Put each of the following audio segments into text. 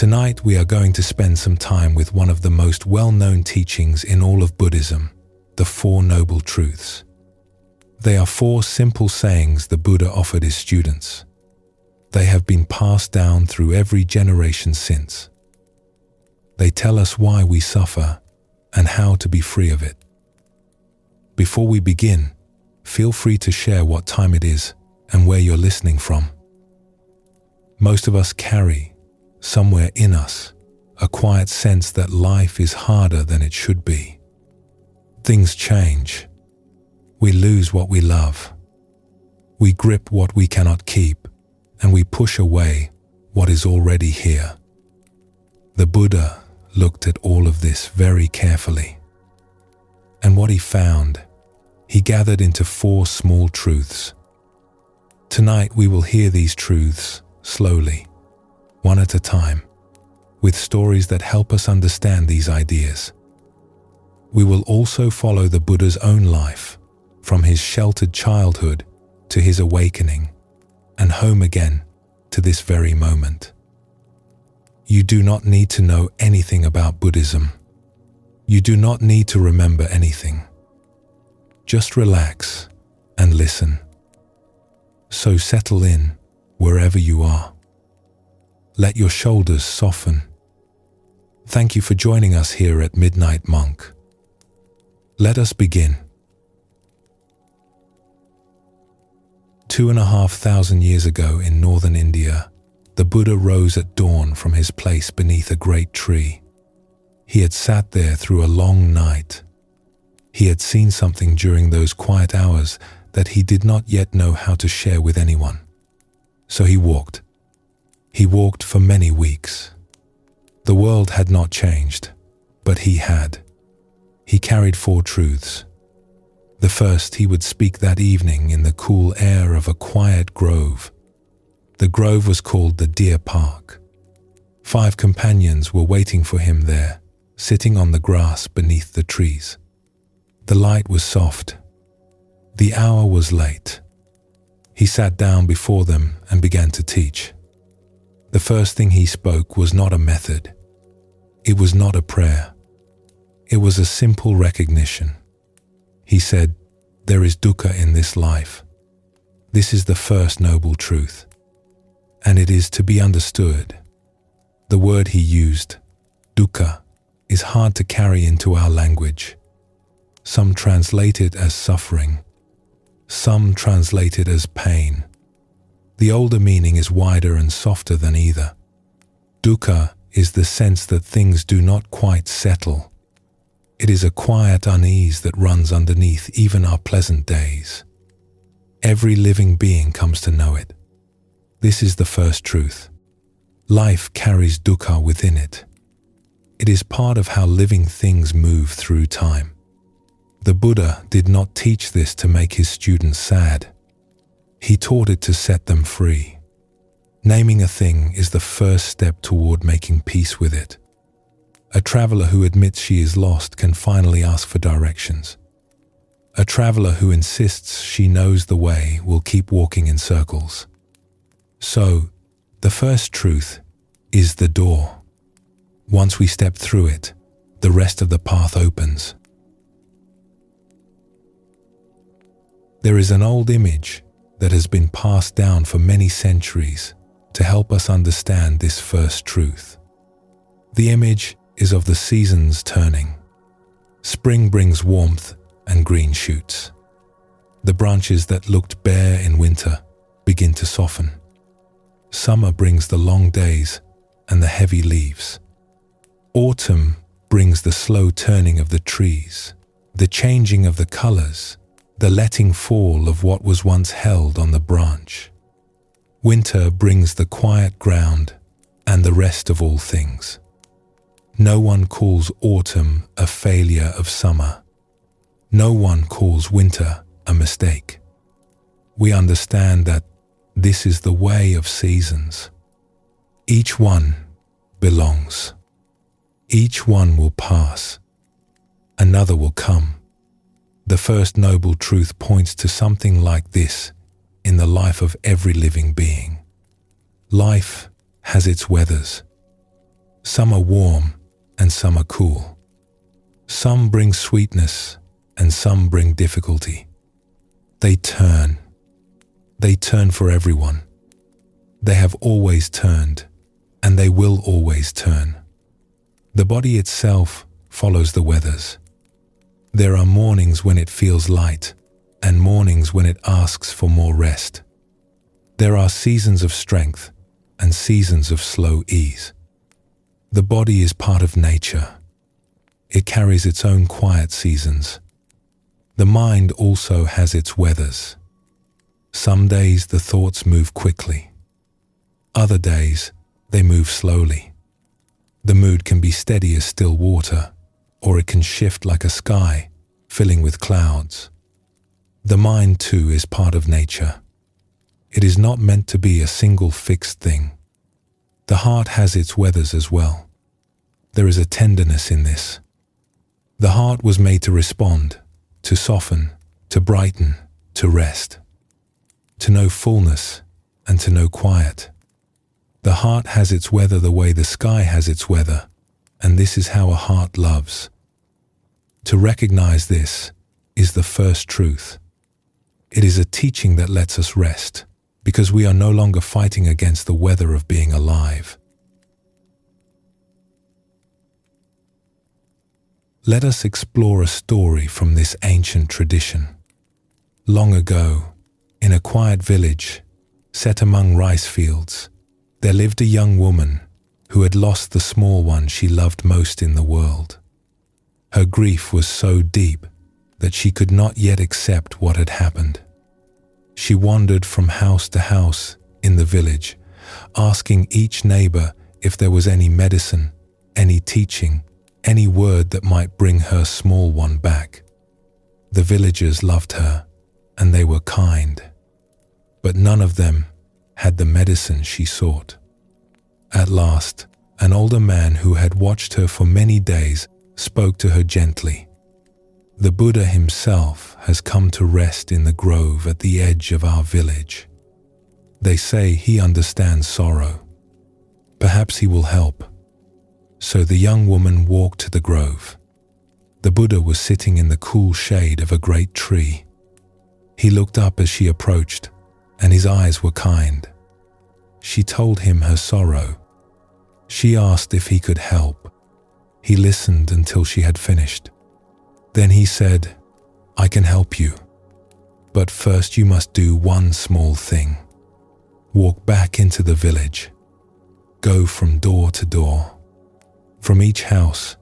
Tonight we are going to spend some time with one of the most well-known teachings in all of Buddhism, the Four Noble Truths. They are four simple sayings the Buddha offered his students. They have been passed down through every generation since. They tell us why we suffer and how to be free of it. Before we begin, feel free to share what time it is and where you're listening from. Most of us carry, somewhere in us, a quiet sense that life is harder than it should be. Things change. We lose what we love. We grip what we cannot keep, and we push away what is already here. The Buddha looked at all of this very carefully. And what he found, he gathered into four small truths. Tonight we will hear these truths slowly, one at a time, with stories that help us understand these ideas. We will also follow the Buddha's own life, from his sheltered childhood to his awakening, and home again to this very moment. You do not need to know anything about Buddhism. You do not need to remember anything. Just relax and listen. So settle in wherever you are. Let your shoulders soften. Thank you for joining us here at Midnight Monk. Let us begin. 2,500 years ago in northern India, the Buddha rose at dawn from his place beneath a great tree. He had sat there through a long night. He had seen something during those quiet hours that he did not yet know how to share with anyone. So he walked. He walked for many weeks. The world had not changed, but he had. He carried four truths. The first he would speak that evening in the cool air of a quiet grove. The grove was called the Deer Park. 5 companions were waiting for him there, sitting on the grass beneath the trees. The light was soft. The hour was late. He sat down before them and began to teach. The first thing he spoke was not a method. It was not a prayer. It was a simple recognition. He said, "There is dukkha in this life. This is the first noble truth, and it is to be understood." The word he used, dukkha, is hard to carry into our language. Some translate it as suffering. Some translate it as pain. The older meaning is wider and softer than either. Dukkha is the sense that things do not quite settle. It is a quiet unease that runs underneath even our pleasant days. Every living being comes to know it. This is the first truth. Life carries dukkha within it. It is part of how living things move through time. The Buddha did not teach this to make his students sad. He taught it to set them free. Naming a thing is the first step toward making peace with it. A traveler who admits she is lost can finally ask for directions. A traveler who insists she knows the way will keep walking in circles. So, the first truth is the door. Once we step through it, the rest of the path opens. There is an old image that has been passed down for many centuries to help us understand this first truth. The image is of the seasons turning. Spring brings warmth and green shoots. The branches that looked bare in winter begin to soften. Summer brings the long days and the heavy leaves. Autumn brings the slow turning of the trees, the changing of the colors, the letting fall of what was once held on the branch. Winter brings the quiet ground and the rest of all things. No one calls autumn a failure of summer. No one calls winter a mistake. We understand that this is the way of seasons. Each one belongs. Each one will pass. Another will come. The first noble truth points to something like this in the life of every living being. Life has its weathers. Some are warm and some are cool. Some bring sweetness and some bring difficulty. They turn for everyone. They have always turned, and they will always turn. The body itself follows the weathers. There are mornings when it feels light, and mornings when it asks for more rest. There are seasons of strength and seasons of slow ease. The body is part of nature. It carries its own quiet seasons. The mind also has its weathers. Some days the thoughts move quickly. Other days they move slowly. The mood can be steady as still water, or it can shift like a sky, filling with clouds. The mind too is part of nature. It is not meant to be a single fixed thing. The heart has its weathers as well. There is a tenderness in this. The heart was made to respond, to soften, to brighten, to rest, to know fullness and to know quiet. The heart has its weather the way the sky has its weather, and this is how a heart loves. To recognize this is the first truth. It is a teaching that lets us rest, because we are no longer fighting against the weather of being alive. Let us explore a story from this ancient tradition. Long ago, in a quiet village, set among rice fields, there lived a young woman who had lost the small one she loved most in the world. Her grief was so deep that she could not yet accept what had happened. She wandered from house to house in the village, asking each neighbor if there was any medicine, any teaching, any word that might bring her small one back. The villagers loved her, and they were kind, but none of them had the medicine she sought. At last, an older man who had watched her for many days spoke to her gently. The Buddha himself has come to rest in the grove at the edge of our village. They say he understands sorrow. Perhaps he will help. So the young woman walked to the grove. The Buddha was sitting in the cool shade of a great tree. He looked up as she approached, and his eyes were kind. She told him her sorrow. She asked if he could help. He listened until she had finished. Then he said, "I can help you. But first you must do one small thing. Walk back into the village. Go from door to door. From each house,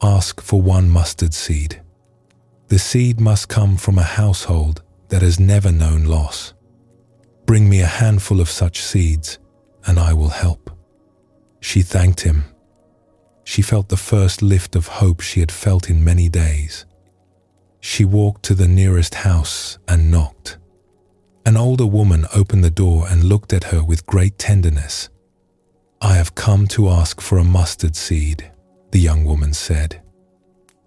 ask for one mustard seed. The seed must come from a household that has never known loss. Bring me a handful of such seeds, and I will help." She thanked him. She felt the first lift of hope she had felt in many days. She walked to the nearest house and knocked. An older woman opened the door and looked at her with great tenderness. "I have come to ask for a mustard seed," the young woman said.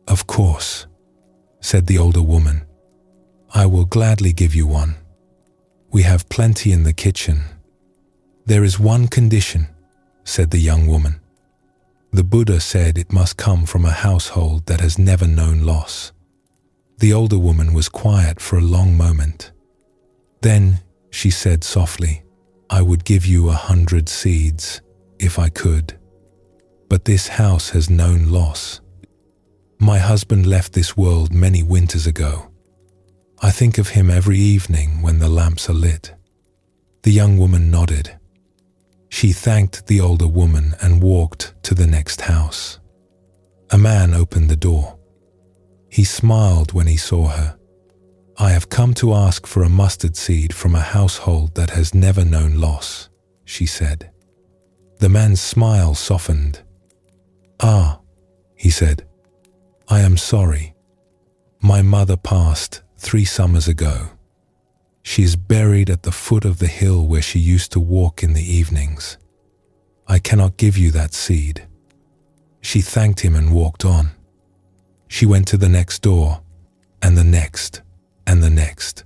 "Of course," said the older woman. "I will gladly give you one. We have plenty in the kitchen." "There is one condition," said the young woman. "The Buddha said it must come from a household that has never known loss." The older woman was quiet for a long moment. Then she said softly, "I would give you 100 seeds, if I could. But this house has known loss. My husband left this world many winters ago. I think of him every evening when the lamps are lit." The young woman nodded. She thanked the older woman and walked to the next house. A man opened the door. He smiled when he saw her. "I have come to ask for a mustard seed from a household that has never known loss," she said. The man's smile softened. "Ah," he said, "I am sorry. My mother passed 3 summers ago. She is buried at the foot of the hill where she used to walk in the evenings. I cannot give you that seed." She thanked him and walked on. She went to the next door, and the next, and the next.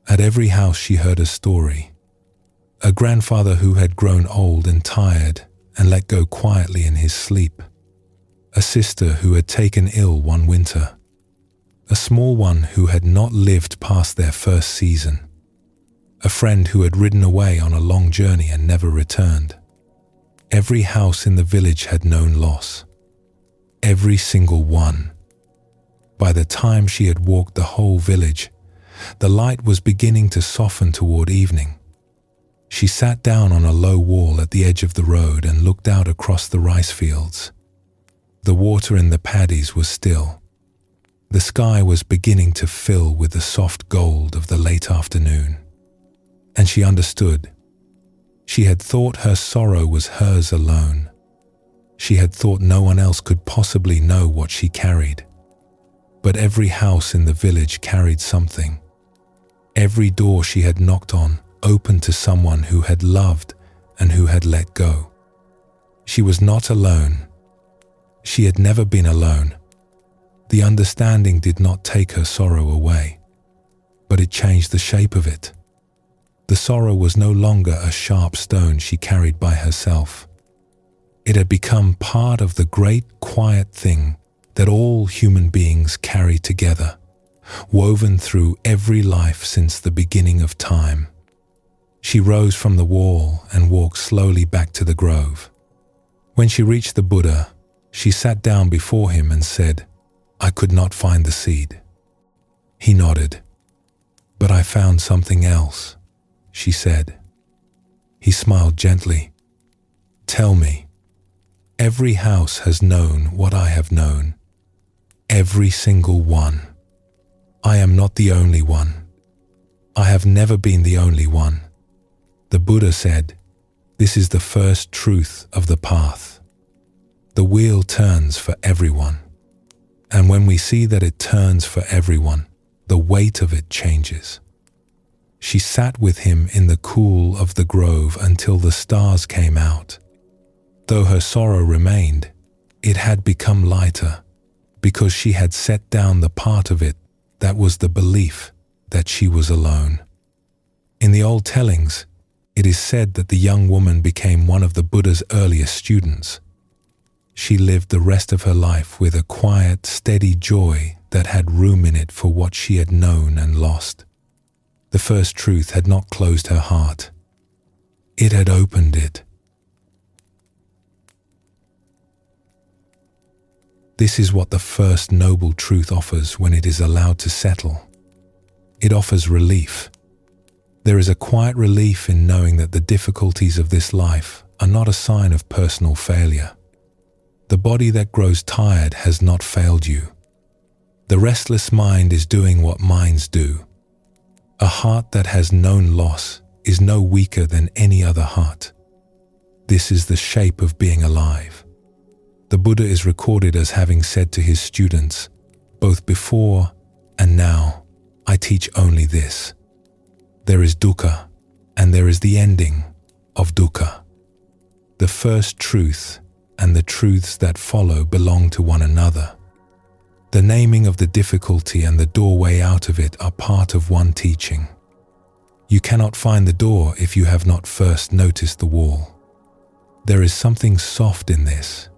At every house she heard a story. A grandfather who had grown old and tired and let go quietly in his sleep. A sister who had taken ill one winter. A small one who had not lived past their first season. A friend who had ridden away on a long journey and never returned. Every house in the village had known loss. Every single one. By the time she had walked the whole village, the light was beginning to soften toward evening. She sat down on a low wall at the edge of the road and looked out across the rice fields. The water in the paddies was still. The sky was beginning to fill with the soft gold of the late afternoon. And she understood. She had thought her sorrow was hers alone. She had thought no one else could possibly know what she carried. But every house in the village carried something. Every door she had knocked on opened to someone who had loved and who had let go. She was not alone. She had never been alone. The understanding did not take her sorrow away, but it changed the shape of it. The sorrow was no longer a sharp stone she carried by herself. It had become part of the great quiet thing that all human beings carry together, woven through every life since the beginning of time. She rose from the wall and walked slowly back to the grove. When she reached the Buddha, she sat down before him and said, "I could not find the seed." He nodded. "But I found something else," she said. He smiled gently. "Tell me. Every house has known what I have known. Every single one. I am not the only one. I have never been the only one." The Buddha said, "This is the first truth of the path. The wheel turns for everyone. And when we see that it turns for everyone, the weight of it changes." She sat with him in the cool of the grove until the stars came out. Though her sorrow remained, it had become lighter because she had set down the part of it that was the belief that she was alone. In the old tellings, it is said that the young woman became one of the Buddha's earliest students. She lived the rest of her life with a quiet, steady joy that had room in it for what she had known and lost. The first truth had not closed her heart. It had opened it. This is what the first noble truth offers when it is allowed to settle. It offers relief. There is a quiet relief in knowing that the difficulties of this life are not a sign of personal failure. The body that grows tired has not failed you. The restless mind is doing what minds do. A heart that has known loss is no weaker than any other heart. This is the shape of being alive. The Buddha is recorded as having said to his students, "Both before and now, I teach only this. There is dukkha, and there is the ending of dukkha. The first truth and the truths that follow belong to one another. The naming of the difficulty and the doorway out of it are part of one teaching. You cannot find the door if you have not first noticed the wall. There is something soft in this.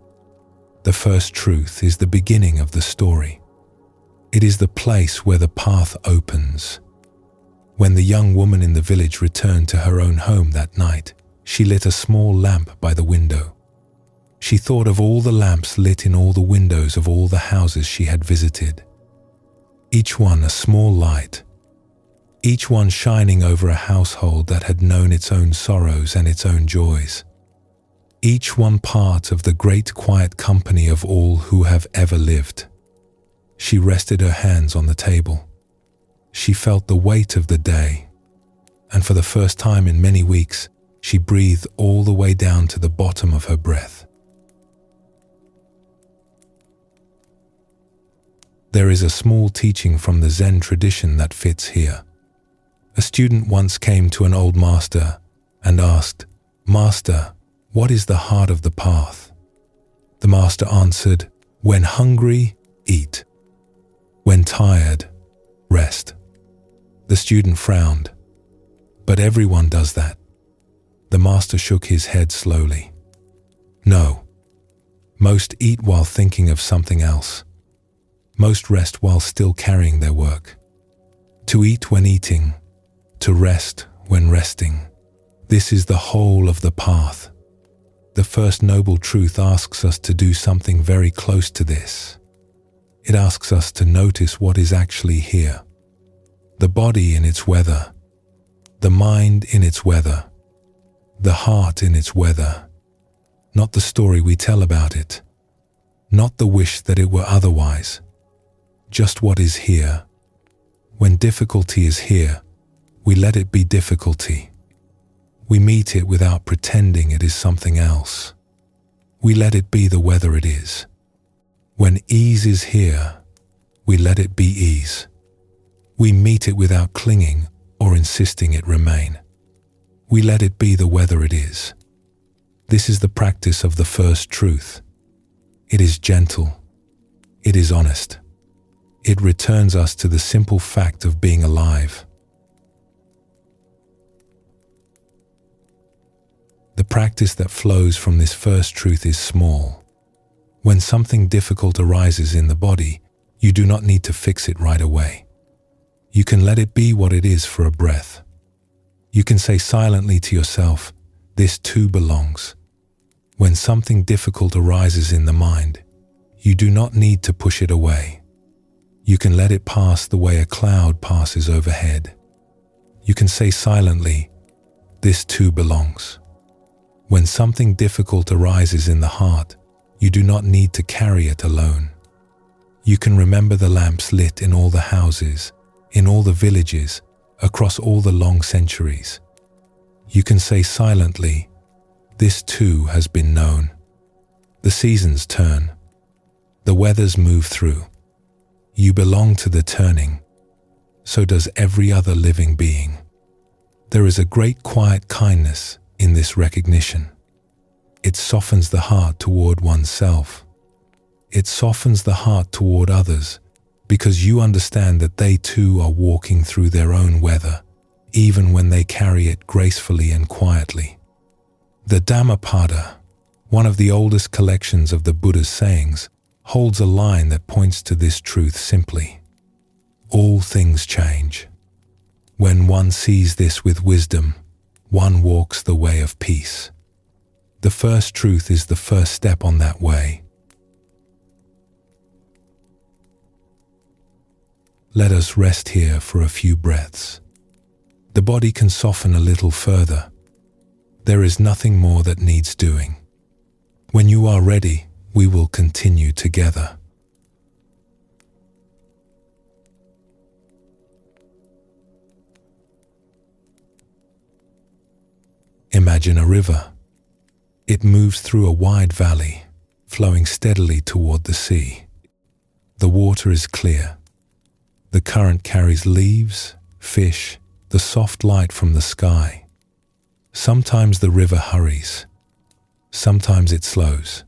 The first truth is the beginning of the story. It is the place where the path opens. When the young woman in the village returned to her own home that night, she lit a small lamp by the window. She thought of all the lamps lit in all the windows of all the houses she had visited. Each one a small light. Each one shining over a household that had known its own sorrows and its own joys. Each one part of the great quiet company of all who have ever lived. She rested her hands on the table. She felt the weight of the day, and for the first time in many weeks, she breathed all the way down to the bottom of her breath. There is a small teaching from the Zen tradition that fits here. A student once came to an old master and asked, "Master, what is the heart of the path?" The master answered, "When hungry, eat. When tired, rest." The student frowned. "But everyone does that." The master shook his head slowly. No. Most eat while thinking of something else. Most rest while still carrying their work. To eat when eating, to rest when resting. This is the whole of the path. The first noble truth asks us to do something very close to this. It asks us to notice what is actually here. The body in its weather, the mind in its weather, the heart in its weather. Not the story we tell about it, not the wish that it were otherwise, just what is here. When difficulty is here, we let it be difficulty. We meet it without pretending it is something else. We let it be the weather it is. When ease is here, we let it be ease. We meet it without clinging or insisting it remain. We let it be the weather it is. This is the practice of the first truth. It is gentle. It is honest. It returns us to the simple fact of being alive. The practice that flows from this first truth is small. When something difficult arises in the body, you do not need to fix it right away. You can let it be what it is for a breath. You can say silently to yourself, "This too belongs." When something difficult arises in the mind, you do not need to push it away. You can let it pass the way a cloud passes overhead. You can say silently, "This too belongs." When something difficult arises in the heart, you do not need to carry it alone. You can remember the lamps lit in all the houses, in all the villages, across all the long centuries. You can say silently, "This too has been known." The seasons turn. The weathers move through. You belong to the turning. So does every other living being. There is a great quiet kindness in this recognition. It softens the heart toward oneself. It softens the heart toward others because you understand that they too are walking through their own weather, even when they carry it gracefully and quietly. The Dhammapada, one of the oldest collections of the Buddha's sayings, holds a line that points to this truth simply. All things change. When one sees this with wisdom, one walks the way of peace. The first truth is the first step on that way. Let us rest here for a few breaths. The body can soften a little further. There is nothing more that needs doing. When you are ready, we will continue together. Imagine a river. It moves through a wide valley, flowing steadily toward the sea. The water is clear. The current carries leaves, fish, the soft light from the sky. Sometimes the river hurries. Sometimes it slows.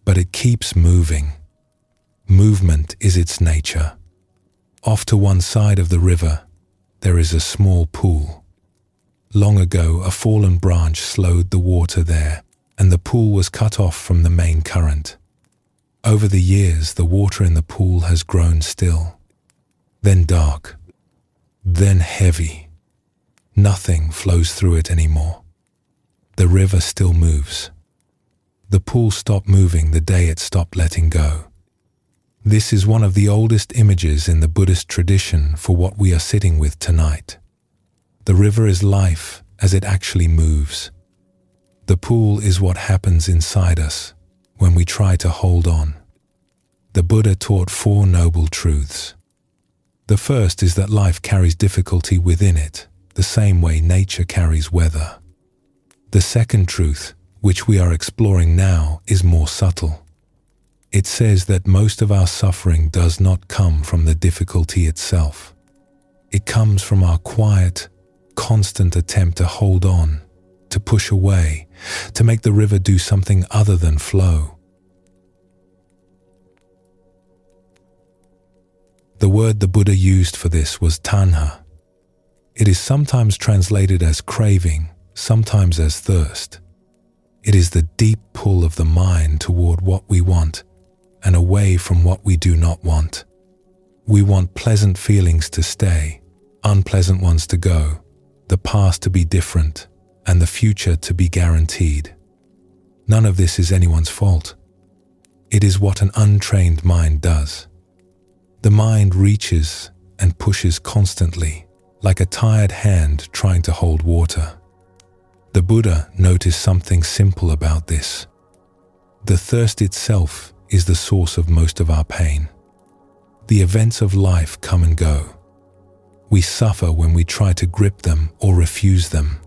But it keeps moving. Movement is its nature. Off to one side of the river, there is a small pool. Long ago, a fallen branch slowed the water there, and the pool was cut off from the main current. Over the years, the water in the pool has grown still, then dark, then heavy. Nothing flows through it anymore. The river still moves. The pool stopped moving the day it stopped letting go. This is one of the oldest images in the Buddhist tradition for what we are sitting with tonight. The river is life as it actually moves. The pool is what happens inside us when we try to hold on. The Buddha taught 4 noble truths. The first is that life carries difficulty within it, the same way nature carries weather. The second truth, which we are exploring now, is more subtle. It says that most of our suffering does not come from the difficulty itself. It comes from our quiet, constant attempt to hold on, to push away, to make the river do something other than flow. The word the Buddha used for this was tanha. It is sometimes translated as craving, sometimes as thirst. It is the deep pull of the mind toward what we want and away from what we do not want. We want pleasant feelings to stay, unpleasant ones to go, the past to be different, and the future to be guaranteed. None of this is anyone's fault. It is what an untrained mind does. The mind reaches and pushes constantly, like a tired hand trying to hold water. The Buddha noticed something simple about this. The thirst itself is the source of most of our pain. The events of life come and go. We suffer when we try to grip them or refuse them.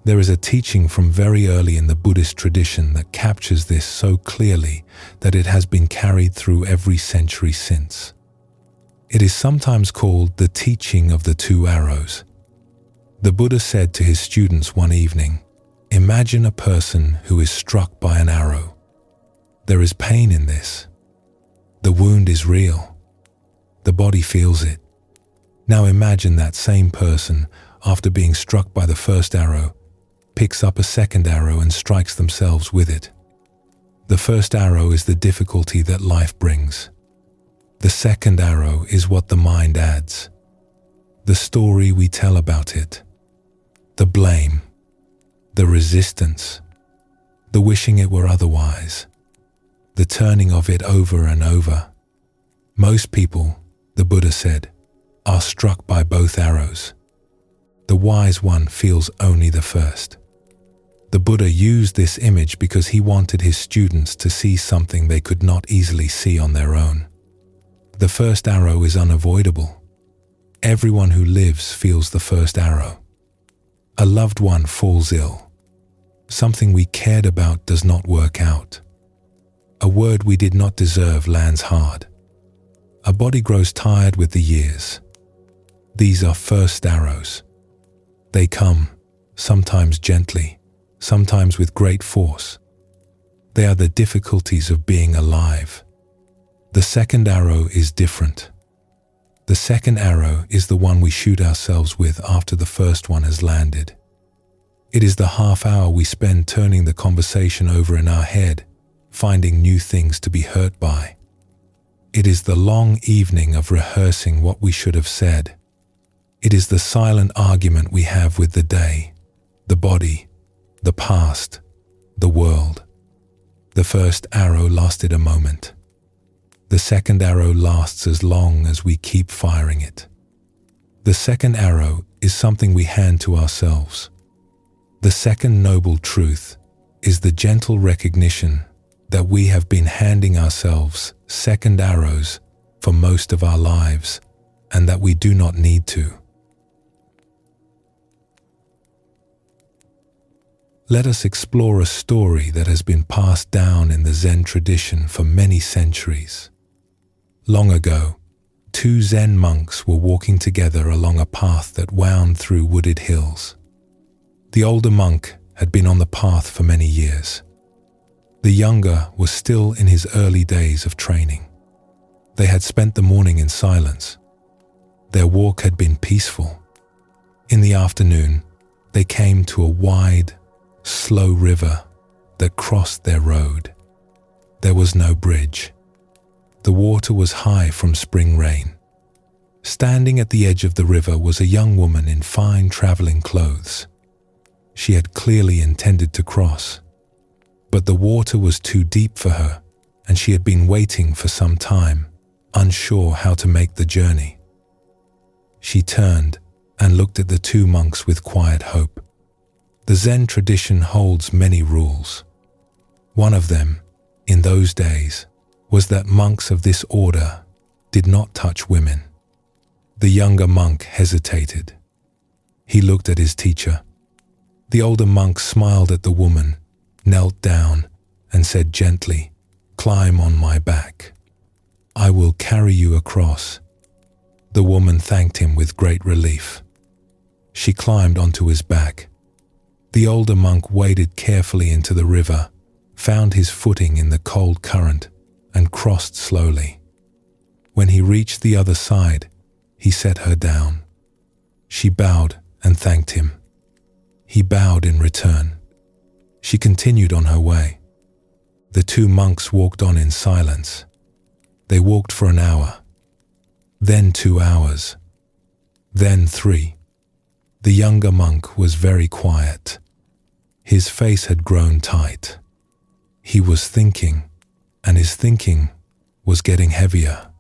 There is a teaching from very early in the Buddhist tradition that captures this so clearly that it has been carried through every century since. It is sometimes called the teaching of the two arrows. The Buddha said to his students one evening, "Imagine a person who is struck by an arrow. There is pain in this. The wound is real. The body feels it. Now imagine that same person, after being struck by the first arrow, picks up a second arrow and strikes themselves with it. The first arrow is the difficulty that life brings. The second arrow is what the mind adds. The story we tell about it. The blame. The resistance. The wishing it were otherwise. The turning of it over and over. Most people, the Buddha said, are struck by both arrows. The wise one feels only the first." The Buddha used this image because he wanted his students to see something they could not easily see on their own. The first arrow is unavoidable. Everyone who lives feels the first arrow. A loved one falls ill. Something we cared about does not work out. A word we did not deserve lands hard. A body grows tired with the years. These are first arrows. They come, sometimes gently, sometimes with great force. They are the difficulties of being alive. The second arrow is different. The second arrow is the one we shoot ourselves with after the first one has landed. It is the half hour we spend turning the conversation over in our head, finding new things to be hurt by. It is the long evening of rehearsing what we should have said. It is the silent argument we have with the day, the body, the past, the world. The first arrow lasted a moment. The second arrow lasts as long as we keep firing it. The second arrow is something we hand to ourselves. The second noble truth is the gentle recognition that we have been handing ourselves second arrows for most of our lives and that we do not need to. Let us explore a story that has been passed down in the Zen tradition for many centuries. Long ago, two Zen monks were walking together along a path that wound through wooded hills. The older monk had been on the path for many years. The younger was still in his early days of training. They had spent the morning in silence. Their walk had been peaceful. In the afternoon, they came to a wide, slow river that crossed their road. There was no bridge. The water was high from spring rain. Standing at the edge of the river was a young woman in fine traveling clothes. She had clearly intended to cross, but the water was too deep for her, and she had been waiting for some time, unsure how to make the journey. She turned and looked at the two monks with quiet hope. The Zen tradition holds many rules. One of them, in those days, was that monks of this order did not touch women. The younger monk hesitated. He looked at his teacher. The older monk smiled at the woman, knelt down, and said gently, "Climb on my back. I will carry you across." The woman thanked him with great relief. She climbed onto his back. The older monk waded carefully into the river, found his footing in the cold current, and crossed slowly. When he reached the other side, he set her down. She bowed and thanked him. He bowed in return. She continued on her way. The two monks walked on in silence. They walked for an hour, then 2 hours, then 3. The younger monk was very quiet. His face had grown tight. He was thinking, and his thinking was getting heavier.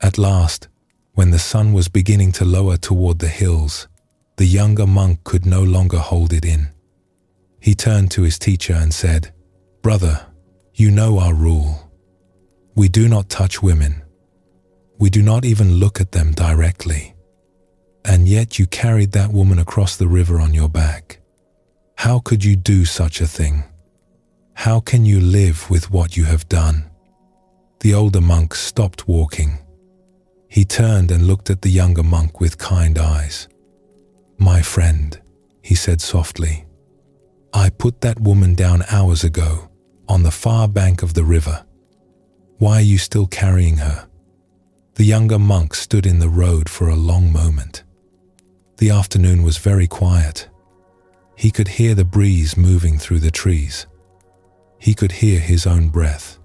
At last, when the sun was beginning to lower toward the hills, the younger monk could no longer hold it in. He turned to his teacher and said, "Brother, you know our rule. We do not touch women. We do not even look at them directly. And yet you carried that woman across the river on your back. How could you do such a thing? How can you live with what you have done?" The older monk stopped walking. He turned and looked at the younger monk with kind eyes. "My friend," he said softly, "I put that woman down hours ago on the far bank of the river. Why are you still carrying her?" The younger monk stood in the road for a long moment. The afternoon was very quiet. He could hear the breeze moving through the trees. He could hear his own breath.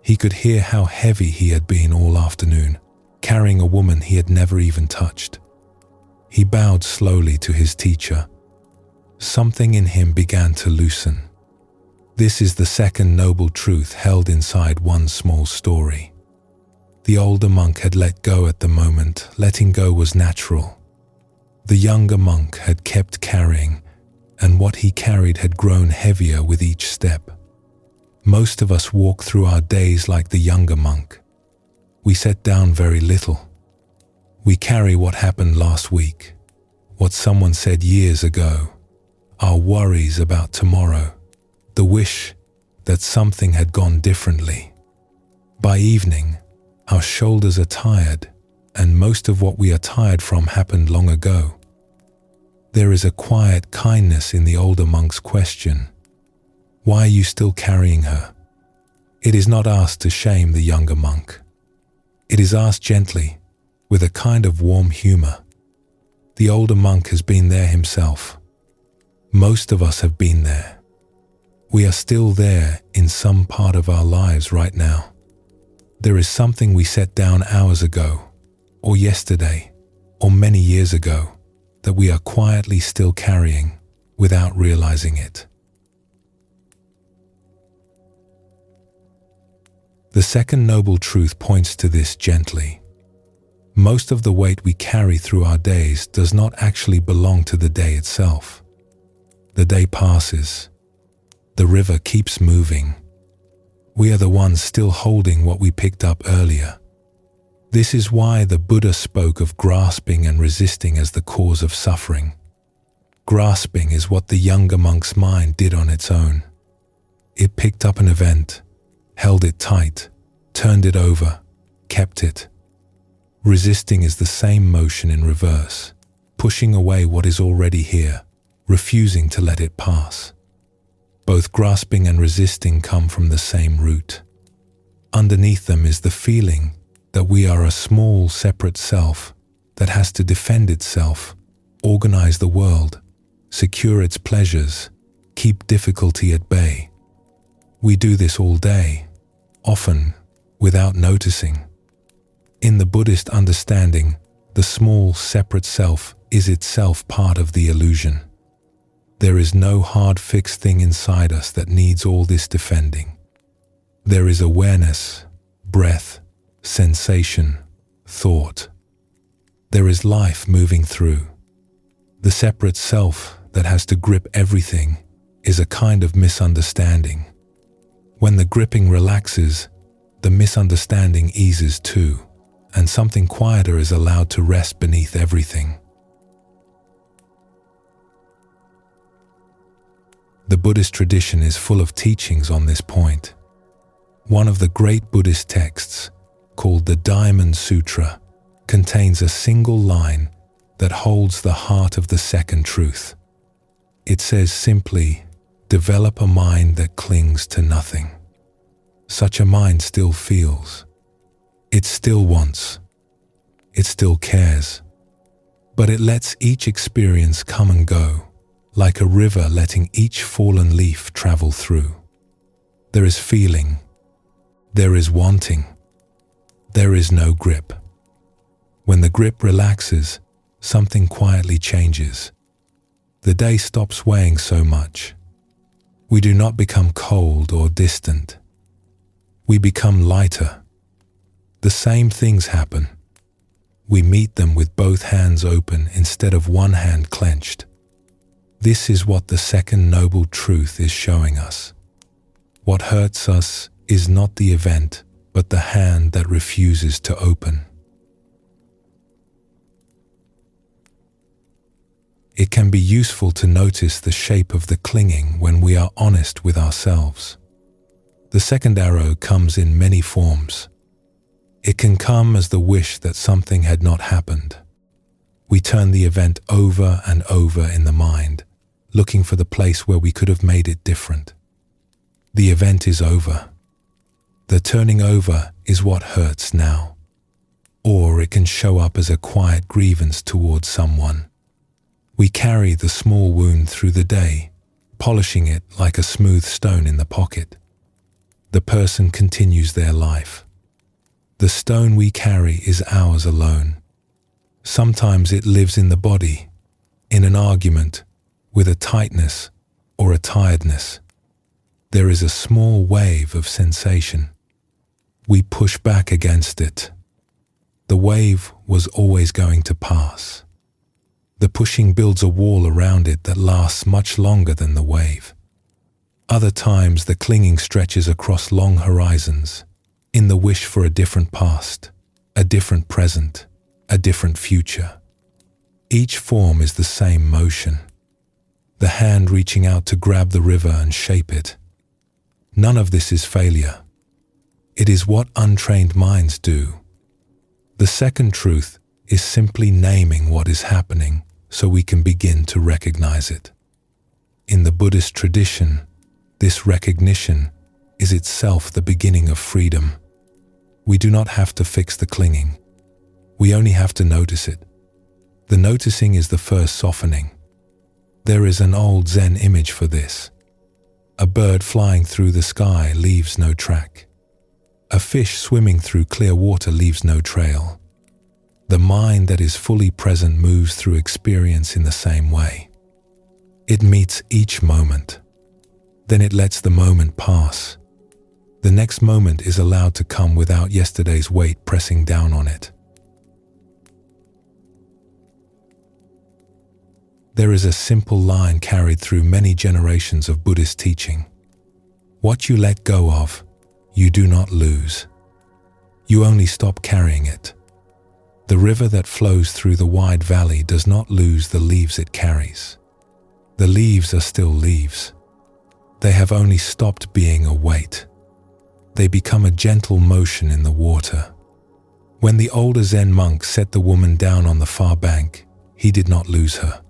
He could hear how heavy he had been all afternoon, carrying a woman he had never even touched. He bowed slowly to his teacher. Something in him began to loosen. This is the second noble truth held inside one small story. The older monk had let go at the moment. Letting go was natural. The younger monk had kept carrying, and what he carried had grown heavier with each step. Most of us walk through our days like the younger monk. We set down very little. We carry what happened last week, what someone said years ago, our worries about tomorrow, the wish that something had gone differently. By evening, our shoulders are tired, and most of what we are tired from happened long ago. There is a quiet kindness in the older monk's question. Why are you still carrying her? It is not asked to shame the younger monk. It is asked gently, with a kind of warm humor. The older monk has been there himself. Most of us have been there. We are still there in some part of our lives right now. There is something we set down hours ago, or yesterday, or many years ago, that we are quietly still carrying without realizing it. The second noble truth points to this gently. Most of the weight we carry through our days does not actually belong to the day itself. The day passes. The river keeps moving. We are the ones still holding what we picked up earlier. This is why the Buddha spoke of grasping and resisting as the cause of suffering. Grasping is what the younger monk's mind did on its own. It picked up an event, held it tight, turned it over, kept it. Resisting is the same motion in reverse, pushing away what is already here, refusing to let it pass. Both grasping and resisting come from the same root. Underneath them is the feeling that we are a small, separate self that has to defend itself, organize the world, secure its pleasures, keep difficulty at bay. We do this all day, often without noticing. In the Buddhist understanding, the small, separate self is itself part of the illusion. There is no hard fixed thing inside us that needs all this defending. There is awareness, breath, sensation, thought. There is life moving through. The separate self that has to grip everything is a kind of misunderstanding. When the gripping relaxes, the misunderstanding eases too, and something quieter is allowed to rest beneath everything. The Buddhist tradition is full of teachings on this point. One of the great Buddhist texts, called the Diamond Sutra, contains a single line that holds the heart of the second truth. It says simply, "Develop a mind that clings to nothing." Such a mind still feels. It still wants. It still cares. But it lets each experience come and go, like a river letting each fallen leaf travel through. There is feeling, there is wanting, there is no grip. When the grip relaxes, something quietly changes. The day stops weighing so much. We do not become cold or distant. We become lighter. The same things happen. We meet them with both hands open instead of one hand clenched. This is what the second noble truth is showing us. What hurts us is not the event, but the hand that refuses to open. It can be useful to notice the shape of the clinging when we are honest with ourselves. The second arrow comes in many forms. It can come as the wish that something had not happened. We turn the event over and over in the mind, looking for the place where we could have made it different. The event is over. The turning over is what hurts now. Or it can show up as a quiet grievance towards someone. We carry the small wound through the day, polishing it like a smooth stone in the pocket. The person continues their life. The stone we carry is ours alone. Sometimes it lives in the body, in an argument, with a tightness or a tiredness. There is a small wave of sensation. We push back against it. The wave was always going to pass. The pushing builds a wall around it that lasts much longer than the wave. Other times the clinging stretches across long horizons, in the wish for a different past, a different present, a different future. Each form is the same motion. The hand reaching out to grab the river and shape it. None of this is failure. It is what untrained minds do. The second truth is simply naming what is happening so we can begin to recognize it. In the Buddhist tradition, this recognition is itself the beginning of freedom. We do not have to fix the clinging. We only have to notice it. The noticing is the first softening. There is an old Zen image for this. A bird flying through the sky leaves no track. A fish swimming through clear water leaves no trail. The mind that is fully present moves through experience in the same way. It meets each moment. Then it lets the moment pass. The next moment is allowed to come without yesterday's weight pressing down on it. There is a simple line carried through many generations of Buddhist teaching. What you let go of, you do not lose. You only stop carrying it. The river that flows through the wide valley does not lose the leaves it carries. The leaves are still leaves. They have only stopped being a weight. They become a gentle motion in the water. When the older Zen monk set the woman down on the far bank, he did not lose her.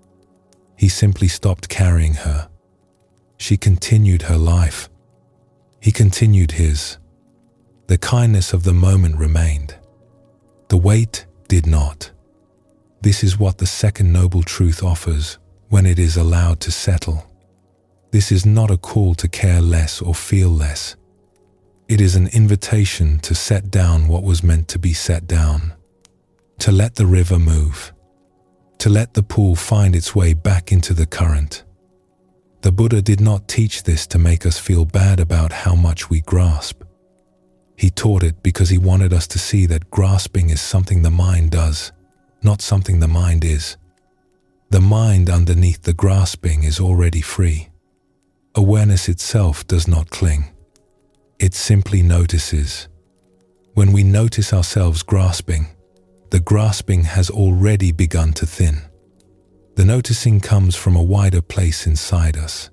He simply stopped carrying her. She continued her life. He continued his. The kindness of the moment remained. The weight did not. This is what the second noble truth offers when it is allowed to settle. This is not a call to care less or feel less. It is an invitation to set down what was meant to be set down, to let the river move, to let the pool find its way back into the current. The Buddha did not teach this to make us feel bad about how much we grasp. He taught it because he wanted us to see that grasping is something the mind does, not something the mind is. The mind underneath the grasping is already free. Awareness itself does not cling. It simply notices. When we notice ourselves grasping, the grasping has already begun to thin. The noticing comes from a wider place inside us.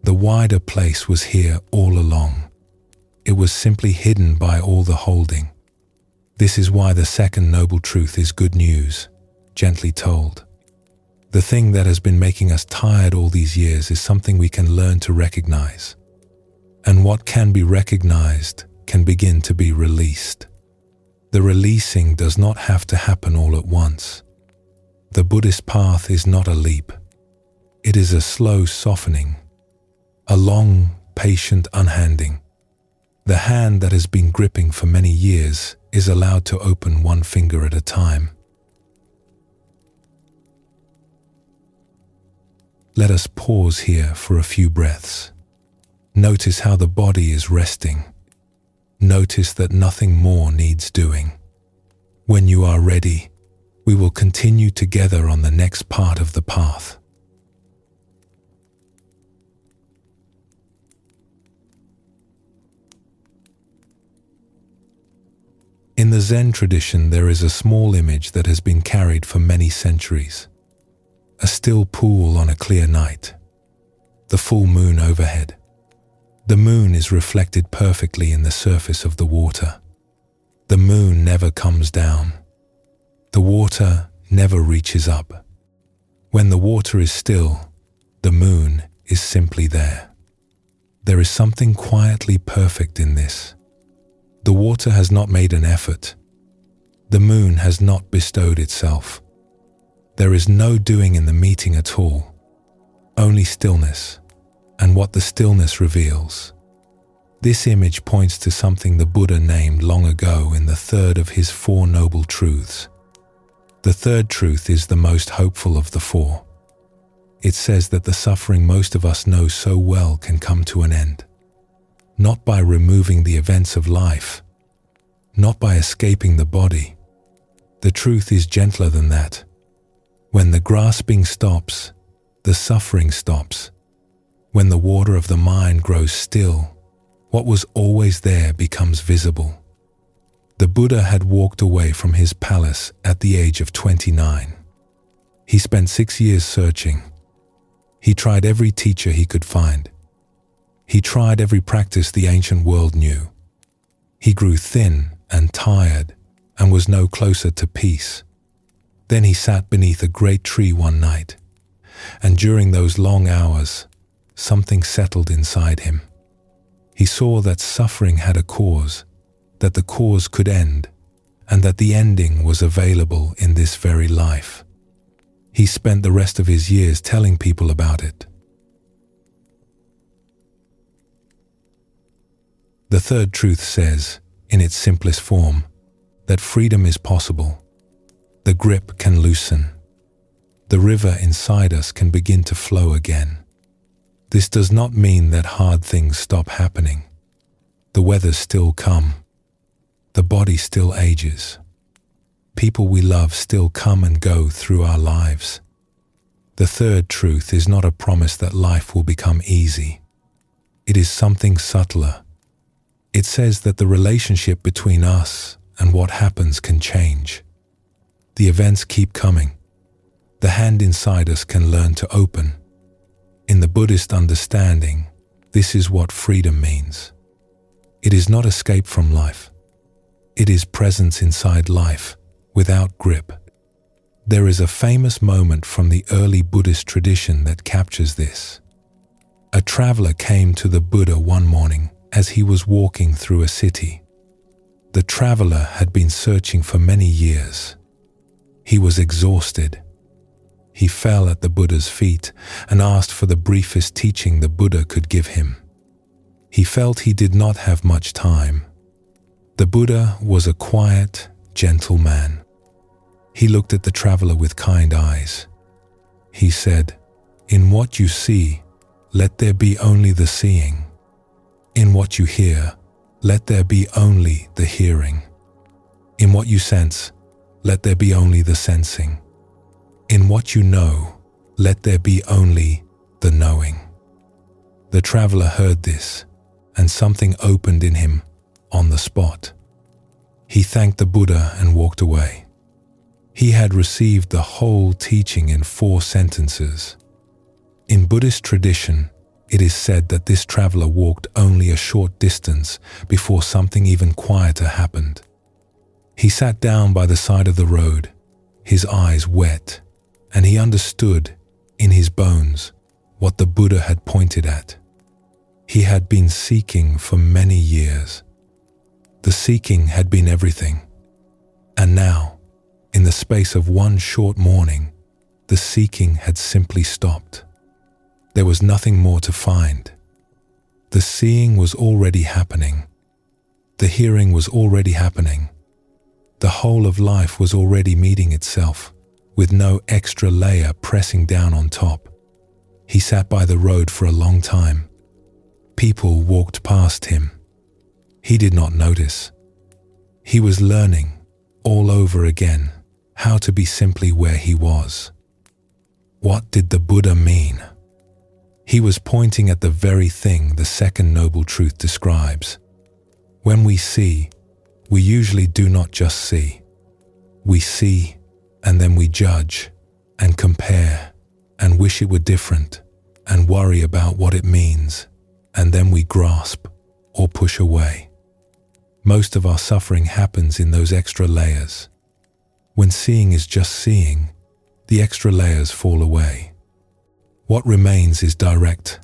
The wider place was here all along. It was simply hidden by all the holding. This is why the second noble truth is good news, gently told. The thing that has been making us tired all these years is something we can learn to recognize. And what can be recognized can begin to be released. The releasing does not have to happen all at once. The Buddhist path is not a leap. It is a slow softening, a long, patient unhanding. The hand that has been gripping for many years is allowed to open one finger at a time. Let us pause here for a few breaths. Notice how the body is resting. Notice that nothing more needs doing. When you are ready, we will continue together on the next part of the path. In the Zen tradition, there is a small image that has been carried for many centuries. A still pool on a clear night. The full moon overhead. The moon is reflected perfectly in the surface of the water. The moon never comes down. The water never reaches up. When the water is still, the moon is simply there. There is something quietly perfect in this. The water has not made an effort. The moon has not bestowed itself. There is no doing in the meeting at all. Only stillness, and what the stillness reveals. This image points to something the Buddha named long ago in the third of his Four Noble Truths. The third truth is the most hopeful of the four. It says that the suffering most of us know so well can come to an end. Not by removing the events of life, not by escaping the body. The truth is gentler than that. When the grasping stops, the suffering stops. When the water of the mind grows still, what was always there becomes visible. The Buddha had walked away from his palace at the age of 29. He spent 6 years searching. He tried every teacher he could find. He tried every practice the ancient world knew. He grew thin and tired and was no closer to peace. Then he sat beneath a great tree one night, and during those long hours, something settled inside him. He saw that suffering had a cause, that the cause could end, and that the ending was available in this very life. He spent the rest of his years telling people about it. The third truth says, in its simplest form, that freedom is possible. The grip can loosen. The river inside us can begin to flow again. This does not mean that hard things stop happening. The weathers still come. The body still ages. People we love still come and go through our lives. The third truth is not a promise that life will become easy. It is something subtler. It says that the relationship between us and what happens can change. The events keep coming. The hand inside us can learn to open. In the Buddhist understanding, this is what freedom means. It is not escape from life. It is presence inside life, without grip. There is a famous moment from the early Buddhist tradition that captures this. A traveler came to the Buddha one morning as he was walking through a city. The traveler had been searching for many years. He was exhausted. He fell at the Buddha's feet and asked for the briefest teaching the Buddha could give him. He felt he did not have much time. The Buddha was a quiet, gentle man. He looked at the traveler with kind eyes. He said, "In what you see, let there be only the seeing. In what you hear, let there be only the hearing. In what you sense, let there be only the sensing. In what you know, let there be only the knowing." The traveler heard this, and something opened in him on the spot. He thanked the Buddha and walked away. He had received the whole teaching in 4 sentences. In Buddhist tradition, it is said that this traveler walked only a short distance before something even quieter happened. He sat down by the side of the road, his eyes wet, and he understood in his bones what the Buddha had pointed at. He had been seeking for many years. The seeking had been everything. And now, in the space of one short morning, the seeking had simply stopped. There was nothing more to find. The seeing was already happening. The hearing was already happening. The whole of life was already meeting itself, with no extra layer pressing down on top. He sat by the road for a long time. People walked past him. He did not notice. He was learning, all over again, how to be simply where he was. What did the Buddha mean? He was pointing at the very thing the second noble truth describes. When we see, we usually do not just see. We see, and then we judge, and compare, and wish it were different, and worry about what it means, and then we grasp, or push away. Most of our suffering happens in those extra layers. When seeing is just seeing, the extra layers fall away. What remains is direct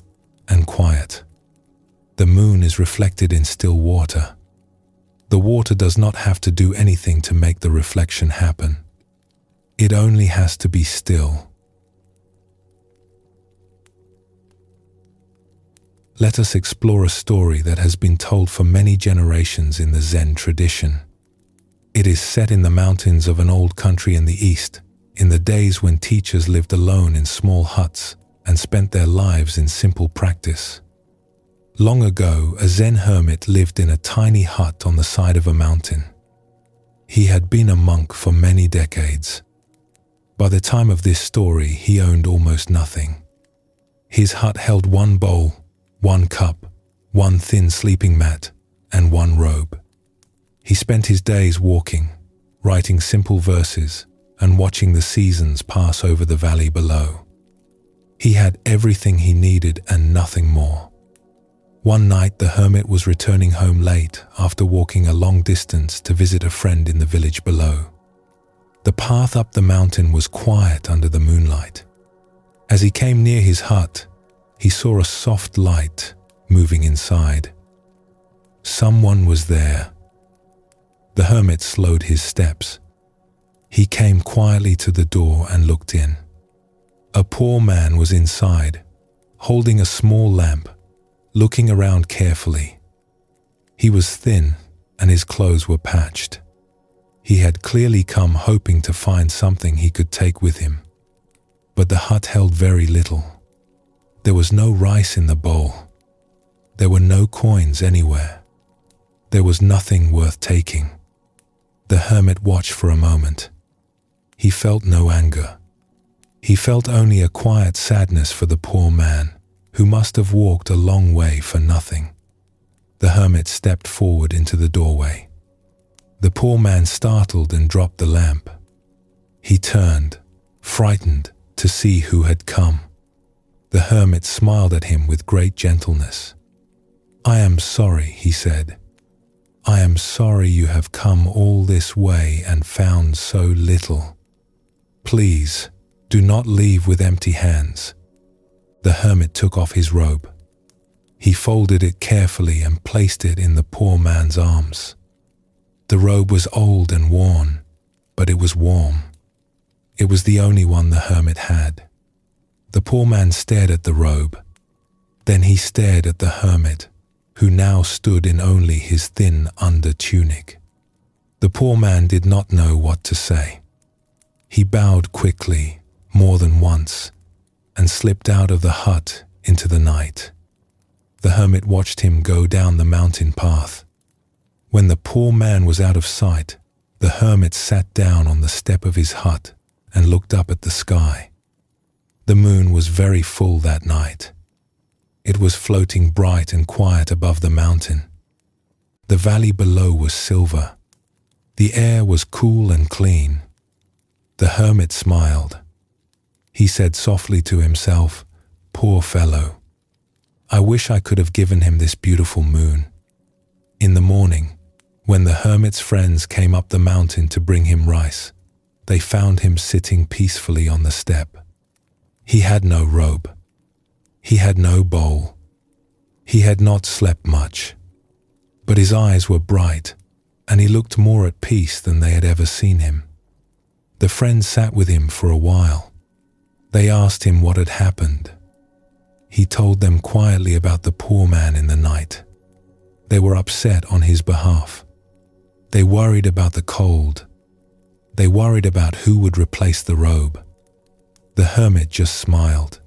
and quiet. The moon is reflected in still water. The water does not have to do anything to make the reflection happen. It only has to be still. Let us explore a story that has been told for many generations in the Zen tradition. It is set in the mountains of an old country in the East, in the days when teachers lived alone in small huts and spent their lives in simple practice. Long ago, a Zen hermit lived in a tiny hut on the side of a mountain. He had been a monk for many decades. By the time of this story, he owned almost nothing. His hut held one bowl, one cup, one thin sleeping mat, and one robe. He spent his days walking, writing simple verses, and watching the seasons pass over the valley below. He had everything he needed and nothing more. One night the hermit was returning home late after walking a long distance to visit a friend in the village below. The path up the mountain was quiet under the moonlight. As he came near his hut, he saw a soft light moving inside. Someone was there. The hermit slowed his steps. He came quietly to the door and looked in. A poor man was inside, holding a small lamp, looking around carefully. He was thin and his clothes were patched. He had clearly come hoping to find something he could take with him. But the hut held very little. There was no rice in the bowl. There were no coins anywhere. There was nothing worth taking. The hermit watched for a moment. He felt no anger. He felt only a quiet sadness for the poor man, who must have walked a long way for nothing. The hermit stepped forward into the doorway. The poor man startled and dropped the lamp. He turned, frightened, to see who had come. The hermit smiled at him with great gentleness. "I am sorry," he said. "I am sorry you have come all this way and found so little. Please, do not leave with empty hands." The hermit took off his robe. He folded it carefully and placed it in the poor man's arms. The robe was old and worn, but it was warm. It was the only one the hermit had. The poor man stared at the robe. Then he stared at the hermit, who now stood in only his thin under tunic. The poor man did not know what to say. He bowed quickly, more than once, and slipped out of the hut into the night. The hermit watched him go down the mountain path. When the poor man was out of sight, the hermit sat down on the step of his hut and looked up at the sky. The moon was very full that night. It was floating bright and quiet above the mountain. The valley below was silver. The air was cool and clean. The hermit smiled. He said softly to himself, "Poor fellow. I wish I could have given him this beautiful moon." In the morning, when the hermit's friends came up the mountain to bring him rice, they found him sitting peacefully on the step. He had no robe. He had no bowl. He had not slept much. But his eyes were bright, and he looked more at peace than they had ever seen him. The friends sat with him for a while. They asked him what had happened. He told them quietly about the poor man in the night. They were upset on his behalf. They worried about the cold. They worried about who would replace the robe. The hermit just smiled.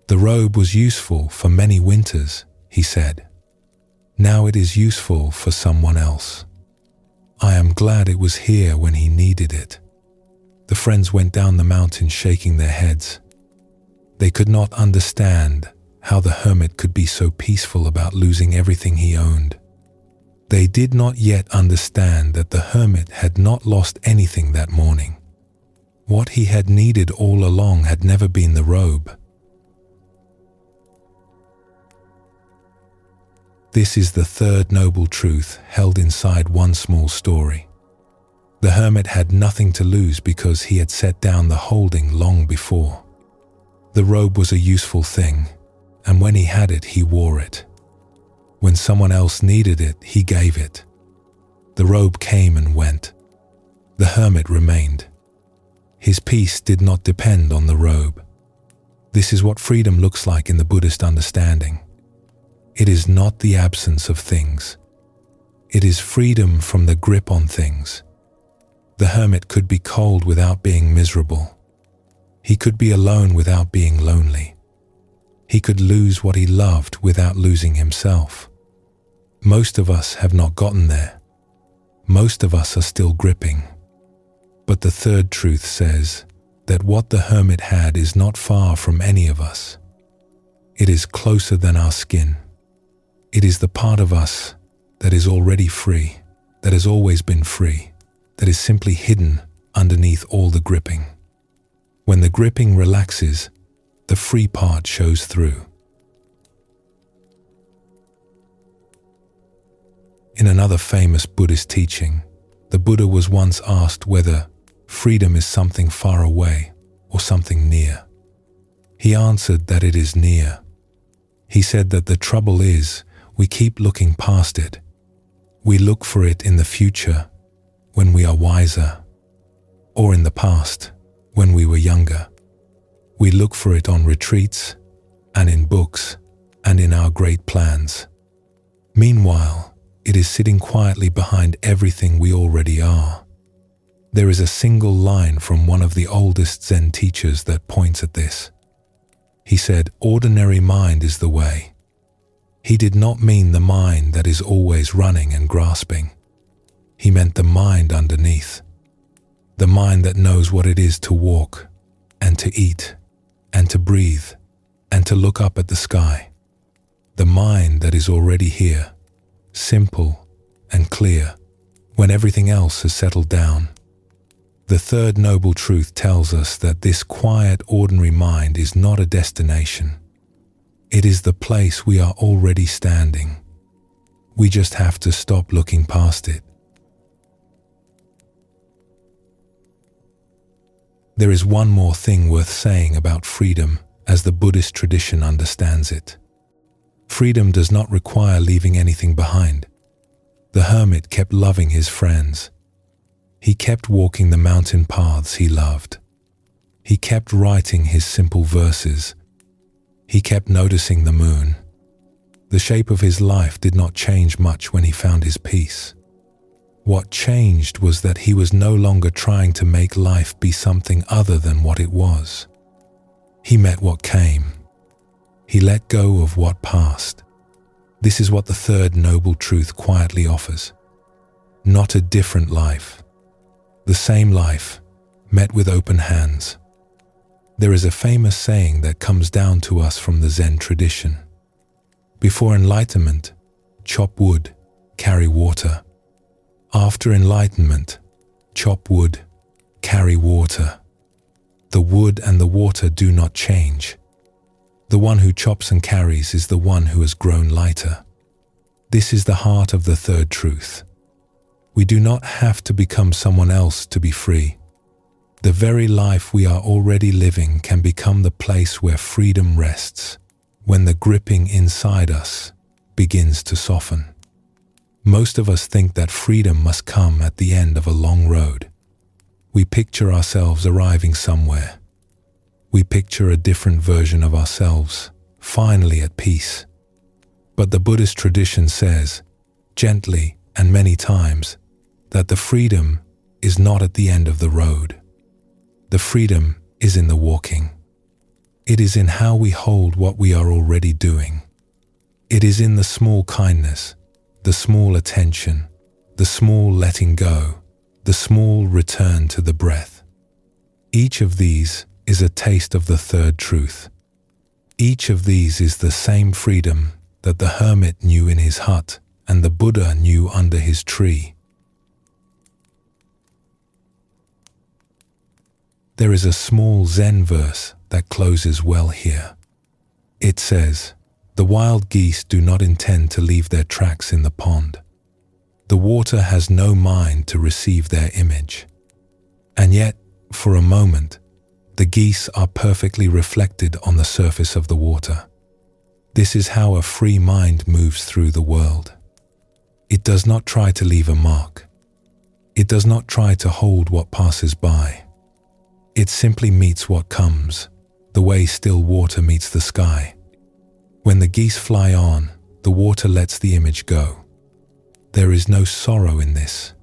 The robe was useful for many winters, he said. Now it is useful for someone else. I am glad it was here when he needed it. The friends went down the mountain shaking their heads. They could not understand how the hermit could be so peaceful about losing everything he owned. They did not yet understand that the hermit had not lost anything that morning. What he had needed all along had never been the robe. This is the third noble truth held inside one small story. The hermit had nothing to lose because he had set down the holding long before. The robe was a useful thing, and when he had it, he wore it. When someone else needed it, he gave it. The robe came and went. The hermit remained. His peace did not depend on the robe. This is what freedom looks like in the Buddhist understanding. It is not the absence of things. It is freedom from the grip on things. The hermit could be cold without being miserable. He could be alone without being lonely. He could lose what he loved without losing himself. Most of us have not gotten there. Most of us are still gripping. But the third truth says that what the hermit had is not far from any of us. It is closer than our skin. It is the part of us that is already free, that has always been free, that is simply hidden underneath all the gripping. When the gripping relaxes, the free part shows through. In another famous Buddhist teaching, the Buddha was once asked whether freedom is something far away or something near. He answered that it is near. He said that the trouble is, we keep looking past it. We look for it in the future, when we are wiser, or in the past, when we were younger. We look for it on retreats, and in books, and in our great plans. Meanwhile, it is sitting quietly behind everything we already are. There is a single line from one of the oldest Zen teachers that points at this. He said, "Ordinary mind is the way." He did not mean the mind that is always running and grasping. He meant the mind underneath. The mind that knows what it is to walk, and to eat, and to breathe, and to look up at the sky. The mind that is already here, simple and clear, when everything else has settled down. The third noble truth tells us that this quiet, ordinary mind is not a destination. It is the place we are already standing. We just have to stop looking past it. There is one more thing worth saying about freedom as the Buddhist tradition understands it. Freedom does not require leaving anything behind. The hermit kept loving his friends. He kept walking the mountain paths he loved. He kept writing his simple verses. He kept noticing the moon. The shape of his life did not change much when he found his peace. What changed was that he was no longer trying to make life be something other than what it was. He met what came. He let go of what passed. This is what the third noble truth quietly offers. Not a different life. The same life, met with open hands. There is a famous saying that comes down to us from the Zen tradition. Before enlightenment, chop wood, carry water. After enlightenment, chop wood, carry water. The wood and the water do not change. The one who chops and carries is the one who has grown lighter. This is the heart of the third truth. We do not have to become someone else to be free. The very life we are already living can become the place where freedom rests, when the gripping inside us begins to soften. Most of us think that freedom must come at the end of a long road. We picture ourselves arriving somewhere. We picture a different version of ourselves, finally at peace. But the Buddhist tradition says, gently and many times, that the freedom is not at the end of the road. The freedom is in the walking. It is in how we hold what we are already doing. It is in the small kindness, the small attention, the small letting go, the small return to the breath. Each of these is a taste of the third truth. Each of these is the same freedom that the hermit knew in his hut and the Buddha knew under his tree. There is a small Zen verse that closes well here. It says, "The wild geese do not intend to leave their tracks in the pond. The water has no mind to receive their image. And yet, for a moment, the geese are perfectly reflected on the surface of the water. This is how a free mind moves through the world. It does not try to leave a mark. It does not try to hold what passes by. It simply meets what comes, the way still water meets the sky. When the geese fly on, the water lets the image go. There is no sorrow in this.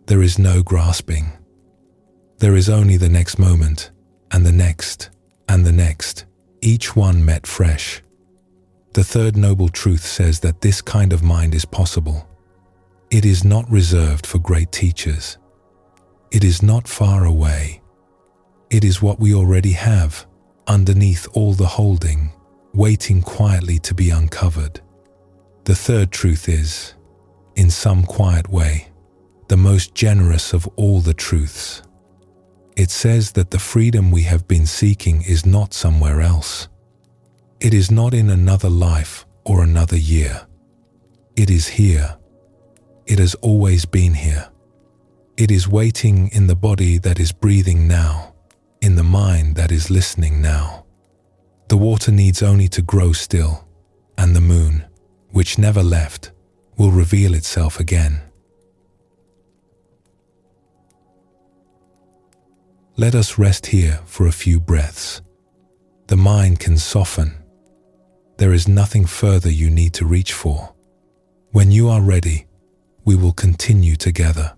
There is no grasping. There is only the next moment, and the next, and the next, each one met fresh. The third noble truth says that this kind of mind is possible. It is not reserved for great teachers. It is not far away. It is what we already have, underneath all the holding, waiting quietly to be uncovered. The third truth is, in some quiet way, the most generous of all the truths. It says that the freedom we have been seeking is not somewhere else. It is not in another life or another year. It is here. It has always been here. It is waiting in the body that is breathing now, in the mind that is listening now. The water needs only to grow still, and the moon, which never left, will reveal itself again. Let us rest here for a few breaths. The mind can soften. There is nothing further you need to reach for. When you are ready, we will continue together.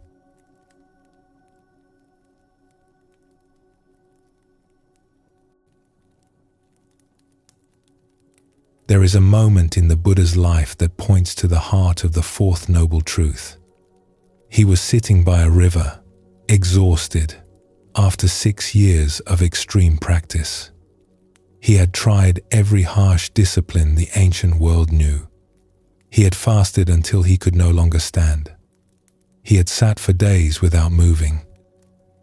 There is a moment in the Buddha's life that points to the heart of the fourth noble truth. He was sitting by a river, exhausted, after 6 years of extreme practice. He had tried every harsh discipline the ancient world knew. He had fasted until he could no longer stand. He had sat for days without moving.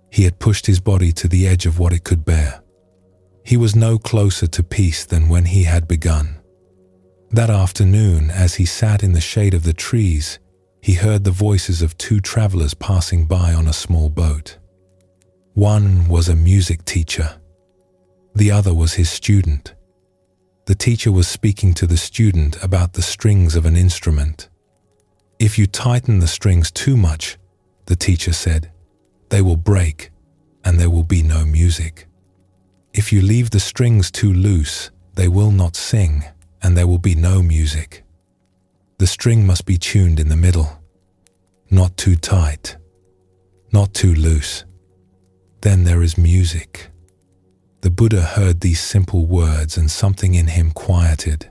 He had pushed his body to the edge of what it could bear. He was no closer to peace than when he had begun. That afternoon, as he sat in the shade of the trees, he heard the voices of 2 travelers passing by on a small boat. One was a music teacher. The other was his student. The teacher was speaking to the student about the strings of an instrument. "If you tighten the strings too much," the teacher said, "they will break and there will be no music. If you leave the strings too loose, they will not sing and there will be no music. The string must be tuned in the middle, not too tight, not too loose. Then there is music." The Buddha heard these simple words and something in him quieted.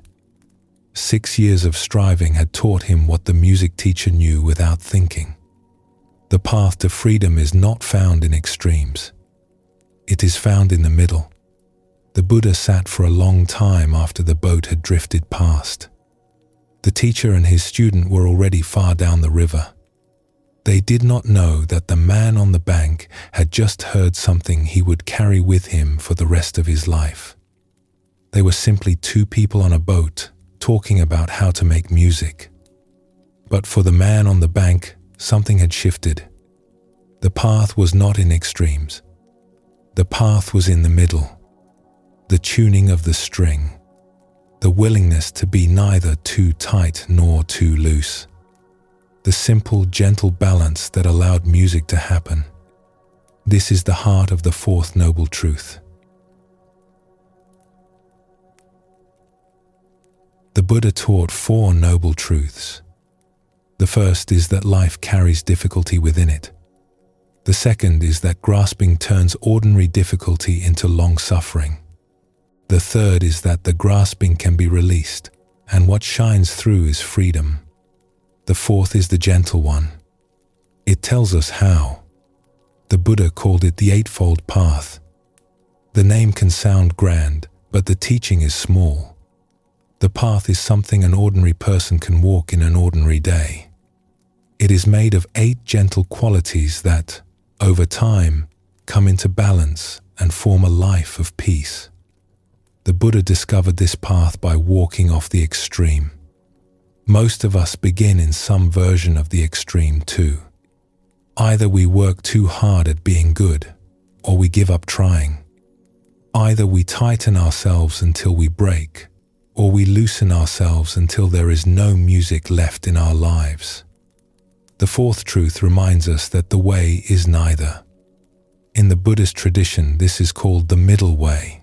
6 years of striving had taught him what the music teacher knew without thinking. The path to freedom is not found in extremes. It is found in the middle. The Buddha sat for a long time after the boat had drifted past. The teacher and his student were already far down the river. They did not know that the man on the bank had just heard something he would carry with him for the rest of his life. They were simply 2 people on a boat talking about how to make music. But for the man on the bank, something had shifted. The path was not in extremes. The path was in the middle. The tuning of the string. The willingness to be neither too tight nor too loose. The simple, gentle balance that allowed music to happen. This is the heart of the fourth noble truth. The Buddha taught 4 noble truths. The first is that life carries difficulty within it. The second is that grasping turns ordinary difficulty into long suffering. The third is that the grasping can be released, and what shines through is freedom. The fourth is the gentle one. It tells us how. The Buddha called it the Eightfold Path. The name can sound grand, but the teaching is small. The path is something an ordinary person can walk in an ordinary day. It is made of 8 gentle qualities that, over time, come into balance and form a life of peace. The Buddha discovered this path by walking off the extreme. Most of us begin in some version of the extreme too. Either we work too hard at being good, or we give up trying. Either we tighten ourselves until we break, or we loosen ourselves until there is no music left in our lives. The fourth truth reminds us that the way is neither. In the Buddhist tradition, this is called the middle way.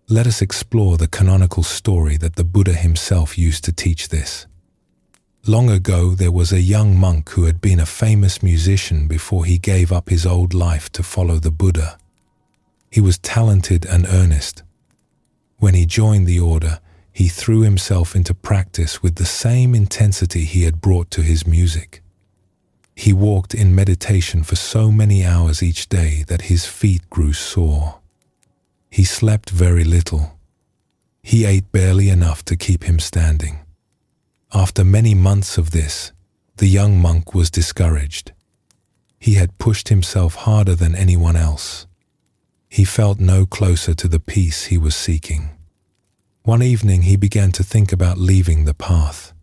Let us explore the canonical story that the Buddha himself used to teach this. Long ago, there was a young monk who had been a famous musician before he gave up his old life to follow the Buddha. He was talented and earnest. When he joined the order, he threw himself into practice with the same intensity he had brought to his music. He walked in meditation for so many hours each day that his feet grew sore. He slept very little. He ate barely enough to keep him standing. After many months of this, the young monk was discouraged. He had pushed himself harder than anyone else. He felt no closer to the peace he was seeking. One evening he began to think about leaving the path.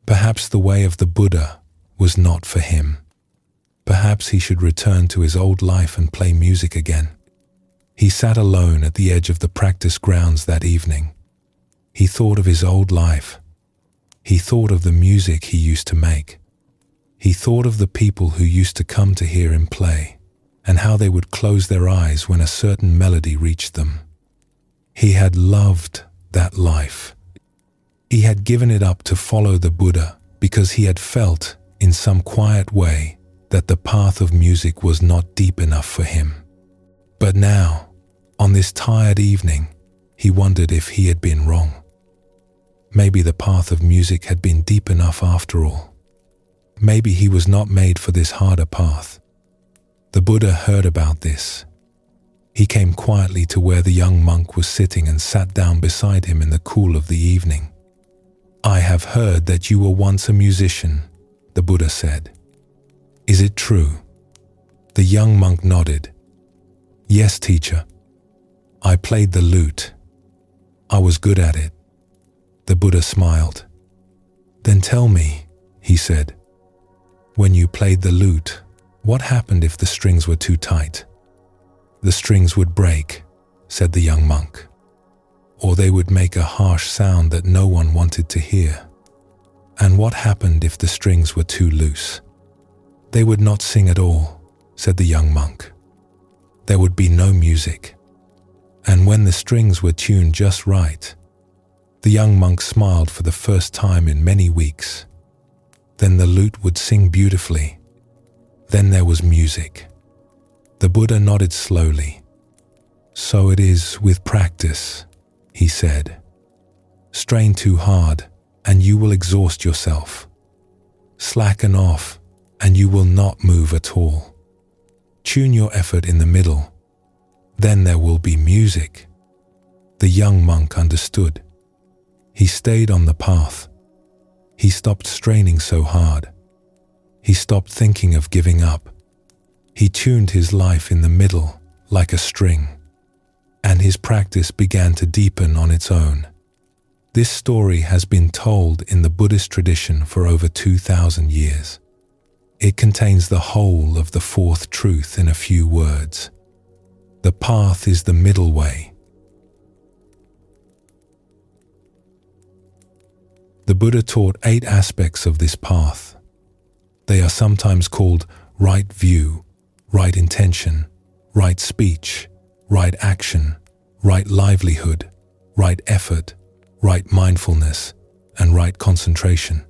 Perhaps the way of the Buddha was not for him. Perhaps he should return to his old life and play music again. He sat alone at the edge of the practice grounds that evening. He thought of his old life. He thought of the music he used to make. He thought of the people who used to come to hear him play, and how they would close their eyes when a certain melody reached them. He had loved that life. He had given it up to follow the Buddha because he had felt, in some quiet way, that the path of music was not deep enough for him. But now, on this tired evening, he wondered if he had been wrong. Maybe the path of music had been deep enough after all. Maybe he was not made for this harder path. The Buddha heard about this. He came quietly to where the young monk was sitting and sat down beside him in the cool of the evening. "I have heard that you were once a musician," the Buddha said. "Is it true?" The young monk nodded. "Yes, teacher. I played the lute. I was good at it." The Buddha smiled. "Then tell me," he said, "when you played the lute, what happened if the strings were too tight?" "The strings would break," said the young monk, "or they would make a harsh sound that no one wanted to hear." "And what happened if the strings were too loose?" "They would not sing at all," said the young monk. "There would be no music. And when the strings were tuned just right," the young monk smiled for the first time in many weeks. "Then the lute would sing beautifully. Then there was music." The Buddha nodded slowly. "So it is with practice," he said. "Strain too hard, and you will exhaust yourself. Slacken off, and you will not move at all. Tune your effort in the middle. Then there will be music." The young monk understood. He stayed on the path. He stopped straining so hard. He stopped thinking of giving up. He tuned his life in the middle, like a string, and his practice began to deepen on its own. This story has been told in the Buddhist tradition for over 2,000 years. It contains the whole of the fourth truth in a few words. The path is the middle way. The Buddha taught 8 aspects of this path. They are sometimes called right view, right intention, right speech, right action, right livelihood, right effort, right mindfulness, and right concentration.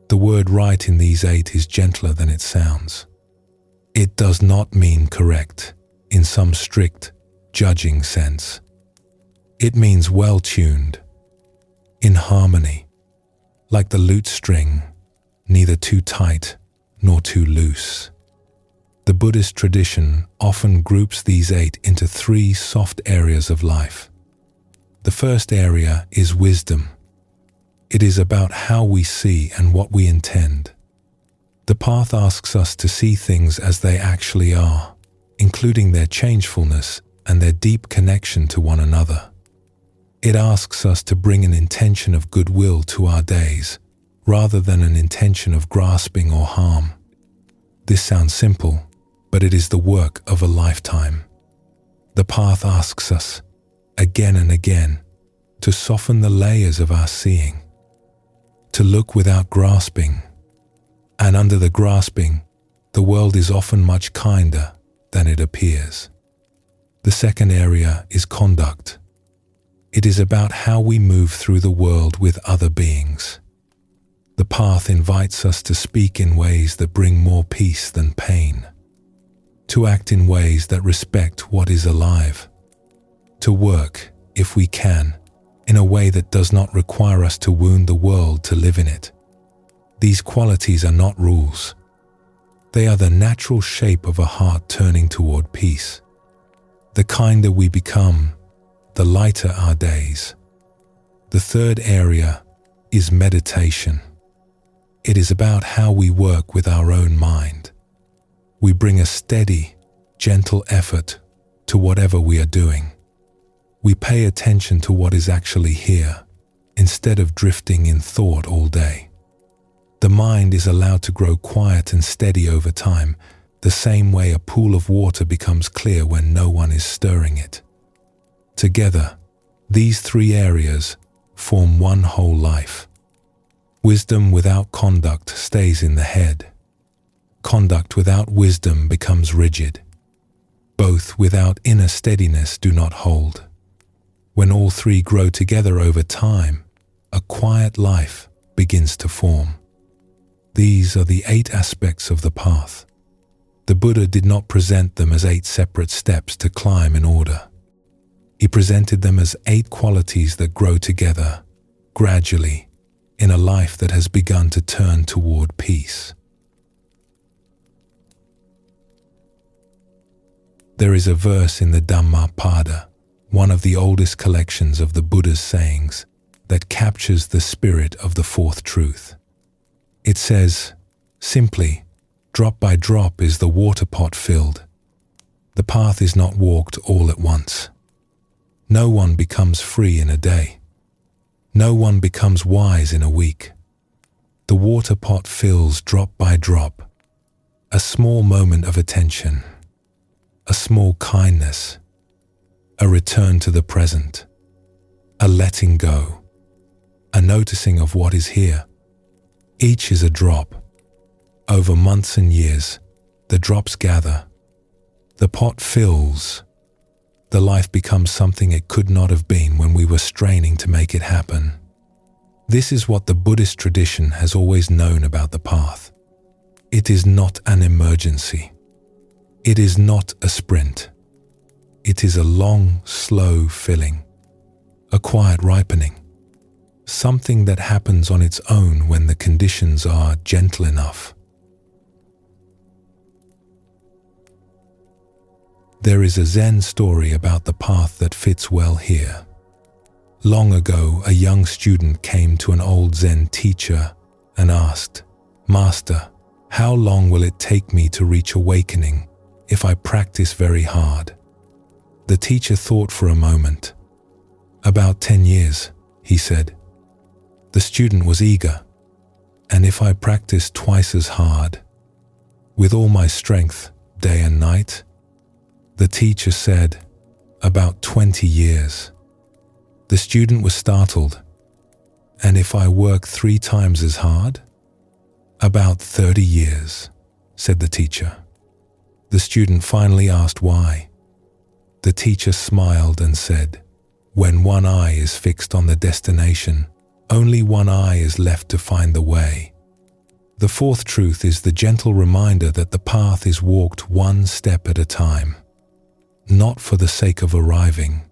The word right in these 8 is gentler than it sounds. It does not mean correct in some strict, judging sense. It means well-tuned, in harmony, like the lute string, neither too tight nor too loose. The Buddhist tradition often groups these 8 into 3 soft areas of life. The first area is wisdom. It is about how we see and what we intend. The path asks us to see things as they actually are, including their changefulness and their deep connection to one another. It asks us to bring an intention of goodwill to our days, rather than an intention of grasping or harm. This sounds simple, but it is the work of a lifetime. The path asks us, again and again, to soften the layers of our seeing, to look without grasping, and under the grasping, the world is often much kinder than it appears. The second area is conduct. It is about how we move through the world with other beings. The path invites us to speak in ways that bring more peace than pain, to act in ways that respect what is alive, to work, if we can, in a way that does not require us to wound the world to live in it. These qualities are not rules. They are the natural shape of a heart turning toward peace. The kinder we become, the lighter our days. The third area is meditation. It is about how we work with our own mind. We bring a steady, gentle effort to whatever we are doing. We pay attention to what is actually here, instead of drifting in thought all day. The mind is allowed to grow quiet and steady over time, the same way a pool of water becomes clear when no one is stirring it. Together, these 3 areas form one whole life. Wisdom without conduct stays in the head. Conduct without wisdom becomes rigid. Both without inner steadiness do not hold. When all 3 grow together over time, a quiet life begins to form. These are the 8 aspects of the path. The Buddha did not present them as 8 separate steps to climb in order. He presented them as 8 qualities that grow together, gradually, in a life that has begun to turn toward peace. There is a verse in the Dhammapada, one of the oldest collections of the Buddha's sayings, that captures the spirit of the 4th truth. It says, simply, drop by drop is the water pot filled. The path is not walked all at once. No one becomes free in a day. No one becomes wise in a week. The water pot fills drop by drop. A small moment of attention, a small kindness, a return to the present, a letting go, a noticing of what is here. Each is a drop. Over months and years, the drops gather. The pot fills. The life becomes something it could not have been when we were straining to make it happen. This is what the Buddhist tradition has always known about the path. It is not an emergency. It is not a sprint. It is a long, slow filling, a quiet ripening, something that happens on its own when the conditions are gentle enough. There is a Zen story about the path that fits well here. Long ago, a young student came to an old Zen teacher and asked, "Master, how long will it take me to reach awakening if I practice very hard?" The teacher thought for a moment. "About 10 years, he said. The student was eager. "And if I practice twice as hard, with all my strength, day and night?" The teacher said, "About 20 years. The student was startled. "And if I work 3 times as hard?" "About 30 years, said the teacher. The student finally asked why. The teacher smiled and said, "When one eye is fixed on the destination, only one eye is left to find the way." The fourth truth is the gentle reminder that the path is walked one step at a time, not for the sake of arriving,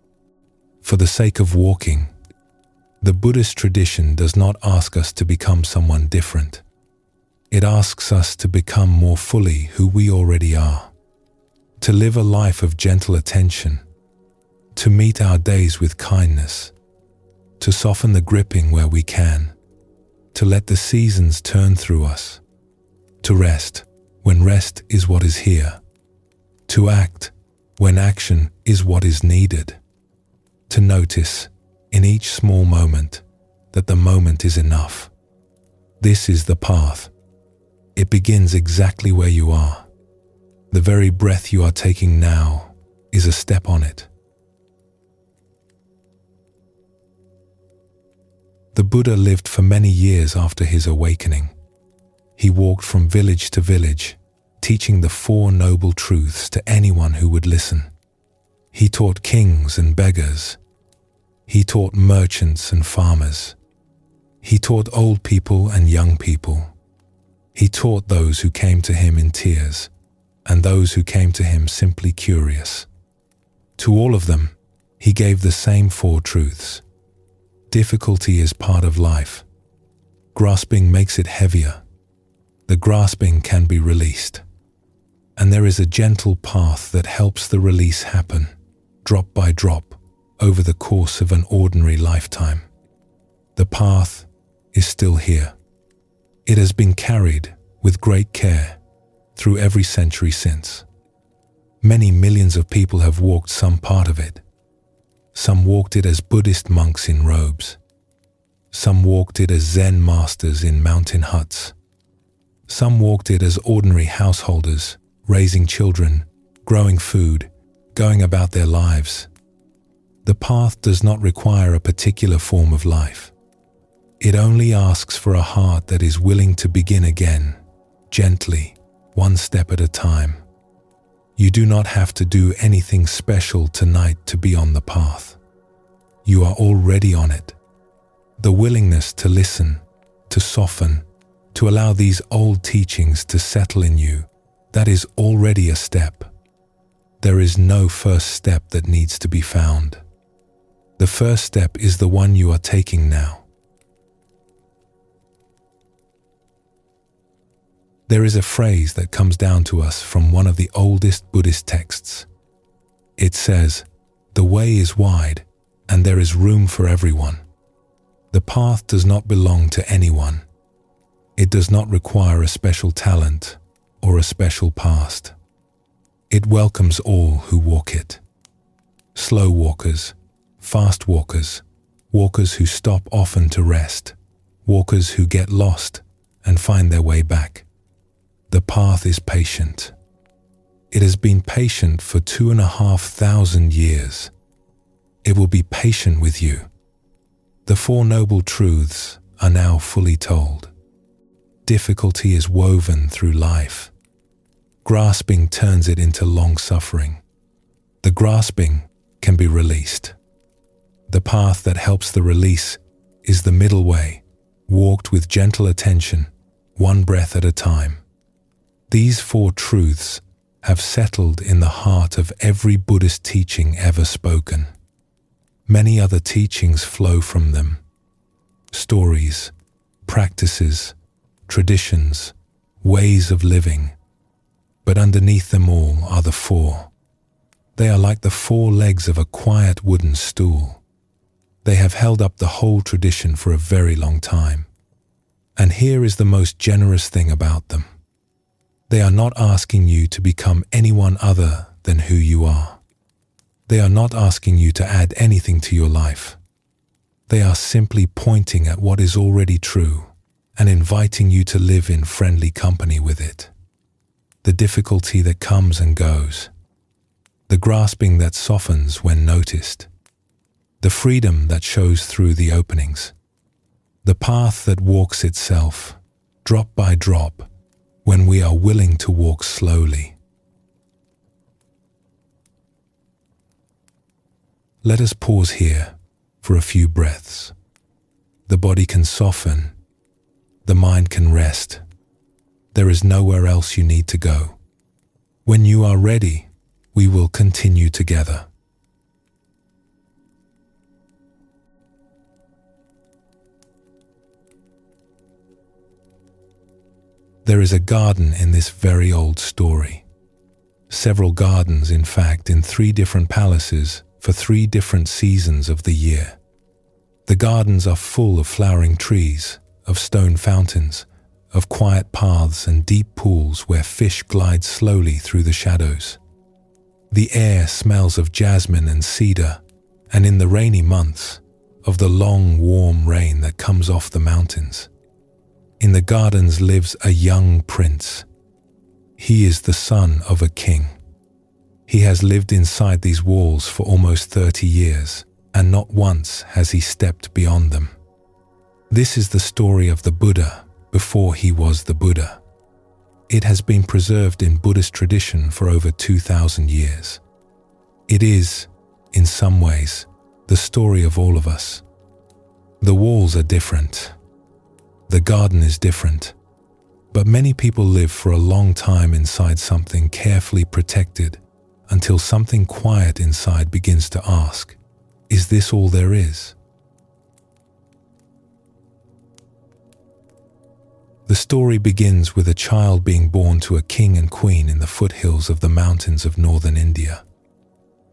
for the sake of walking. The Buddhist tradition does not ask us to become someone different. It asks us to become more fully who we already are, to live a life of gentle attention, to meet our days with kindness, to soften the gripping where we can, to let the seasons turn through us, to rest when rest is what is here, to act when action is what is needed, to notice in each small moment that the moment is enough. This is the path. It begins exactly where you are. The very breath you are taking now is a step on it. The Buddha lived for many years after his awakening. He walked from village to village, teaching the Four Noble Truths to anyone who would listen. He taught kings and beggars. He taught merchants and farmers. He taught old people and young people. He taught those who came to him in tears and those who came to him simply curious. To all of them, he gave the same four truths. Difficulty is part of life. Grasping makes it heavier. The grasping can be released. And there is a gentle path that helps the release happen, drop by drop, over the course of an ordinary lifetime. The path is still here. It has been carried with great care through every century since. Many millions of people have walked some part of it. Some walked it as Buddhist monks in robes. Some walked it as Zen masters in mountain huts. Some walked it as ordinary householders, raising children, growing food, going about their lives. The path does not require a particular form of life. It only asks for a heart that is willing to begin again, gently, one step at a time. You do not have to do anything special tonight to be on the path. You are already on it. The willingness to listen, to soften, to allow these old teachings to settle in you, that is already a step. There is no first step that needs to be found. The first step is the one you are taking now. There is a phrase that comes down to us from one of the oldest Buddhist texts. It says, "The way is wide, and there is room for everyone." The path does not belong to anyone. It does not require a special talent or a special past. It welcomes all who walk it. Slow walkers, fast walkers, walkers who stop often to rest, walkers who get lost and find their way back. The path is patient. It has been patient for 2,500 years. It will be patient with you. The Four Noble Truths are now fully told. Difficulty is woven through life. Grasping turns it into long suffering. The grasping can be released. The path that helps the release is the middle way, walked with gentle attention, one breath at a time. These four truths have settled in the heart of every Buddhist teaching ever spoken. Many other teachings flow from them. Stories, practices, traditions, ways of living. But underneath them all are the four. They are like the four legs of a quiet wooden stool. They have held up the whole tradition for a very long time. And here is the most generous thing about them. They are not asking you to become anyone other than who you are. They are not asking you to add anything to your life. They are simply pointing at what is already true and inviting you to live in friendly company with it. The difficulty that comes and goes. The grasping that softens when noticed. The freedom that shows through the openings. The path that walks itself, drop by drop, when we are willing to walk slowly. Let us pause here for a few breaths. The body can soften, the mind can rest. There is nowhere else you need to go. When you are ready, we will continue together. There is a garden in this very old story. Several gardens, in fact, in 3 different palaces for 3 different seasons of the year. The gardens are full of flowering trees, of stone fountains, of quiet paths and deep pools where fish glide slowly through the shadows. The air smells of jasmine and cedar, and in the rainy months, of the long, warm rain that comes off the mountains. In the gardens lives a young prince. He is the son of a king. He has lived inside these walls for almost 30 years, and not once has he stepped beyond them. This is the story of the Buddha before he was the Buddha. It has been preserved in Buddhist tradition for over 2,000 years. It is, in some ways, the story of all of us. The walls are different. The garden is different. But many people live for a long time inside something carefully protected until something quiet inside begins to ask, is this all there is? The story begins with a child being born to a king and queen in the foothills of the mountains of northern India.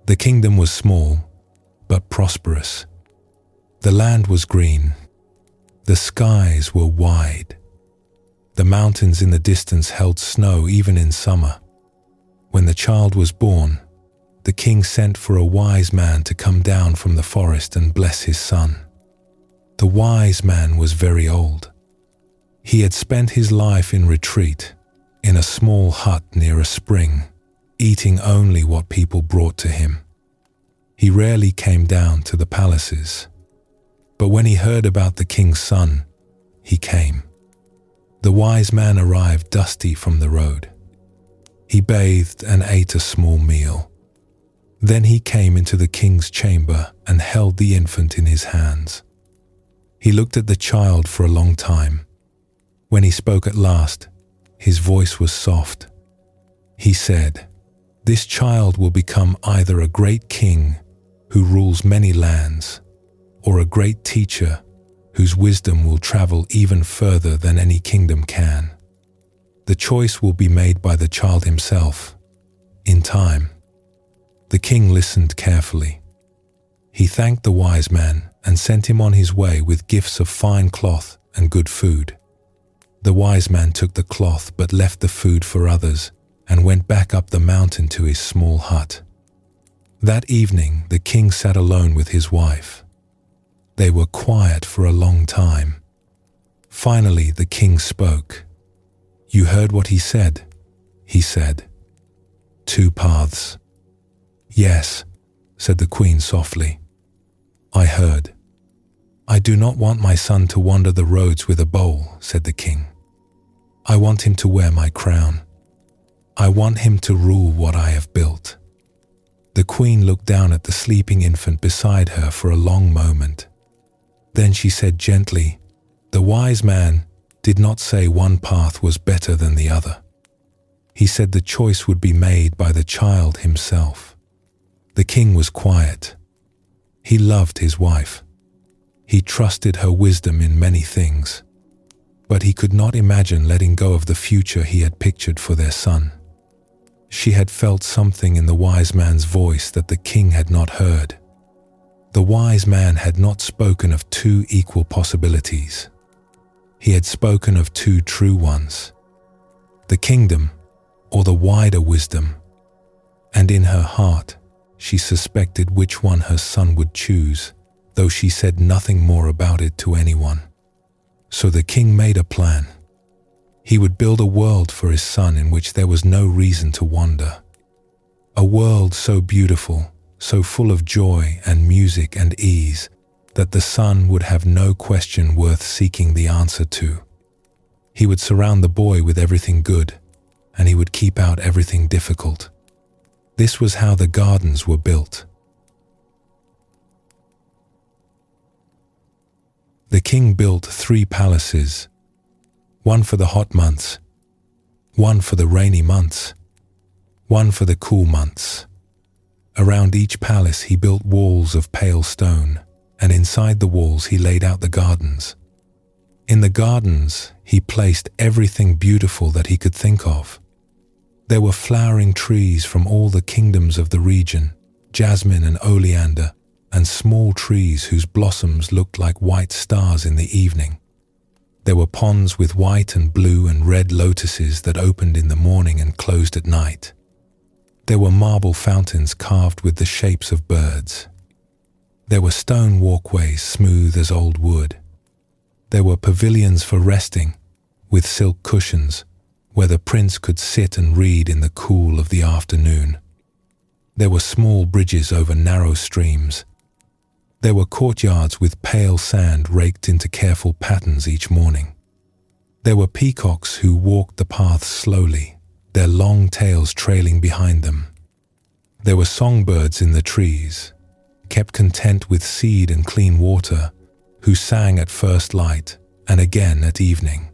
The kingdom was small, but prosperous. The land was green. The skies were wide. The mountains in the distance held snow even in summer. When the child was born, the king sent for a wise man to come down from the forest and bless his son. The wise man was very old. He had spent his life in retreat, in a small hut near a spring, eating only what people brought to him. He rarely came down to the palaces. But when he heard about the king's son, he came. The wise man arrived dusty from the road. He bathed and ate a small meal. Then he came into the king's chamber and held the infant in his hands. He looked at the child for a long time. When he spoke at last, his voice was soft. He said, "This child will become either a great king who rules many lands, or a great teacher whose wisdom will travel even further than any kingdom can. The choice will be made by the child himself, in time." The king listened carefully. He thanked the wise man and sent him on his way with gifts of fine cloth and good food. The wise man took the cloth but left the food for others and went back up the mountain to his small hut. That evening, the king sat alone with his wife. They were quiet for a long time. Finally, the king spoke. "You heard what he said?" he said. "2 paths." "Yes," said the queen softly. "I heard." "I do not want my son to wander the roads with a bowl," said the king. "I want him to wear my crown. I want him to rule what I have built." The queen looked down at the sleeping infant beside her for a long moment. Then she said gently, "The wise man did not say one path was better than the other. He said the choice would be made by the child himself." The king was quiet. He loved his wife. He trusted her wisdom in many things, but he could not imagine letting go of the future he had pictured for their son. She had felt something in the wise man's voice that the king had not heard. The wise man had not spoken of 2 equal possibilities. He had spoken of 2 true ones, the kingdom or the wider wisdom, and in her heart she suspected which one her son would choose, though she said nothing more about it to anyone. So the king made a plan. He would build a world for his son in which there was no reason to wander. A world so beautiful, so full of joy and music and ease, that the son would have no question worth seeking the answer to. He would surround the boy with everything good, and he would keep out everything difficult. This was how the gardens were built. The king built 3 palaces, one for the hot months, one for the rainy months, one for the cool months. Around each palace he built walls of pale stone, and inside the walls he laid out the gardens. In the gardens he placed everything beautiful that he could think of. There were flowering trees from all the kingdoms of the region, jasmine and oleander, and small trees whose blossoms looked like white stars in the evening. There were ponds with white and blue and red lotuses that opened in the morning and closed at night. There were marble fountains carved with the shapes of birds. There were stone walkways smooth as old wood. There were pavilions for resting, with silk cushions, where the prince could sit and read in the cool of the afternoon. There were small bridges over narrow streams. There were courtyards with pale sand raked into careful patterns each morning. There were peacocks who walked the paths slowly, their long tails trailing behind them. There were songbirds in the trees, kept content with seed and clean water, who sang at first light and again at evening.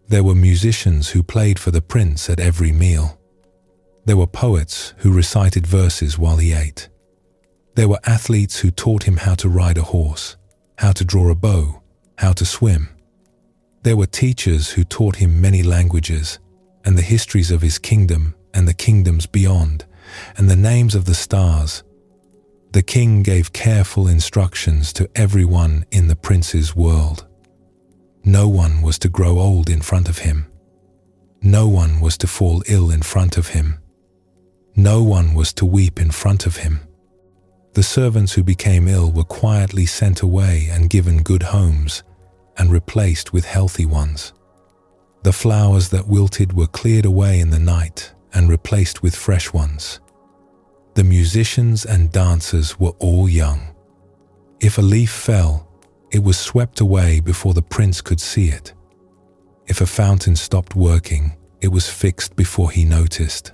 There were musicians who played for the prince at every meal. There were poets who recited verses while he ate. There were athletes who taught him how to ride a horse, how to draw a bow, how to swim. There were teachers who taught him many languages and the histories of his kingdom and the kingdoms beyond, and the names of the stars. The king gave careful instructions to everyone in the prince's world. No one was to grow old in front of him. No one was to fall ill in front of him. No one was to weep in front of him. The servants who became ill were quietly sent away and given good homes and replaced with healthy ones. The flowers that wilted were cleared away in the night and replaced with fresh ones. The musicians and dancers were all young. If a leaf fell, it was swept away before the prince could see it. If a fountain stopped working, it was fixed before he noticed.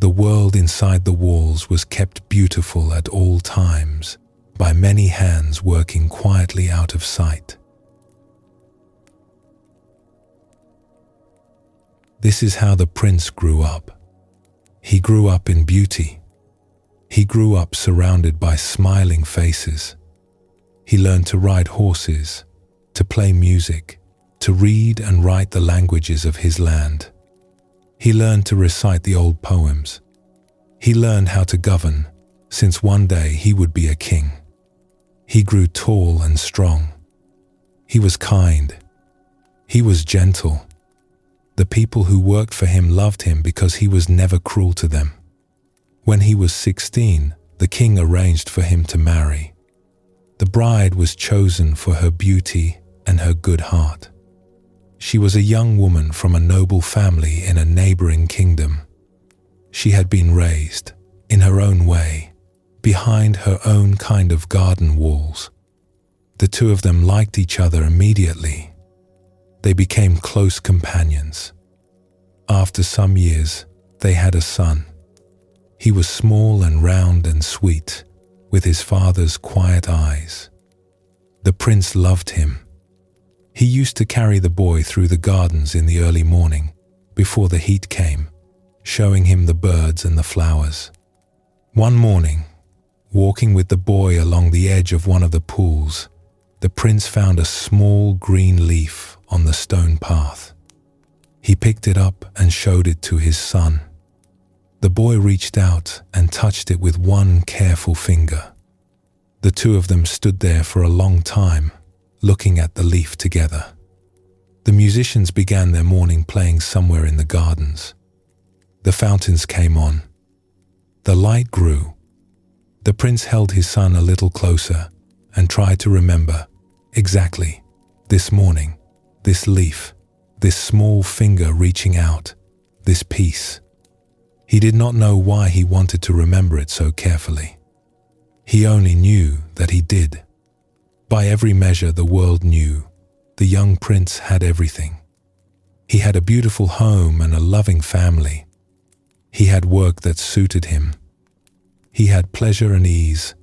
The world inside the walls was kept beautiful at all times by many hands working quietly out of sight. This is how the prince grew up. He grew up in beauty. He grew up surrounded by smiling faces. He learned to ride horses, to play music, to read and write the languages of his land. He learned to recite the old poems. He learned how to govern, since one day he would be a king. He grew tall and strong. He was kind. He was gentle. The people who worked for him loved him because he was never cruel to them. When he was 16, the king arranged for him to marry. The bride was chosen for her beauty and her good heart. She was a young woman from a noble family in a neighboring kingdom. She had been raised, in her own way, behind her own kind of garden walls. The two of them liked each other immediately. They became close companions. After some years, they had a son. He was small and round and sweet, with his father's quiet eyes. The prince loved him. He used to carry the boy through the gardens in the early morning, before the heat came, showing him the birds and the flowers. One morning, walking with the boy along the edge of one of the pools, the prince found a small green leaf on the stone path. He picked it up and showed it to his son. The boy reached out and touched it with one careful finger. The two of them stood there for a long time, looking at the leaf together. The musicians began their morning playing somewhere in the gardens. The fountains came on. The light grew. The prince held his son a little closer and tried to remember, exactly, this morning, this leaf, this small finger reaching out, this peace. He did not know why he wanted to remember it so carefully. He only knew that he did. By every measure the world knew, the young prince had everything. He had a beautiful home and a loving family. He had work that suited him. He had pleasure and ease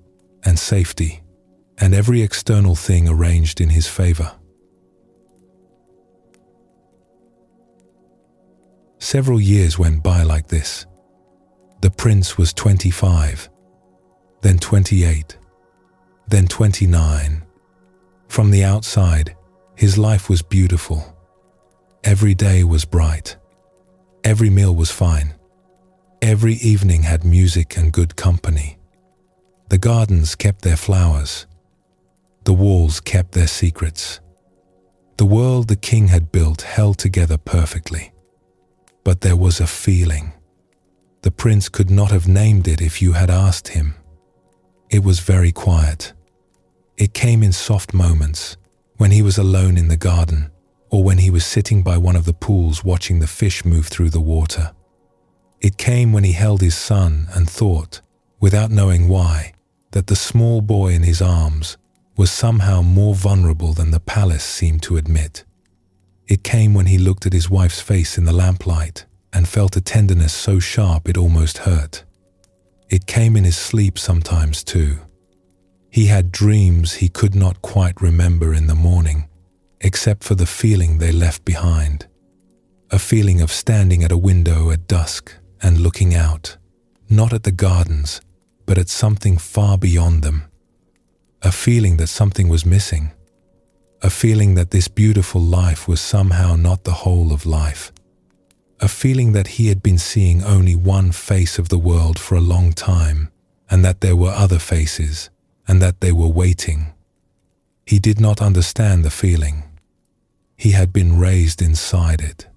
and safety. and every external thing arranged in his favor. Several years went by like this. The prince was 25, then 28, then 29. From the outside, his life was beautiful. Every day was bright. Every meal was fine. Every evening had music and good company. The gardens kept their flowers. The walls kept their secrets. The world the king had built held together perfectly. But there was a feeling. The prince could not have named it if you had asked him. It was very quiet. It came in soft moments, when he was alone in the garden, or when he was sitting by one of the pools watching the fish move through the water. It came when he held his son and thought, without knowing why, that the small boy in his arms was somehow more vulnerable than the palace seemed to admit. It came when he looked at his wife's face in the lamplight and felt a tenderness so sharp it almost hurt. It came in his sleep sometimes too. He had dreams he could not quite remember in the morning, except for the feeling they left behind. A feeling of standing at a window at dusk and looking out, not at the gardens, but at something far beyond them. A feeling that something was missing. A feeling that this beautiful life was somehow not the whole of life. A feeling that he had been seeing only one face of the world for a long time, and that there were other faces, and that they were waiting. He did not understand the feeling. He had been raised inside it.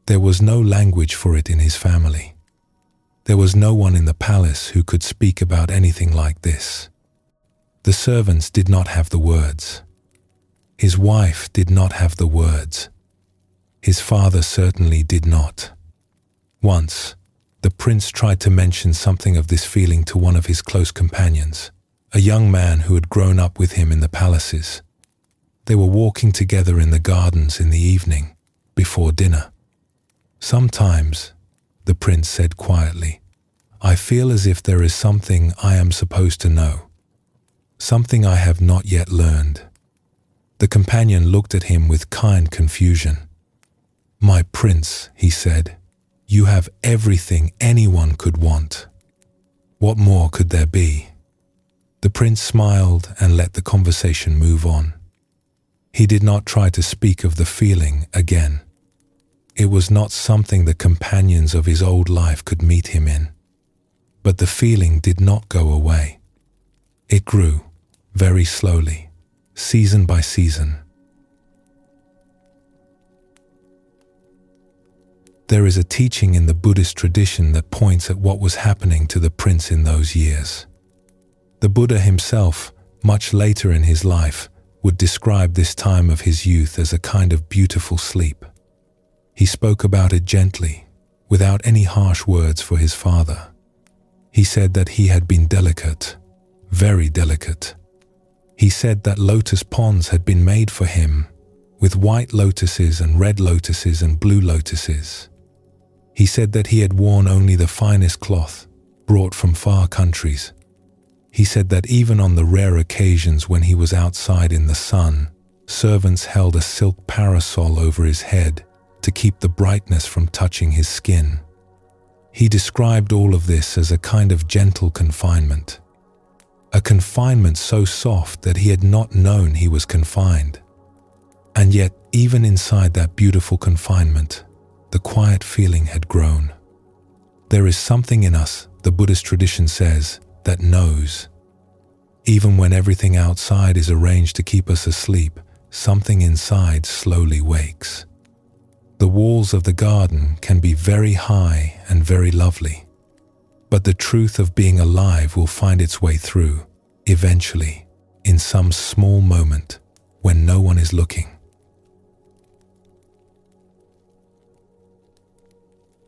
There was no language for it in his family. There was no one in the palace who could speak about anything like this. The servants did not have the words. His wife did not have the words. His father certainly did not. Once, the prince tried to mention something of this feeling to one of his close companions, a young man who had grown up with him in the palaces. They were walking together in the gardens in the evening, before dinner. Sometimes, the prince said quietly, I feel as if there is something I am supposed to know, something I have not yet learned. The companion looked at him with kind confusion. My prince, he said, you have everything anyone could want. What more could there be? The prince smiled and let the conversation move on. He did not try to speak of the feeling again. It was not something the companions of his old life could meet him in. But the feeling did not go away. It grew, very slowly, season by season. There is a teaching in the Buddhist tradition that points at what was happening to the prince in those years. The Buddha himself, much later in his life, would describe this time of his youth as a kind of beautiful sleep. He spoke about it gently, without any harsh words for his father. He said that he had been delicate, very delicate. He said that lotus ponds had been made for him, with white lotuses and red lotuses and blue lotuses. He said that he had worn only the finest cloth, brought from far countries. He said that even on the rare occasions when he was outside in the sun, servants held a silk parasol over his head to keep the brightness from touching his skin. He described all of this as a kind of gentle confinement. A confinement so soft that he had not known he was confined. And yet, even inside that beautiful confinement, the quiet feeling had grown. There is something in us, the Buddhist tradition says, that knows. Even when everything outside is arranged to keep us asleep, something inside slowly wakes. The walls of the garden can be very high and very lovely, but the truth of being alive will find its way through, eventually, in some small moment when no one is looking.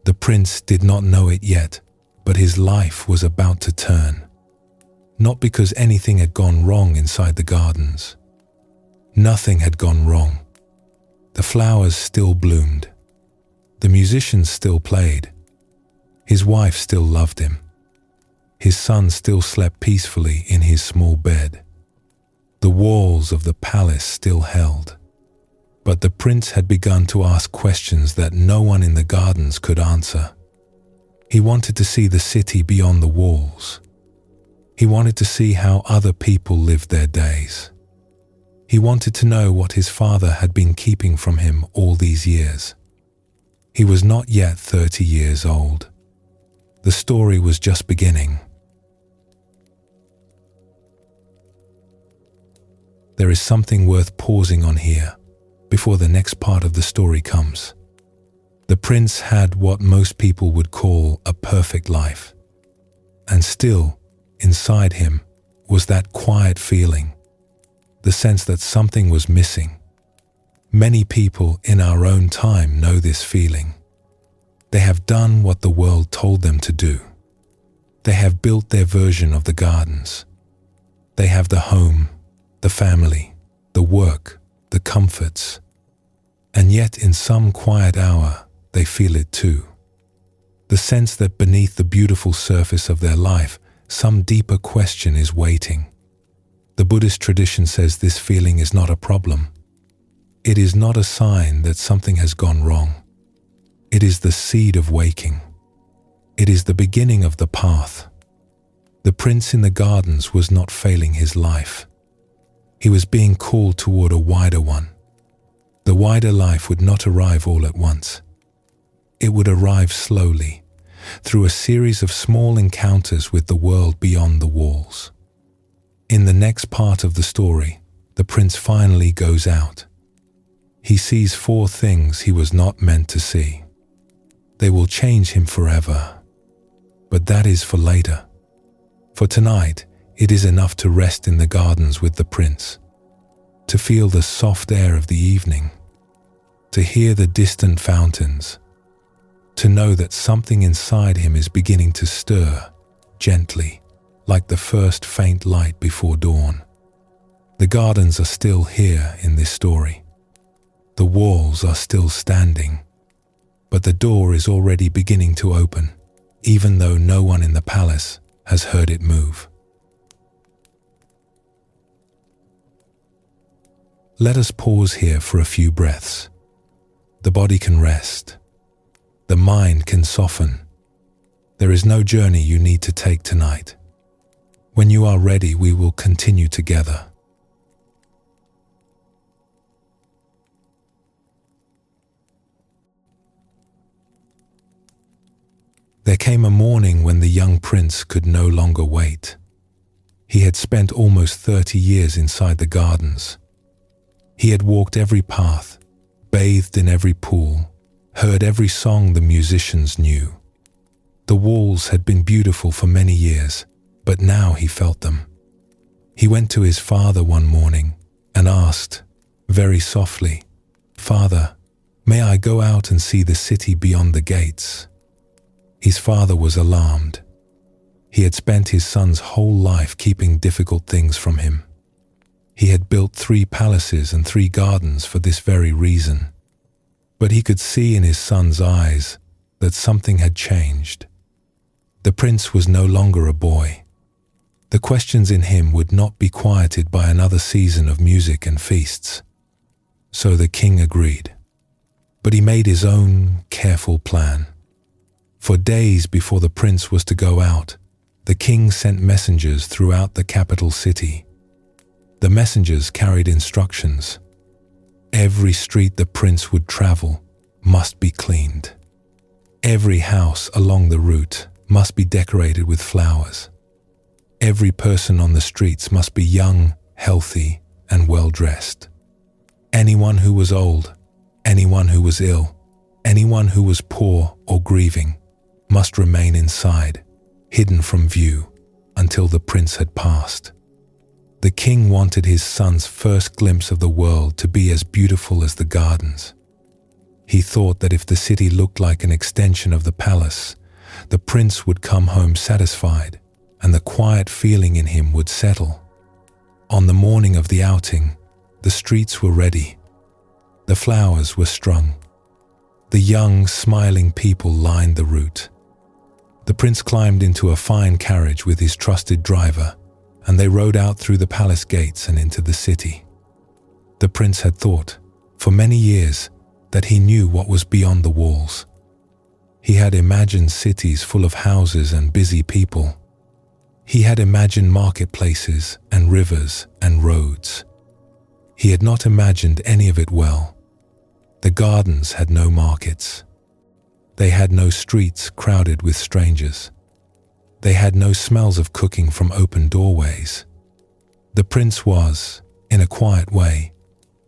The prince did not know it yet, but his life was about to turn. Not because anything had gone wrong inside the gardens. Nothing had gone wrong. The flowers still bloomed. The musicians still played. His wife still loved him. His son still slept peacefully in his small bed. The walls of the palace still held. But the prince had begun to ask questions that no one in the gardens could answer. He wanted to see the city beyond the walls. He wanted to see how other people lived their days. He wanted to know what his father had been keeping from him all these years. He was not yet 30 years old. The story was just beginning. There is something worth pausing on here before the next part of the story comes. The prince had what most people would call a perfect life. And still, inside him, was that quiet feeling, the sense that something was missing. Many people in our own time know this feeling. They have done what the world told them to do. They have built their version of the gardens. They have the home, the family, the work, the comforts. And yet in some quiet hour, they feel it too. The sense that beneath the beautiful surface of their life, some deeper question is waiting. The Buddhist tradition says this feeling is not a problem. It is not a sign that something has gone wrong. It is the seed of waking. It is the beginning of the path. The prince in the gardens was not failing his life. He was being called toward a wider one. The wider life would not arrive all at once. It would arrive slowly, through a series of small encounters with the world beyond the walls. In the next part of the story, the prince finally goes out. He sees 4 things he was not meant to see. They will change him forever. But that is for later. For tonight, it is enough to rest in the gardens with the prince, to feel the soft air of the evening, to hear the distant fountains, to know that something inside him is beginning to stir, gently, like the first faint light before dawn. The gardens are still here in this story. The walls are still standing, but the door is already beginning to open, even though no one in the palace has heard it move. Let us pause here for a few breaths. The body can rest. The mind can soften. There is no journey you need to take tonight. When you are ready, we will continue together. There came a morning when the young prince could no longer wait. He had spent almost 30 years inside the gardens. He had walked every path, bathed in every pool, heard every song the musicians knew. The walls had been beautiful for many years, but now he felt them. He went to his father one morning and asked, very softly, "Father, may I go out and see the city beyond the gates?" His father was alarmed. He had spent his son's whole life keeping difficult things from him. He had built 3 palaces and 3 gardens for this very reason. But he could see in his son's eyes that something had changed. The prince was no longer a boy. The questions in him would not be quieted by another season of music and feasts. So the king agreed. But he made his own careful plan. For days before the prince was to go out, the king sent messengers throughout the capital city. The messengers carried instructions. Every street the prince would travel must be cleaned. Every house along the route must be decorated with flowers. Every person on the streets must be young, healthy, and well-dressed. Anyone who was old, anyone who was ill, anyone who was poor or grieving must remain inside, hidden from view, until the prince had passed. The king wanted his son's first glimpse of the world to be as beautiful as the gardens. He thought that if the city looked like an extension of the palace, the prince would come home satisfied, and the quiet feeling in him would settle. On the morning of the outing, the streets were ready. The flowers were strung. The young, smiling people lined the route. The prince climbed into a fine carriage with his trusted driver, and they rode out through the palace gates and into the city. The prince had thought, for many years, that he knew what was beyond the walls. He had imagined cities full of houses and busy people. He had imagined marketplaces and rivers and roads. He had not imagined any of it well. The gardens had no markets. They had no streets crowded with strangers. They had no smells of cooking from open doorways. The prince was, in a quiet way,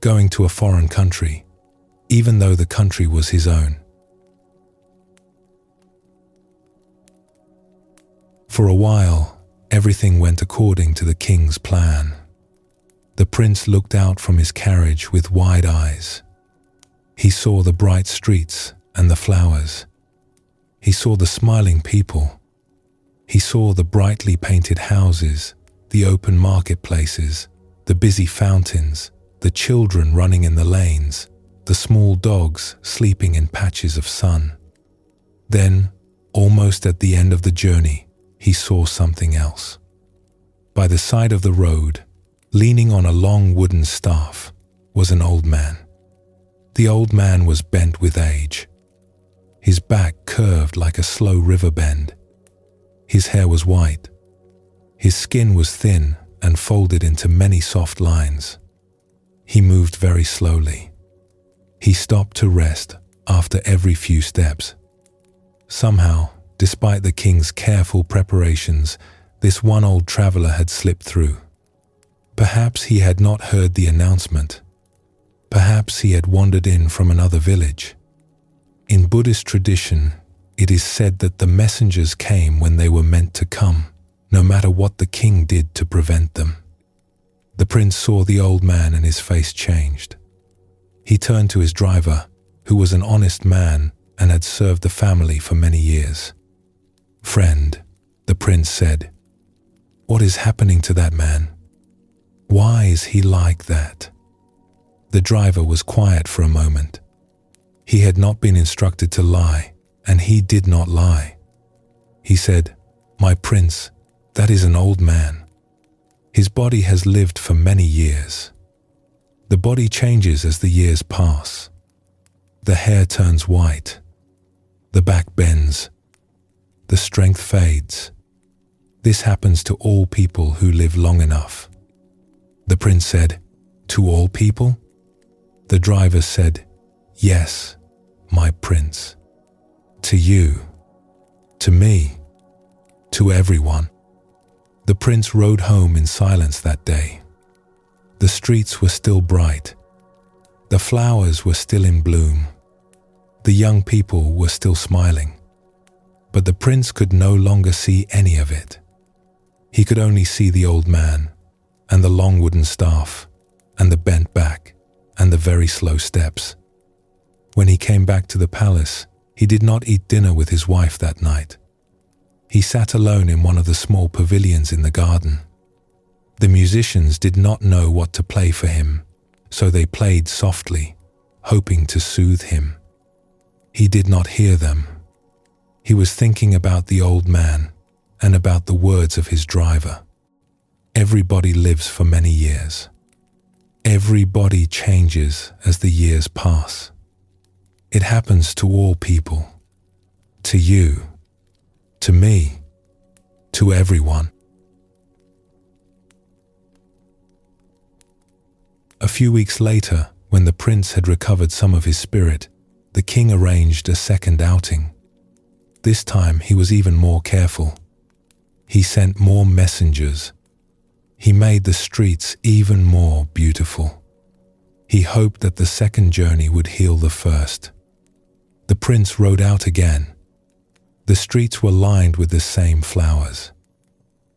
going to a foreign country, even though the country was his own. For a while, everything went according to the king's plan. The prince looked out from his carriage with wide eyes. He saw the bright streets and the flowers. He saw the smiling people. He saw the brightly painted houses, the open marketplaces, the busy fountains, the children running in the lanes, the small dogs sleeping in patches of sun. Then, almost at the end of the journey, he saw something else. By the side of the road, leaning on a long wooden staff, was an old man. The old man was bent with age. His back curved like a slow river bend. His hair was white. His skin was thin and folded into many soft lines. He moved very slowly. He stopped to rest after every few steps. Somehow, despite the king's careful preparations, this one old traveler had slipped through. Perhaps he had not heard the announcement. Perhaps he had wandered in from another village. In Buddhist tradition, it is said that the messengers came when they were meant to come, no matter what the king did to prevent them. The prince saw the old man and his face changed. He turned to his driver, who was an honest man and had served the family for many years. "Friend," the prince said, "what is happening to that man? Why is he like that?" The driver was quiet for a moment. He had not been instructed to lie, and he did not lie. He said, "My prince, that is an old man. His body has lived for many years. The body changes as the years pass. The hair turns white. The back bends. The strength fades. This happens to all people who live long enough." The prince said, "To all people?" The driver said, "Yes, my prince. To you, to me, to everyone." The prince rode home in silence that day. The streets were still bright. The flowers were still in bloom. The young people were still smiling. But the prince could no longer see any of it. He could only see the old man, and the long wooden staff, and the bent back, and the very slow steps. When he came back to the palace, he did not eat dinner with his wife that night. He sat alone in one of the small pavilions in the garden. The musicians did not know what to play for him, so they played softly, hoping to soothe him. He did not hear them. He was thinking about the old man and about the words of his driver. Everybody lives for many years. Everybody changes as the years pass. It happens to all people. To you, to me, to everyone. A few weeks later, when the prince had recovered some of his spirit, the king arranged a second outing. This time he was even more careful. He sent more messengers. He made the streets even more beautiful. He hoped that the second journey would heal the first. The prince rode out again. The streets were lined with the same flowers.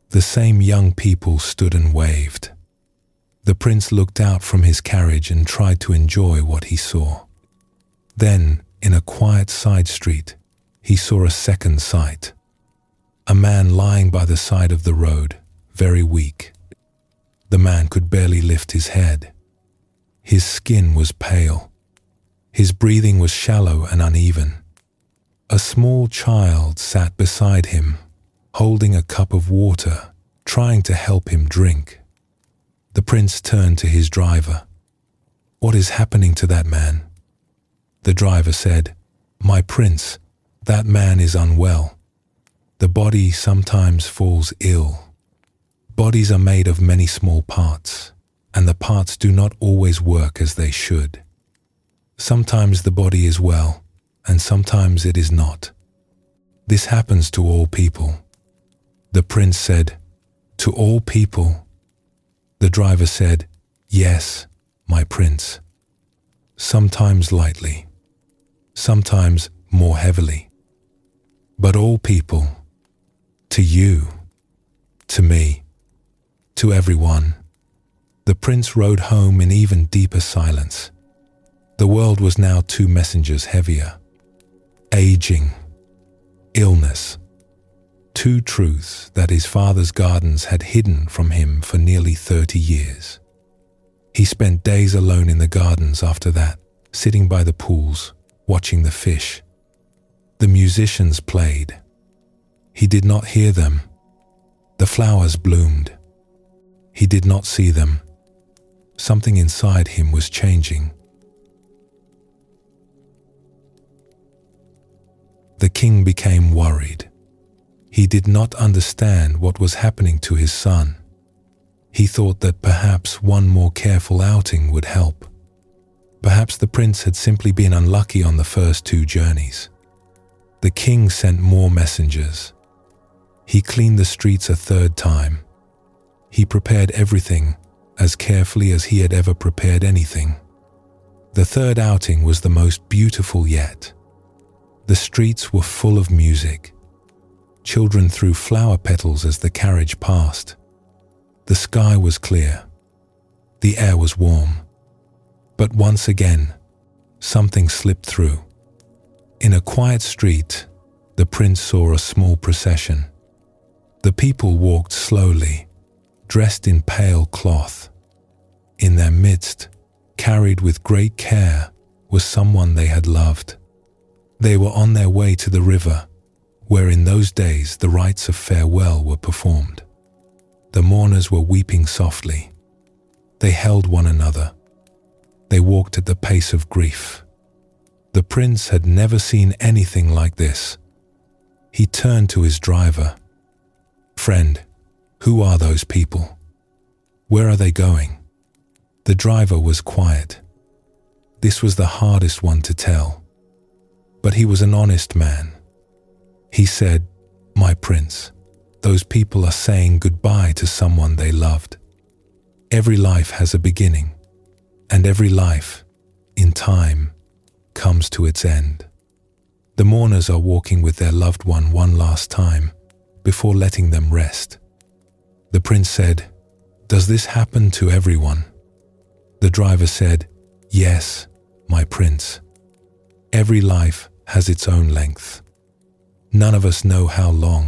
The same young people stood and waved. The prince looked out from his carriage and tried to enjoy what he saw. Then, in a quiet side street, he saw a second sight. A man lying by the side of the road, very weak. The man could barely lift his head. His skin was pale. His breathing was shallow and uneven. A small child sat beside him, holding a cup of water, trying to help him drink. The prince turned to his driver. "What is happening to that man?" The driver said, "My prince, that man is unwell. The body sometimes falls ill. Bodies are made of many small parts, and the parts do not always work as they should. Sometimes the body is well, and sometimes it is not. This happens to all people." The prince said, "To all people?" The driver said, "Yes, my prince. Sometimes lightly, sometimes more heavily. But all people, to you, to me, to everyone." The prince rode home in even deeper silence. The world was now two messengers heavier. Aging, illness, two truths that his father's gardens had hidden from him for nearly 30 years. He spent days alone in the gardens after that, sitting by the pools, watching the fish. The musicians played. He did not hear them. The flowers bloomed. He did not see them. Something inside him was changing. The king became worried. He did not understand what was happening to his son. He thought that perhaps one more careful outing would help. Perhaps the prince had simply been unlucky on the first two journeys. The king sent more messengers. He cleaned the streets a third time. He prepared everything as carefully as he had ever prepared anything. The third outing was the most beautiful yet. The streets were full of music. Children threw flower petals as the carriage passed. The sky was clear. The air was warm. But once again, something slipped through. In a quiet street, the prince saw a small procession. The people walked slowly, dressed in pale cloth. In their midst, carried with great care, was someone they had loved. They were on their way to the river, where in those days the rites of farewell were performed. The mourners were weeping softly. They held one another. They walked at the pace of grief. The prince had never seen anything like this. He turned to his driver. "Friend, who are those people? Where are they going?" The driver was quiet. This was the hardest one to tell. But he was an honest man. He said, "My prince, those people are saying goodbye to someone they loved. Every life has a beginning, and every life, in time, comes to its end. The mourners are walking with their loved one last time, before letting them rest." The prince said, "Does this happen to everyone?" The driver said, "Yes, my prince. Every life has its own length. None of us know how long,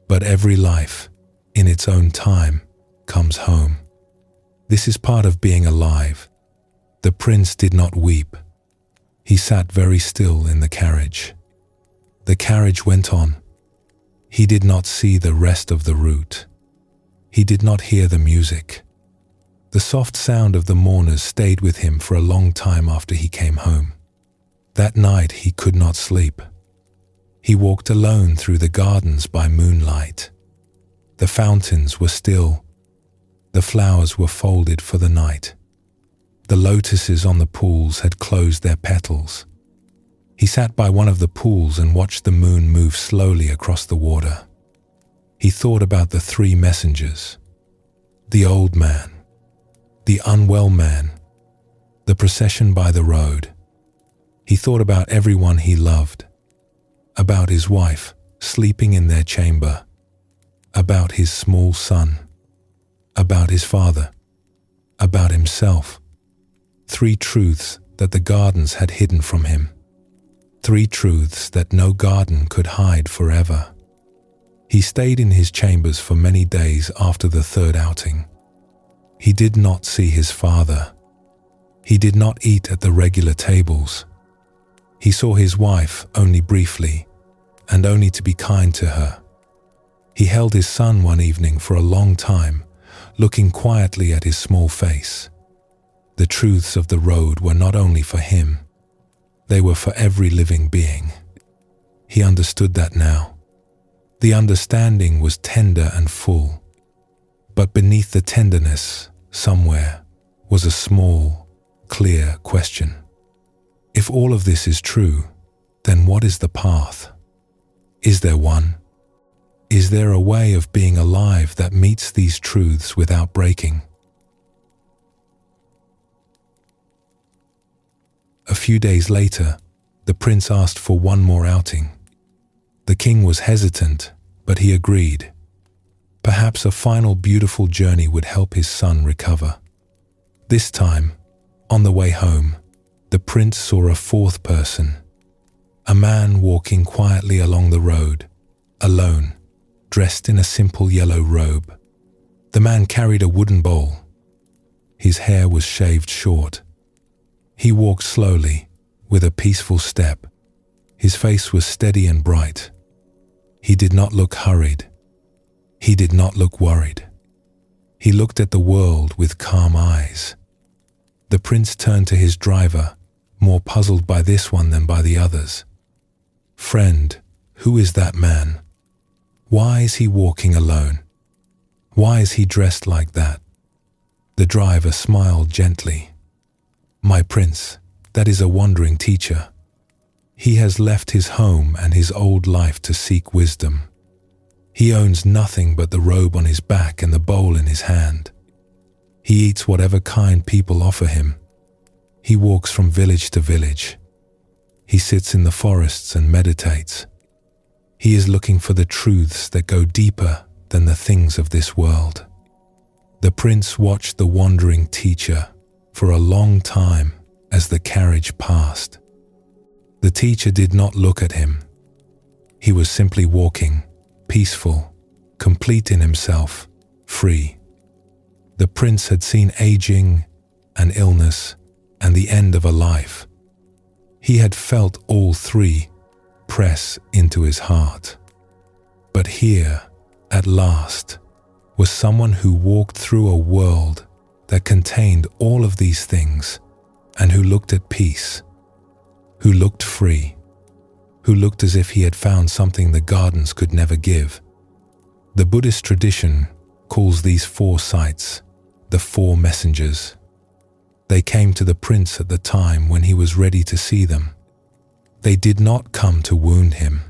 but every life, in its own time, comes home. This is part of being alive." The prince did not weep. He sat very still in the carriage. The carriage went on. He did not see the rest of the route. He did not hear the music. The soft sound of the mourners stayed with him for a long time after he came home. That night he could not sleep. He walked alone through the gardens by moonlight. The fountains were still. The flowers were folded for the night. The lotuses on the pools had closed their petals. He sat by one of the pools and watched the moon move slowly across the water. He thought about the three messengers: the old man, the unwell man, the procession by the road. He thought about everyone he loved, about his wife sleeping in their chamber, about his small son, about his father, about himself. Three truths that the gardens had hidden from him. Three truths that no garden could hide forever. He stayed in his chambers for many days after the third outing. He did not see his father. He did not eat at the regular tables. He saw his wife only briefly, and only to be kind to her. He held his son one evening for a long time, looking quietly at his small face. The truths of the road were not only for him, they were for every living being. He understood that now. The understanding was tender and full, but beneath the tenderness, somewhere, was a small, clear question. If all of this is true, then what is the path? Is there one? Is there a way of being alive that meets these truths without breaking? A few days later, the prince asked for one more outing. The king was hesitant, but he agreed. Perhaps a final beautiful journey would help his son recover. This time, on the way home, the prince saw a fourth person. A man walking quietly along the road, alone, dressed in a simple yellow robe. The man carried a wooden bowl. His hair was shaved short. He walked slowly, with a peaceful step. His face was steady and bright. He did not look hurried. He did not look worried. He looked at the world with calm eyes. The prince turned to his driver, more puzzled by this one than by the others. "Friend, who is that man? Why is he walking alone? Why is he dressed like that?" The driver smiled gently. "My prince, that is a wandering teacher. He has left his home and his old life to seek wisdom. He owns nothing but the robe on his back and the bowl in his hand. He eats whatever kind people offer him. He walks from village to village. He sits in the forests and meditates. He is looking for the truths that go deeper than the things of this world." The prince watched the wandering teacher for a long time as the carriage passed. The teacher did not look at him. He was simply walking, peaceful, complete in himself, free. The prince had seen aging and illness and the end of a life. He had felt all three press into his heart. But here, at last, was someone who walked through a world that contained all of these things and who looked at peace, who looked free, who looked as if he had found something the gardens could never give. The Buddhist tradition calls these four sights the four messengers. They came to the prince at the time when he was ready to see them. They did not come to wound him.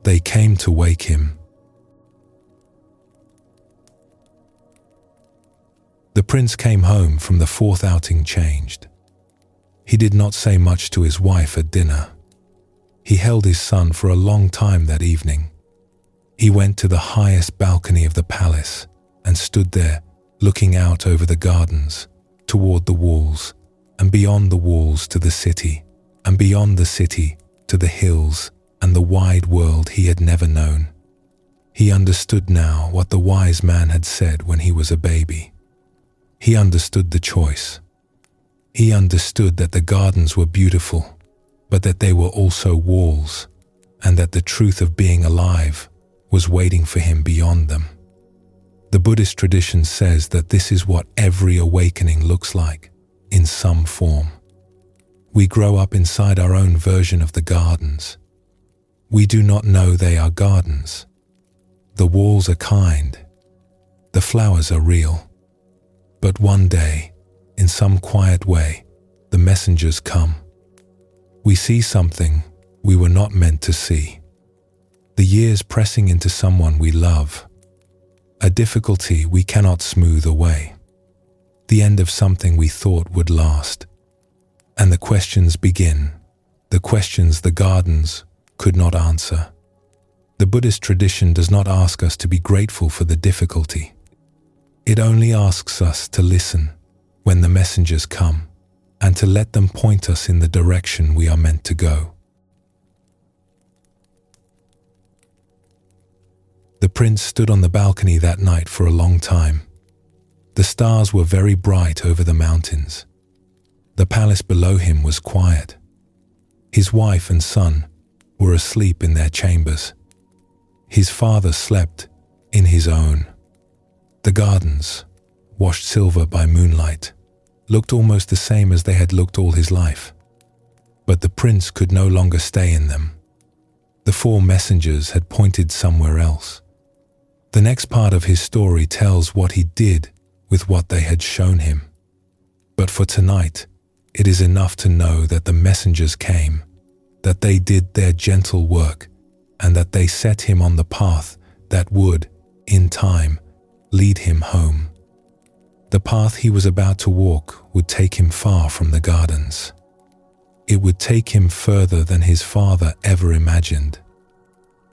They came to wake him. The prince came home from the fourth outing changed. He did not say much to his wife at dinner. He held his son for a long time that evening. He went to the highest balcony of the palace and stood there, looking out over the gardens, toward the walls, and beyond the walls to the city, and beyond the city to the hills and the wide world he had never known. He understood now what the wise man had said when he was a baby. He understood the choice. He understood that the gardens were beautiful, but that they were also walls, and that the truth of being alive was waiting for him beyond them. The Buddhist tradition says that this is what every awakening looks like, in some form. We grow up inside our own version of the gardens. We do not know they are gardens. The walls are kind. The flowers are real. But one day, in some quiet way, the messengers come. We see something we were not meant to see. The years pressing into someone we love. A difficulty we cannot smooth away. The end of something we thought would last. And the questions begin. The questions the gardens could not answer. The Buddhist tradition does not ask us to be grateful for the difficulty. It only asks us to listen when the messengers come and to let them point us in the direction we are meant to go. The prince stood on the balcony that night for a long time. The stars were very bright over the mountains. The palace below him was quiet. His wife and son were asleep in their chambers. His father slept in his own. The gardens, washed silver by moonlight, looked almost the same as they had looked all his life. But the prince could no longer stay in them. The 4 messengers had pointed somewhere else. The next part of his story tells what he did with what they had shown him. But for tonight, it is enough to know that the messengers came, that they did their gentle work, and that they set him on the path that would, in time, lead him home. The path he was about to walk would take him far from the gardens. It would take him further than his father ever imagined.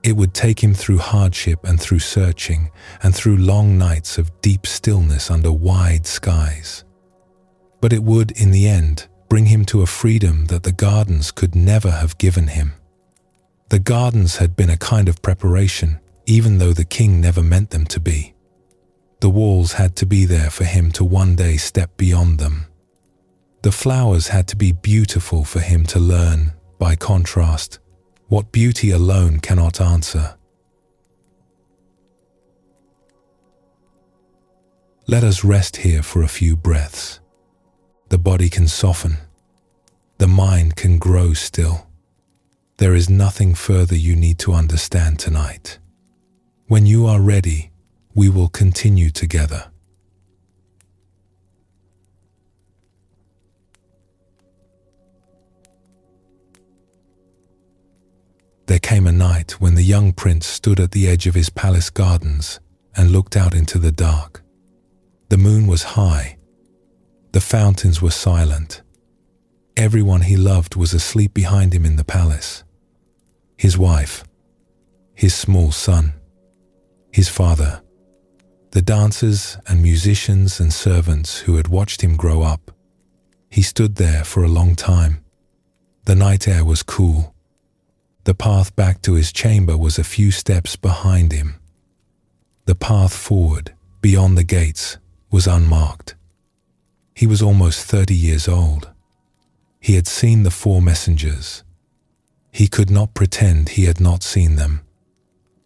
It would take him through hardship and through searching and through long nights of deep stillness under wide skies. But it would, in the end, bring him to a freedom that the gardens could never have given him. The gardens had been a kind of preparation, even though the king never meant them to be. The walls had to be there for him to one day step beyond them. The flowers had to be beautiful for him to learn, by contrast, what beauty alone cannot answer. Let us rest here for a few breaths. The body can soften. The mind can grow still. There is nothing further you need to understand tonight. When you are ready, we will continue together. There came a night when the young prince stood at the edge of his palace gardens and looked out into the dark. The moon was high. The fountains were silent. Everyone he loved was asleep behind him in the palace. His wife, his small son, his father, the dancers and musicians and servants who had watched him grow up. He stood there for a long time. The night air was cool. The path back to his chamber was a few steps behind him. The path forward, beyond the gates, was unmarked. He was almost 30 years old. He had seen the 4 messengers. He could not pretend he had not seen them.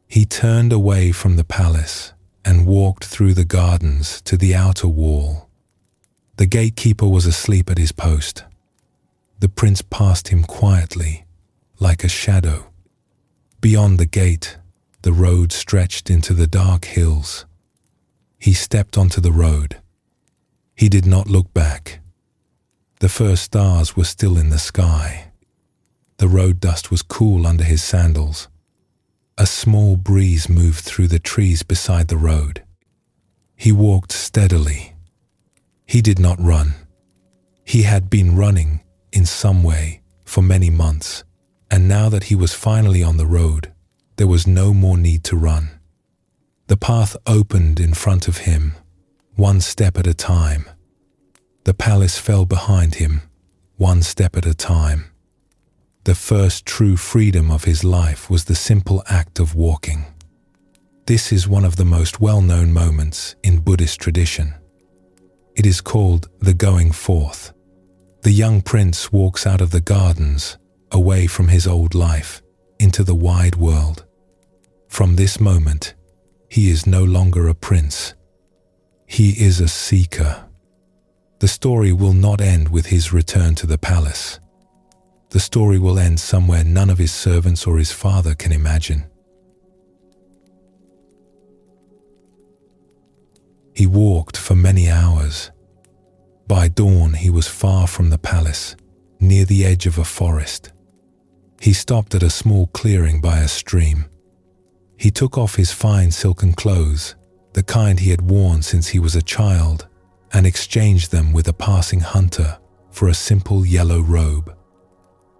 He turned away from the palace and walked through the gardens to the outer wall. The gatekeeper was asleep at his post. The prince passed him quietly, like a shadow. Beyond the gate, the road stretched into the dark hills. He stepped onto the road. He did not look back. The first stars were still in the sky. The road dust was cool under his sandals. A small breeze moved through the trees beside the road. He walked steadily. He did not run. He had been running, in some way, for many months. And now that he was finally on the road, there was no more need to run. The path opened in front of him, one step at a time. The palace fell behind him, one step at a time. The first true freedom of his life was the simple act of walking. This is one of the most well-known moments in Buddhist tradition. It is called the going forth. The young prince walks out of the gardens, away from his old life, into the wide world. From this moment, he is no longer a prince. He is a seeker. The story will not end with his return to the palace. The story will end somewhere none of his servants or his father can imagine. He walked for many hours. By dawn, he was far from the palace, near the edge of a forest. He stopped at a small clearing by a stream. He took off his fine silken clothes, the kind he had worn since he was a child, and exchanged them with a passing hunter for a simple yellow robe.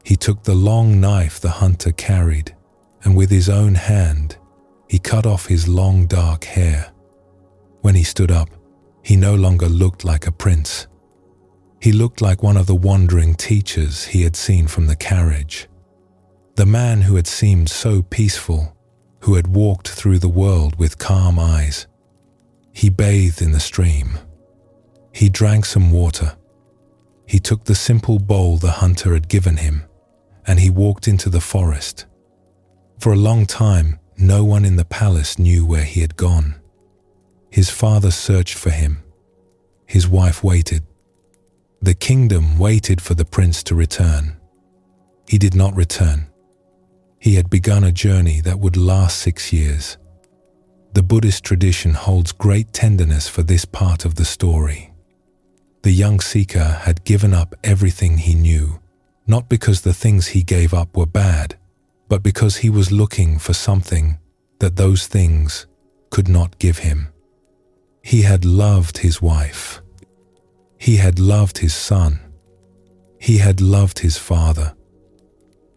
He took the long knife the hunter carried, and with his own hand, he cut off his long dark hair. When he stood up, he no longer looked like a prince. He looked like one of the wandering teachers he had seen from the carriage. The man who had seemed so peaceful, who had walked through the world with calm eyes. He bathed in the stream. He drank some water. He took the simple bowl the hunter had given him, and he walked into the forest. For a long time, No one in the palace knew where he had gone. His father searched for him. His wife waited. The kingdom waited for the prince to return. He did not return. He had begun a journey that would last 6 years. The Buddhist tradition holds great tenderness for this part of the story. The young seeker had given up everything he knew, not because the things he gave up were bad, but because he was looking for something that those things could not give him. He had loved his wife. He had loved his son. He had loved his father.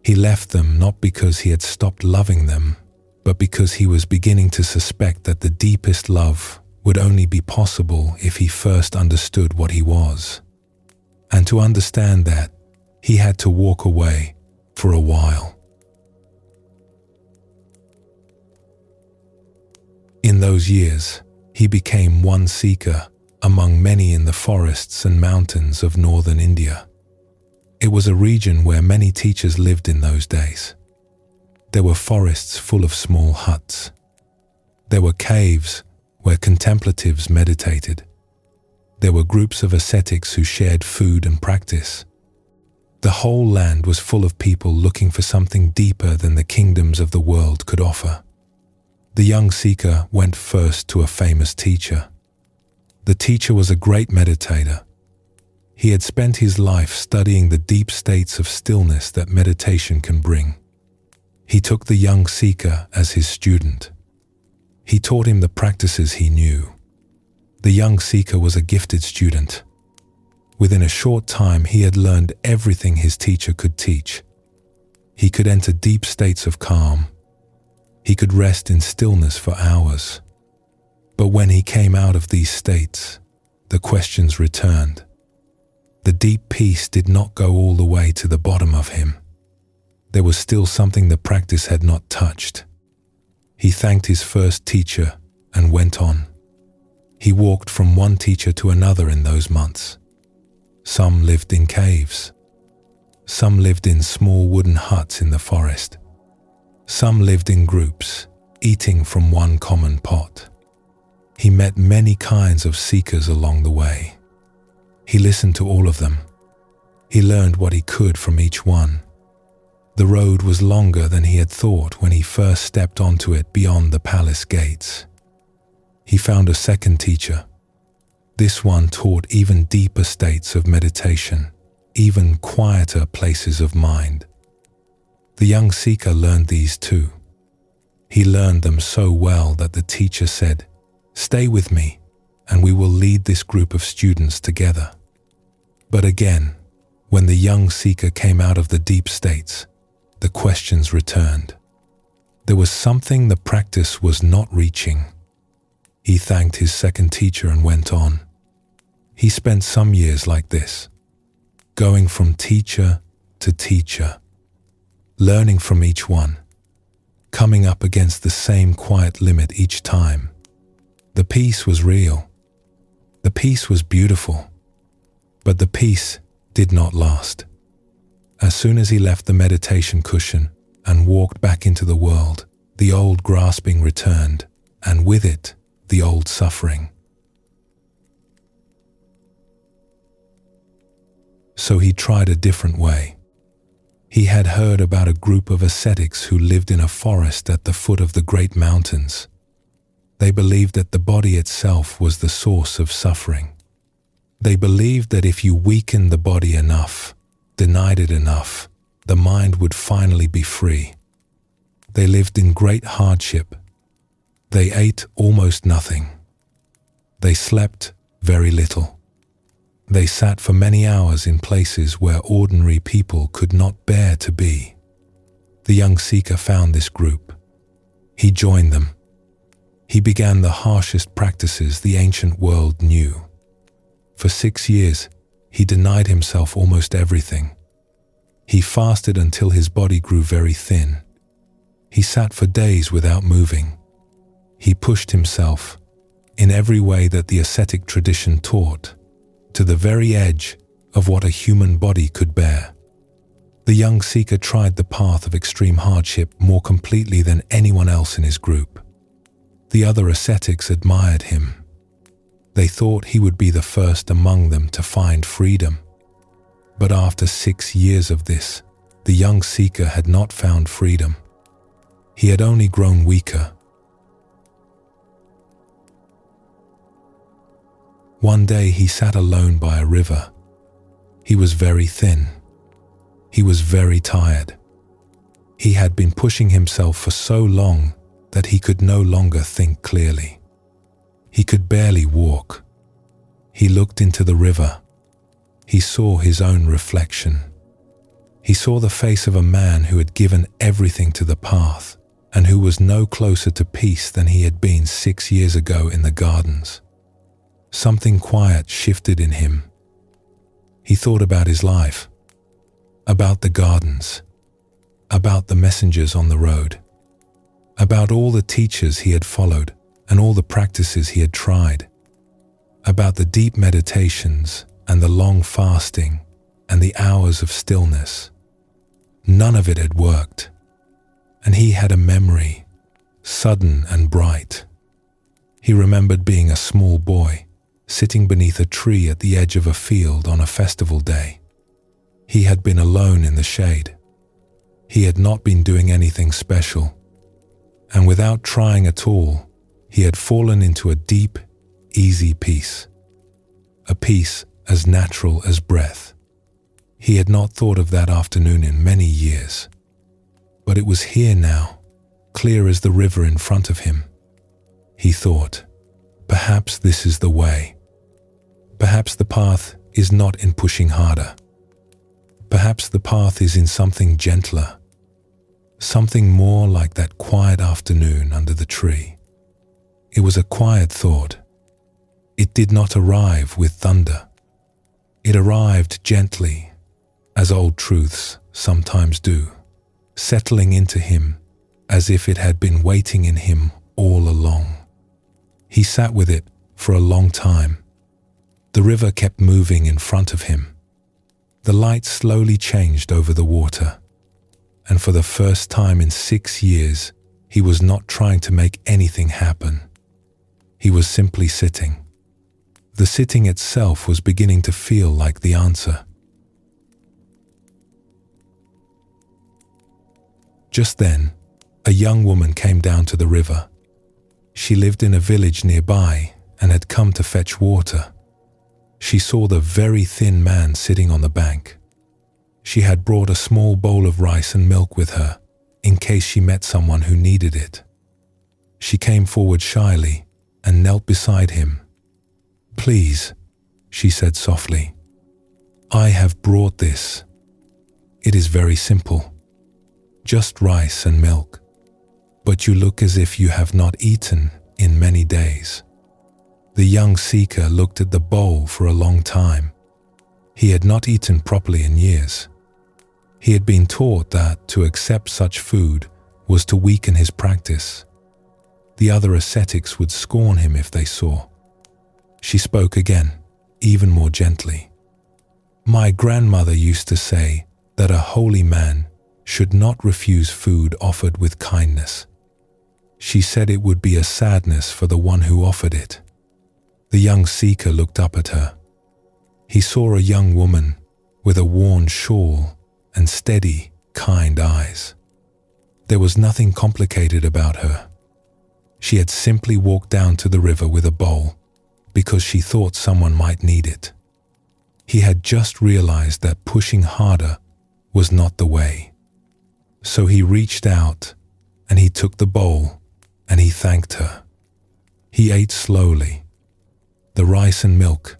He left them not because he had stopped loving them, but because he was beginning to suspect that the deepest love would only be possible if he first understood what he was. And to understand that, he had to walk away for a while. In those years, he became one seeker among many in the forests and mountains of northern India. It was a region where many teachers lived in those days. There were forests full of small huts. There were caves where contemplatives meditated. There were groups of ascetics who shared food and practice. The whole land was full of people looking for something deeper than the kingdoms of the world could offer. The young seeker went first to a famous teacher. The teacher was a great meditator. He had spent his life studying the deep states of stillness that meditation can bring. He took the young seeker as his student. He taught him the practices he knew. The young seeker was a gifted student. Within a short time, he had learned everything his teacher could teach. He could enter deep states of calm. He could rest in stillness for hours. But when he came out of these states, the questions returned. The deep peace did not go all the way to the bottom of him. There was still something the practice had not touched. He thanked his first teacher and went on. He walked from one teacher to another in those months. Some lived in caves. Some lived in small wooden huts in the forest. Some lived in groups, eating from one common pot. He met many kinds of seekers along the way. He listened to all of them. He learned what he could from each one. The road was longer than he had thought when he first stepped onto it beyond the palace gates. He found a second teacher. This one taught even deeper states of meditation, even quieter places of mind. The young seeker learned these too. He learned them so well that the teacher said, "Stay with me, and we will lead this group of students together." But again, when the young seeker came out of the deep states, the questions returned. There was something the practice was not reaching. He thanked his second teacher and went on. He spent some years like this, going from teacher to teacher, learning from each one, coming up against the same quiet limit each time. The peace was real. The peace was beautiful. But the peace did not last. As soon as he left the meditation cushion and walked back into the world, the old grasping returned, and with it, the old suffering. So he tried a different way. He had heard about a group of ascetics who lived in a forest at the foot of the great mountains. They believed that the body itself was the source of suffering. They believed that if you weakened the body enough, denied it enough, the mind would finally be free. They lived in great hardship. They ate almost nothing. They slept very little. They sat for many hours in places where ordinary people could not bear to be. The young seeker found this group. He joined them. He began the harshest practices the ancient world knew. For 6 years, he denied himself almost everything. He fasted until his body grew very thin. He sat for days without moving. He pushed himself, in every way that the ascetic tradition taught, to the very edge of what a human body could bear. The young seeker tried the path of extreme hardship more completely than anyone else in his group. The other ascetics admired him. They thought he would be the first among them to find freedom. But after 6 years of this, the young seeker had not found freedom. He had only grown weaker. One day he sat alone by a river. He was very thin. He was very tired. He had been pushing himself for so long that he could no longer think clearly. He could barely walk. He looked into the river. He saw his own reflection. He saw the face of a man who had given everything to the path and who was no closer to peace than he had been 6 years ago in the gardens. Something quiet shifted in him. He thought about his life, about the gardens, about the messengers on the road, about all the teachers he had followed and all the practices he had tried, about the deep meditations and the long fasting and the hours of stillness. None of it had worked, and he had a memory, sudden and bright. He remembered being a small boy, sitting beneath a tree at the edge of a field on a festival day. He had been alone in the shade. He had not been doing anything special, and without trying at all, he had fallen into a deep, easy peace, a peace as natural as breath. He had not thought of that afternoon in many years, but it was here now, clear as the river in front of him. He thought, perhaps this is the way. Perhaps the path is not in pushing harder. Perhaps the path is in something gentler, something more like that quiet afternoon under the tree. It was a quiet thought. It did not arrive with thunder. It arrived gently, as old truths sometimes do, settling into him as if it had been waiting in him all along. He sat with it for a long time. The river kept moving in front of him. The light slowly changed over the water, and for the first time in 6 years, he was not trying to make anything happen. He was simply sitting. The sitting itself was beginning to feel like the answer. Just then, a young woman came down to the river. She lived in a village nearby and had come to fetch water. She saw the very thin man sitting on the bank. She had brought a small bowl of rice and milk with her, in case she met someone who needed it. She came forward shyly and knelt beside him. "Please," she said softly, "I have brought this. It is very simple, just rice and milk, but you look as if you have not eaten in many days." The young seeker looked at the bowl for a long time. He had not eaten properly in years. He had been taught that to accept such food was to weaken his practice. The other ascetics would scorn him if they saw. She spoke again, even more gently. "My grandmother used to say that a holy man should not refuse food offered with kindness. She said it would be a sadness for the one who offered it." The young seeker looked up at her. He saw a young woman with a worn shawl and steady, kind eyes. There was nothing complicated about her. She had simply walked down to the river with a bowl because she thought someone might need it. He had just realized that pushing harder was not the way. So he reached out and he took the bowl and he thanked her. He ate slowly. The rice and milk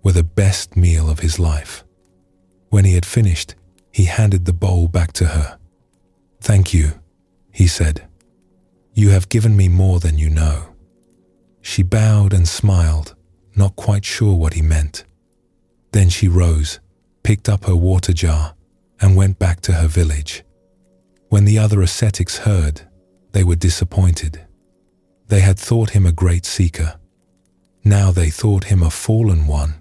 were the best meal of his life. When he had finished, he handed the bowl back to her. "Thank you," he said. "You have given me more than you know." She bowed and smiled, not quite sure what he meant. Then she rose, picked up her water jar, and went back to her village. When the other ascetics heard, they were disappointed. They had thought him a great seeker. Now they thought him a fallen one.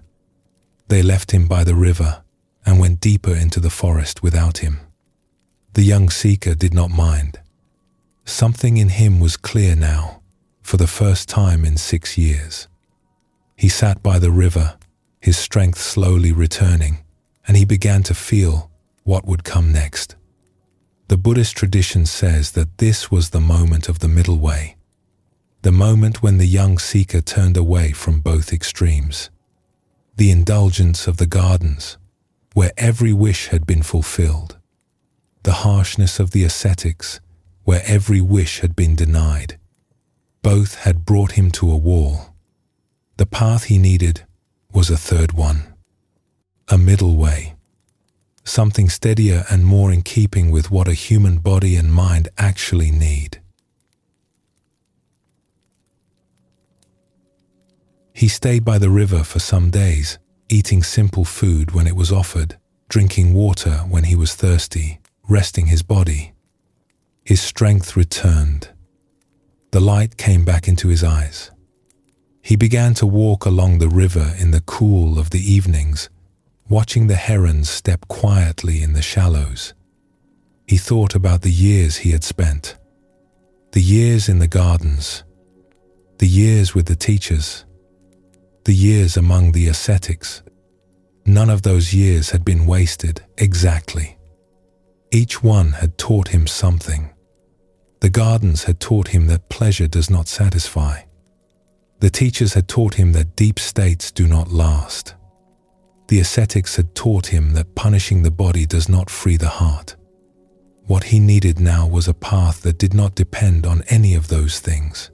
They left him by the river and went deeper into the forest without him. The young seeker did not mind. Something in him was clear now, for the first time in 6 years. He sat by the river, his strength slowly returning, and he began to feel what would come next. The Buddhist tradition says that this was the moment of the middle way, the moment when the young seeker turned away from both extremes. The indulgence of the gardens, where every wish had been fulfilled. The harshness of the ascetics, where every wish had been denied. Both had brought him to a wall. The path he needed was a third one, a middle way. Something steadier and more in keeping with what a human body and mind actually need. He stayed by the river for some days, eating simple food when it was offered, drinking water when he was thirsty, resting his body. His strength returned. The light came back into his eyes. He began to walk along the river in the cool of the evenings, watching the herons step quietly in the shallows. He thought about the years he had spent, the years in the gardens, the years with the teachers, the years among the ascetics. None of those years had been wasted exactly. Each one had taught him something. The gardens had taught him that pleasure does not satisfy. The teachers had taught him that deep states do not last. The ascetics had taught him that punishing the body does not free the heart. What he needed now was a path that did not depend on any of those things.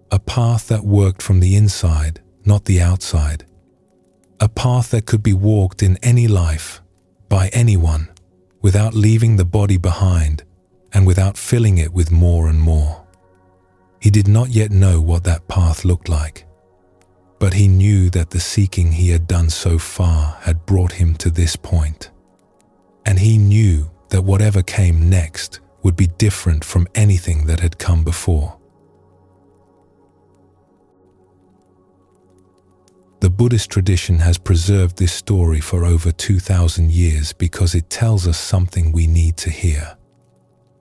A path that worked from the inside, not the outside. A path that could be walked in any life, by anyone, without leaving the body behind and without filling it with more and more. He did not yet know what that path looked like. But he knew that the seeking he had done so far had brought him to this point. And he knew that whatever came next would be different from anything that had come before. The Buddhist tradition has preserved this story for over 2,000 years because it tells us something we need to hear.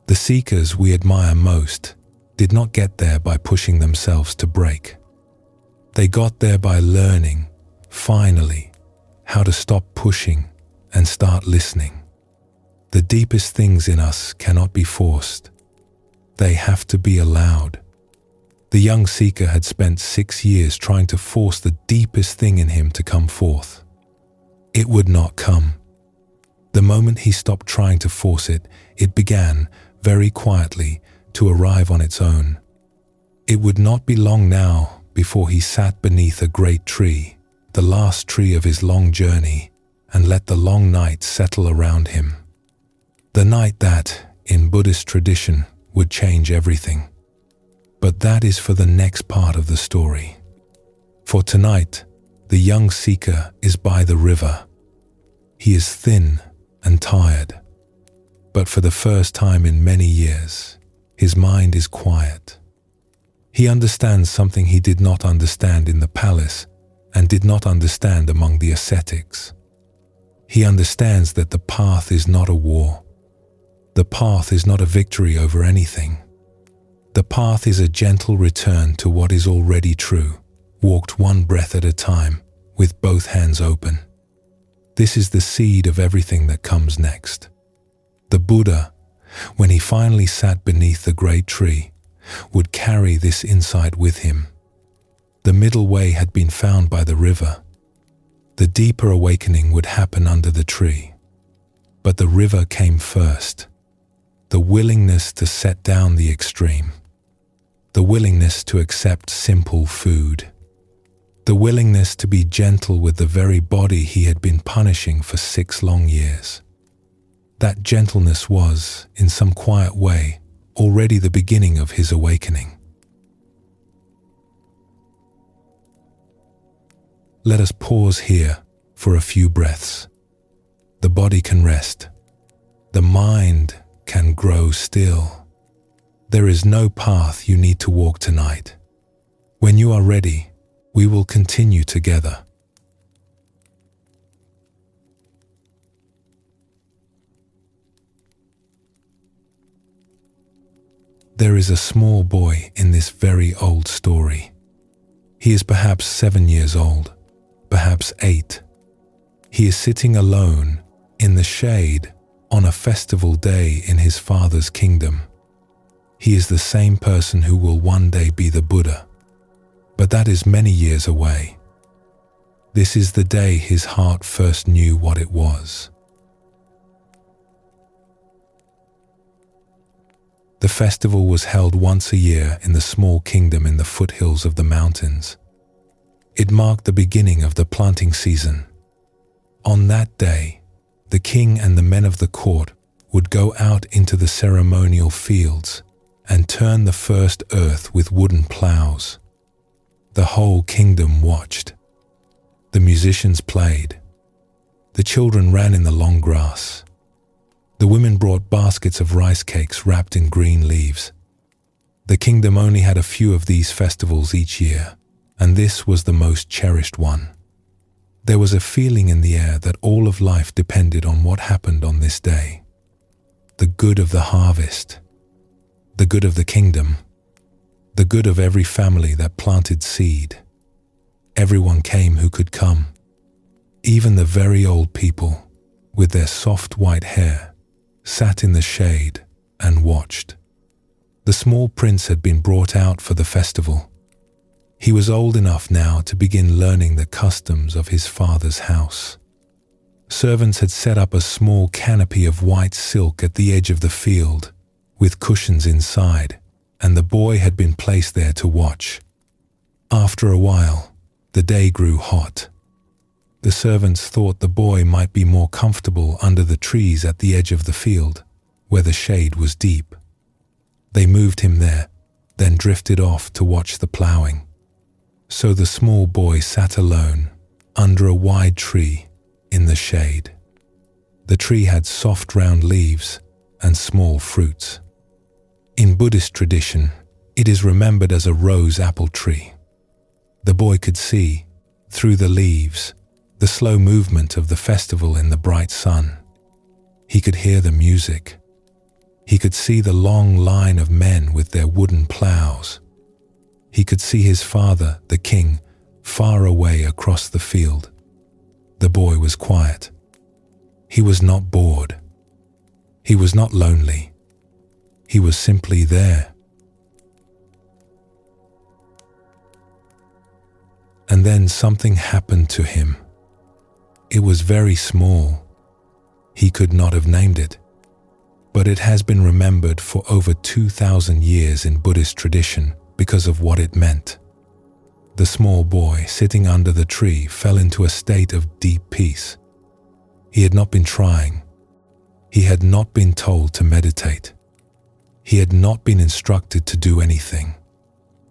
The seekers we admire most did not get there by pushing themselves to break. They got there by learning, finally, how to stop pushing and start listening. The deepest things in us cannot be forced. They have to be allowed. The young seeker had spent 6 years trying to force the deepest thing in him to come forth. It would not come. The moment he stopped trying to force it, it began, very quietly, to arrive on its own. It would not be long now before he sat beneath a great tree, the last tree of his long journey, and let the long night settle around him. The night that, in Buddhist tradition, would change everything. But that is for the next part of the story. For tonight, the young seeker is by the river. He is thin and tired, but for the first time in many years, his mind is quiet. He understands something he did not understand in the palace and did not understand among the ascetics. He understands that the path is not a war. The path is not a victory over anything. The path is a gentle return to what is already true, walked one breath at a time, with both hands open. This is the seed of everything that comes next. The Buddha, when he finally sat beneath the great tree, would carry this insight with him. The middle way had been found by the river. The deeper awakening would happen under the tree. But the river came first. The willingness to set down the extreme. The willingness to accept simple food. The willingness to be gentle with the very body he had been punishing for 6 long years. That gentleness was, in some quiet way, already the beginning of his awakening. Let us pause here for a few breaths. The body can rest. The mind can grow still. There is no path you need to walk tonight. When you are ready, we will continue together. There is a small boy in this very old story. He is perhaps 7 years old, perhaps 8. He is sitting alone in the shade on a festival day in his father's kingdom. He is the same person who will one day be the Buddha, but that is many years away. This is the day his heart first knew what it was. The festival was held once a year in the small kingdom in the foothills of the mountains. It marked the beginning of the planting season. On that day, the king and the men of the court would go out into the ceremonial fields and turn the first earth with wooden plows. The whole kingdom watched. The musicians played. The children ran in the long grass. The women brought baskets of rice cakes wrapped in green leaves. The kingdom only had a few of these festivals each year, and this was the most cherished one. There was a feeling in the air that all of life depended on what happened on this day. The good of the harvest, the good of the kingdom, the good of every family that planted seed. Everyone came who could come, even the very old people with their soft white hair sat in the shade and watched. The small prince had been brought out for the festival. He was old enough now to begin learning the customs of his father's house. Servants had set up a small canopy of white silk at the edge of the field, with cushions inside, and the boy had been placed there to watch. After a while, the day grew hot. The servants thought the boy might be more comfortable under the trees at the edge of the field, where the shade was deep. They moved him there, then drifted off to watch the ploughing. So the small boy sat alone under a wide tree in the shade. The tree had soft round leaves and small fruits. In Buddhist tradition, it is remembered as a rose apple tree. The boy could see, through the leaves, the slow movement of the festival in the bright sun. He could hear the music. He could see the long line of men with their wooden ploughs. He could see his father, the king, far away across the field. The boy was quiet. He was not bored. He was not lonely. He was simply there. And then something happened to him. It was very small. He could not have named it, but it has been remembered for over 2,000 years in Buddhist tradition because of what it meant. The small boy sitting under the tree fell into a state of deep peace. He had not been trying. He had not been told to meditate. He had not been instructed to do anything.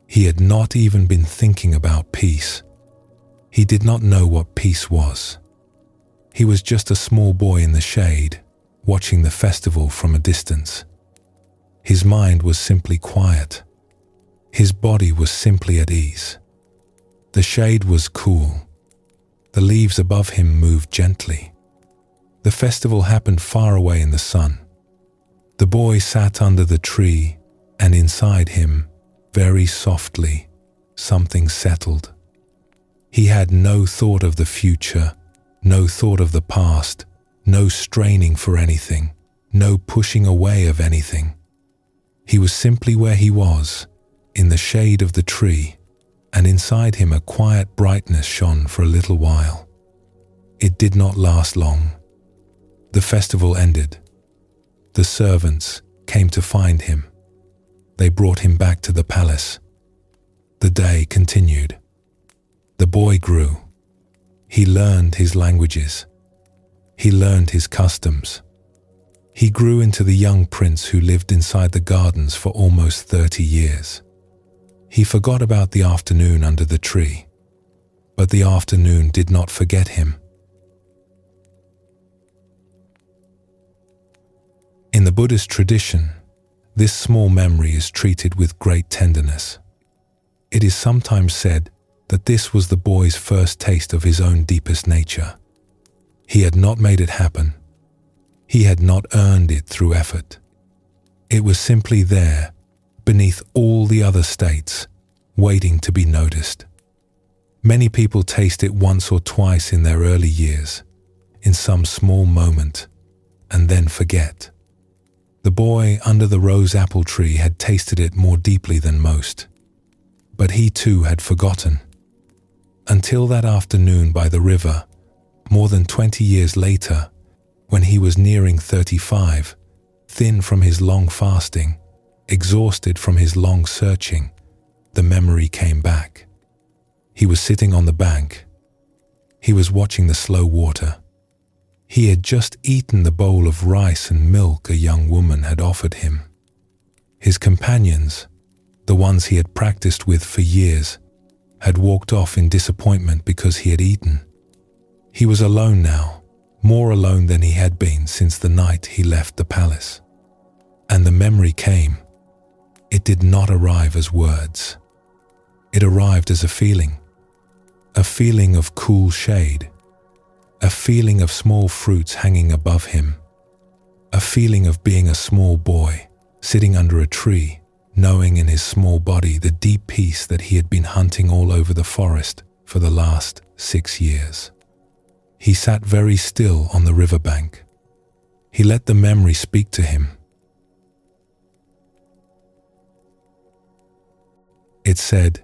He had not even been thinking about peace. He did not know what peace was. He was just a small boy in the shade, watching the festival from a distance. His mind was simply quiet. His body was simply at ease. The shade was cool. The leaves above him moved gently. The festival happened far away in the sun. The boy sat under the tree, and inside him, very softly, something settled. He had no thought of the future, no thought of the past, no straining for anything, no pushing away of anything. He was simply where he was, in the shade of the tree, and inside him a quiet brightness shone for a little while. It did not last long. The festival ended. The servants came to find him. They brought him back to the palace. The day continued. The boy grew. He learned his languages. He learned his customs. He grew into the young prince who lived inside the gardens for almost 30 years. He forgot about the afternoon under the tree, but the afternoon did not forget him. In the Buddhist tradition, this small memory is treated with great tenderness. It is sometimes said that this was the boy's first taste of his own deepest nature. He had not made it happen. He had not earned it through effort. It was simply there, beneath all the other states, waiting to be noticed. Many people taste it once or twice in their early years, in some small moment, and then forget. The boy under the rose apple tree had tasted it more deeply than most, but he too had forgotten. Until that afternoon by the river, more than 20 years later, when he was nearing 35, thin from his long fasting, exhausted from his long searching, the memory came back. He was sitting on the bank. He was watching the slow water. He had just eaten the bowl of rice and milk a young woman had offered him. His companions, the ones he had practiced with for years, had walked off in disappointment because he had eaten. He was alone now, more alone than he had been since the night he left the palace. And the memory came. It did not arrive as words. It arrived as a feeling of cool shade, a feeling of small fruits hanging above him, a feeling of being a small boy, sitting under a tree, knowing in his small body the deep peace that he had been hunting all over the forest for the last 6 years. He sat very still on the riverbank. He let the memory speak to him. It said,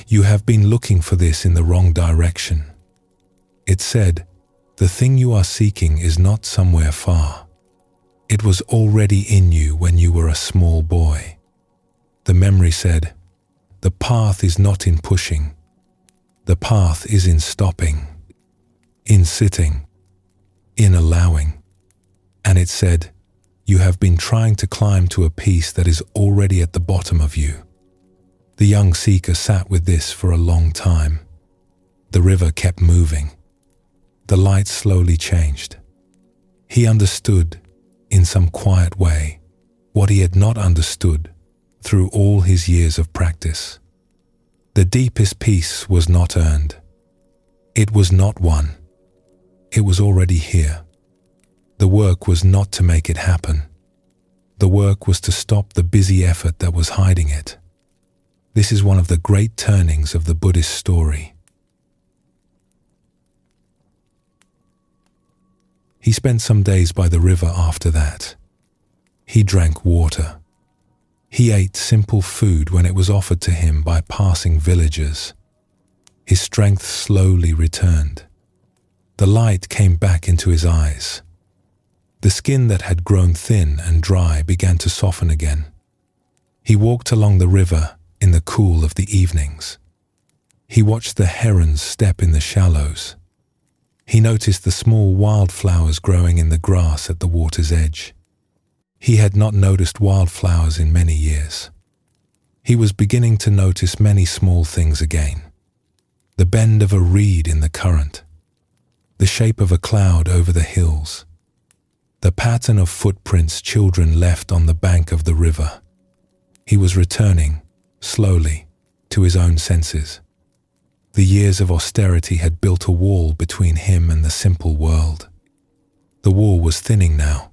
"You have been looking for this in the wrong direction." It said, "The thing you are seeking is not somewhere far. It was already in you when you were a small boy." The memory said, "The path is not in pushing. The path is in stopping, in sitting, in allowing." And it said, "You have been trying to climb to a peace that is already at the bottom of you." The young seeker sat with this for a long time. The river kept moving. The light slowly changed. He understood, in some quiet way, what he had not understood through all his years of practice. The deepest peace was not earned. It was not won. It was already here. The work was not to make it happen. The work was to stop the busy effort that was hiding it. This is one of the great turnings of the Buddhist story. He spent some days by the river after that. He drank water. He ate simple food when it was offered to him by passing villagers. His strength slowly returned. The light came back into his eyes. The skin that had grown thin and dry began to soften again. He walked along the river in the cool of the evenings. He watched the herons step in the shallows. He noticed the small wildflowers growing in the grass at the water's edge. He had not noticed wildflowers in many years. He was beginning to notice many small things again. The bend of a reed in the current, the shape of a cloud over the hills, the pattern of footprints children left on the bank of the river. He was returning, slowly, to his own senses. The years of austerity had built a wall between him and the simple world. The wall was thinning now.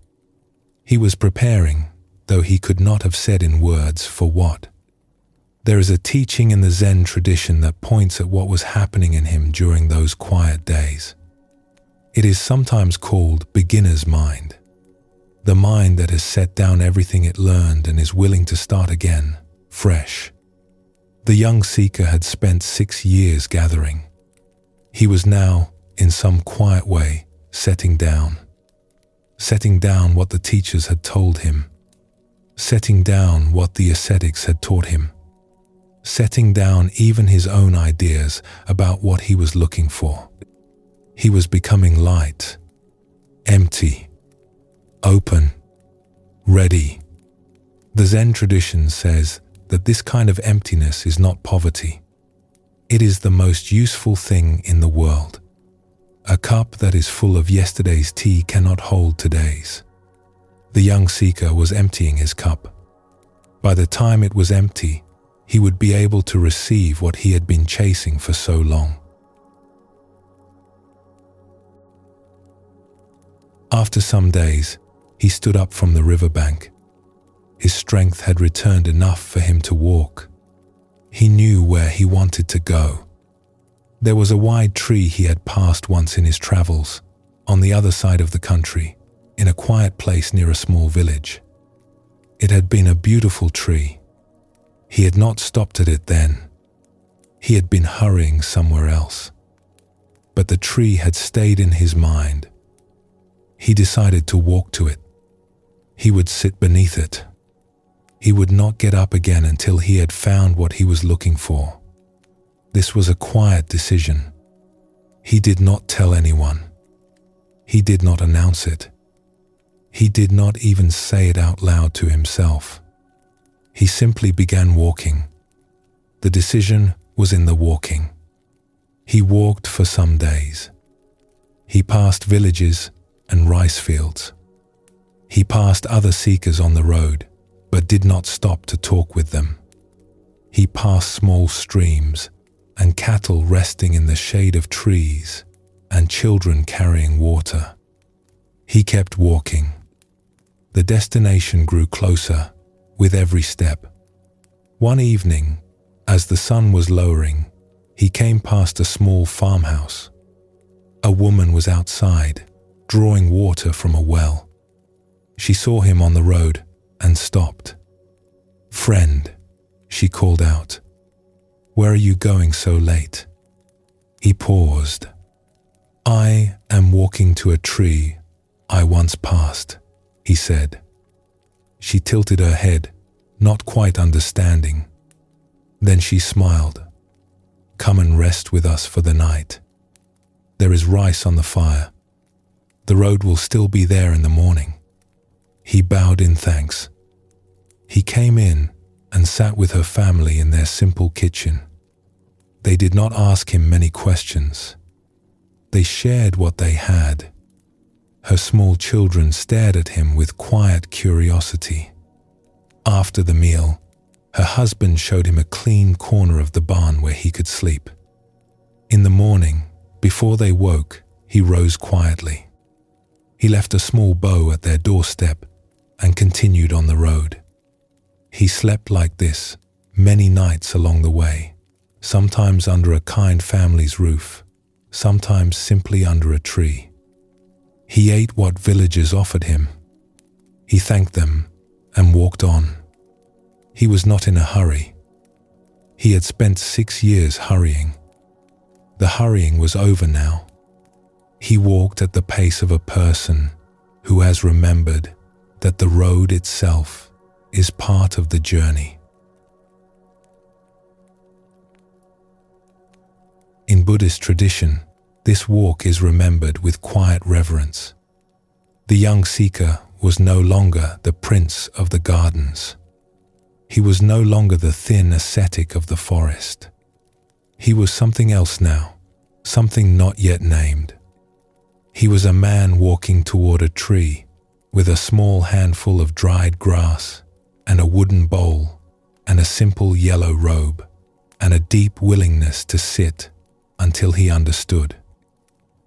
He was preparing, though he could not have said in words for what. There is a teaching in the Zen tradition that points at what was happening in him during those quiet days. It is sometimes called beginner's mind, the mind that has set down everything it learned and is willing to start again, fresh. The young seeker had spent 6 years gathering. He was now, in some quiet way, setting down what the teachers had told him, setting down what the ascetics had taught him, setting down even his own ideas about what he was looking for. He was becoming light, empty, open, ready. The Zen tradition says that this kind of emptiness is not poverty. It is the most useful thing in the world. A cup that is full of yesterday's tea cannot hold today's. The young seeker was emptying his cup. By the time it was empty, he would be able to receive what he had been chasing for so long. After some days, he stood up from the riverbank. His strength had returned enough for him to walk. He knew where he wanted to go. There was a wide tree he had passed once in his travels, on the other side of the country, in a quiet place near a small village. It had been a beautiful tree. He had not stopped at it then. He had been hurrying somewhere else. But the tree had stayed in his mind. He decided to walk to it. He would sit beneath it. He would not get up again until he had found what he was looking for. This was a quiet decision. He did not tell anyone. He did not announce it. He did not even say it out loud to himself. He simply began walking. The decision was in the walking. He walked for some days. He passed villages and rice fields. He passed other seekers on the road, but did not stop to talk with them. He passed small streams and cattle resting in the shade of trees and children carrying water. He kept walking. The destination grew closer with every step. One evening, as the sun was lowering, he came past a small farmhouse. A woman was outside, drawing water from a well. She saw him on the road and stopped. "Friend," she called out, "where are you going so late?" He paused. "I am walking to a tree I once passed," he said. She tilted her head, not quite understanding. Then she smiled. "Come and rest with us for the night. There is rice on the fire. The road will still be there in the morning." He bowed in thanks. He came in and sat with her family in their simple kitchen. They did not ask him many questions. They shared what they had. Her small children stared at him with quiet curiosity. After the meal, her husband showed him a clean corner of the barn where he could sleep. In the morning, before they woke, he rose quietly. He left a small bow at their doorstep and continued on the road. He slept like this many nights along the way, sometimes under a kind family's roof, sometimes simply under a tree. He ate what villagers offered him. He thanked them and walked on. He was not in a hurry. He had spent 6 years hurrying. The hurrying was over now. He walked at the pace of a person who has remembered that the road itself is part of the journey. In Buddhist tradition, this walk is remembered with quiet reverence. The young seeker was no longer the prince of the gardens. He was no longer the thin ascetic of the forest. He was something else now, something not yet named. He was a man walking toward a tree with a small handful of dried grass and a wooden bowl and a simple yellow robe and a deep willingness to sit until he understood.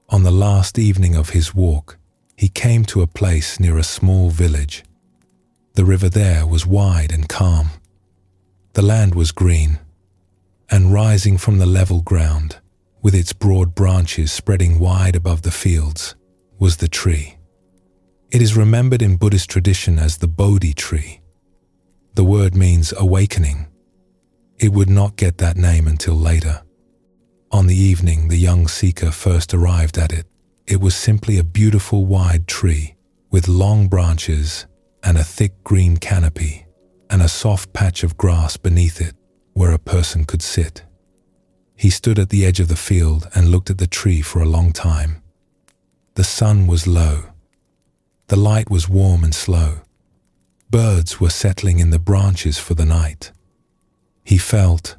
On the last evening of his walk, he came to a place near a small village. The river there was wide and calm. The land was green, and rising from the level ground, with its broad branches spreading wide above the fields, was the tree. It is remembered in Buddhist tradition as the Bodhi tree. The word means awakening. It would not get that name until later. On the evening the young seeker first arrived at it, it was simply a beautiful wide tree with long branches and a thick green canopy and a soft patch of grass beneath it where a person could sit. He stood at the edge of the field and looked at the tree for a long time. The sun was low. The light was warm and slow. Birds were settling in the branches for the night. He felt,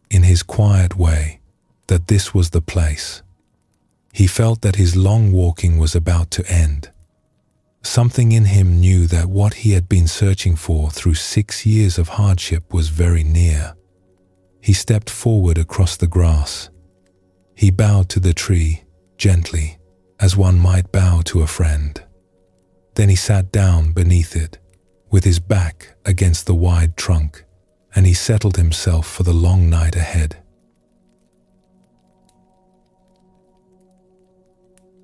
in his quiet way, that this was the place. He felt that his long walking was about to end. Something in him knew that what he had been searching for through 6 years of hardship was very near. He stepped forward across the grass. He bowed to the tree, gently, as one might bow to a friend. Then he sat down beneath it, with his back against the wide trunk, and he settled himself for the long night ahead.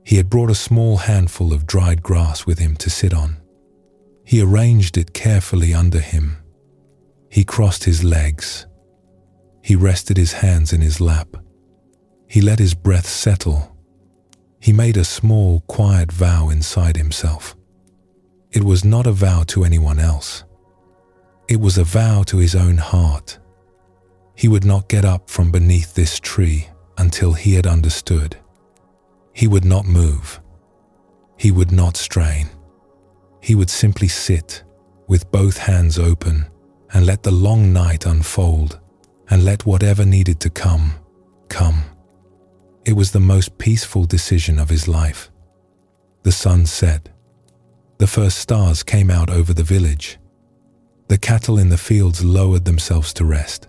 He had brought a small handful of dried grass with him to sit on. He arranged it carefully under him. He crossed his legs. He rested his hands in his lap. He let his breath settle. He made a small, quiet vow inside himself. It was not a vow to anyone else. It was a vow to his own heart. He would not get up from beneath this tree until he had understood. He would not move. He would not strain. He would simply sit with both hands open and let the long night unfold and let whatever needed to come, come. It was the most peaceful decision of his life. The sun set. The first stars came out over the village. The cattle in the fields lowered themselves to rest.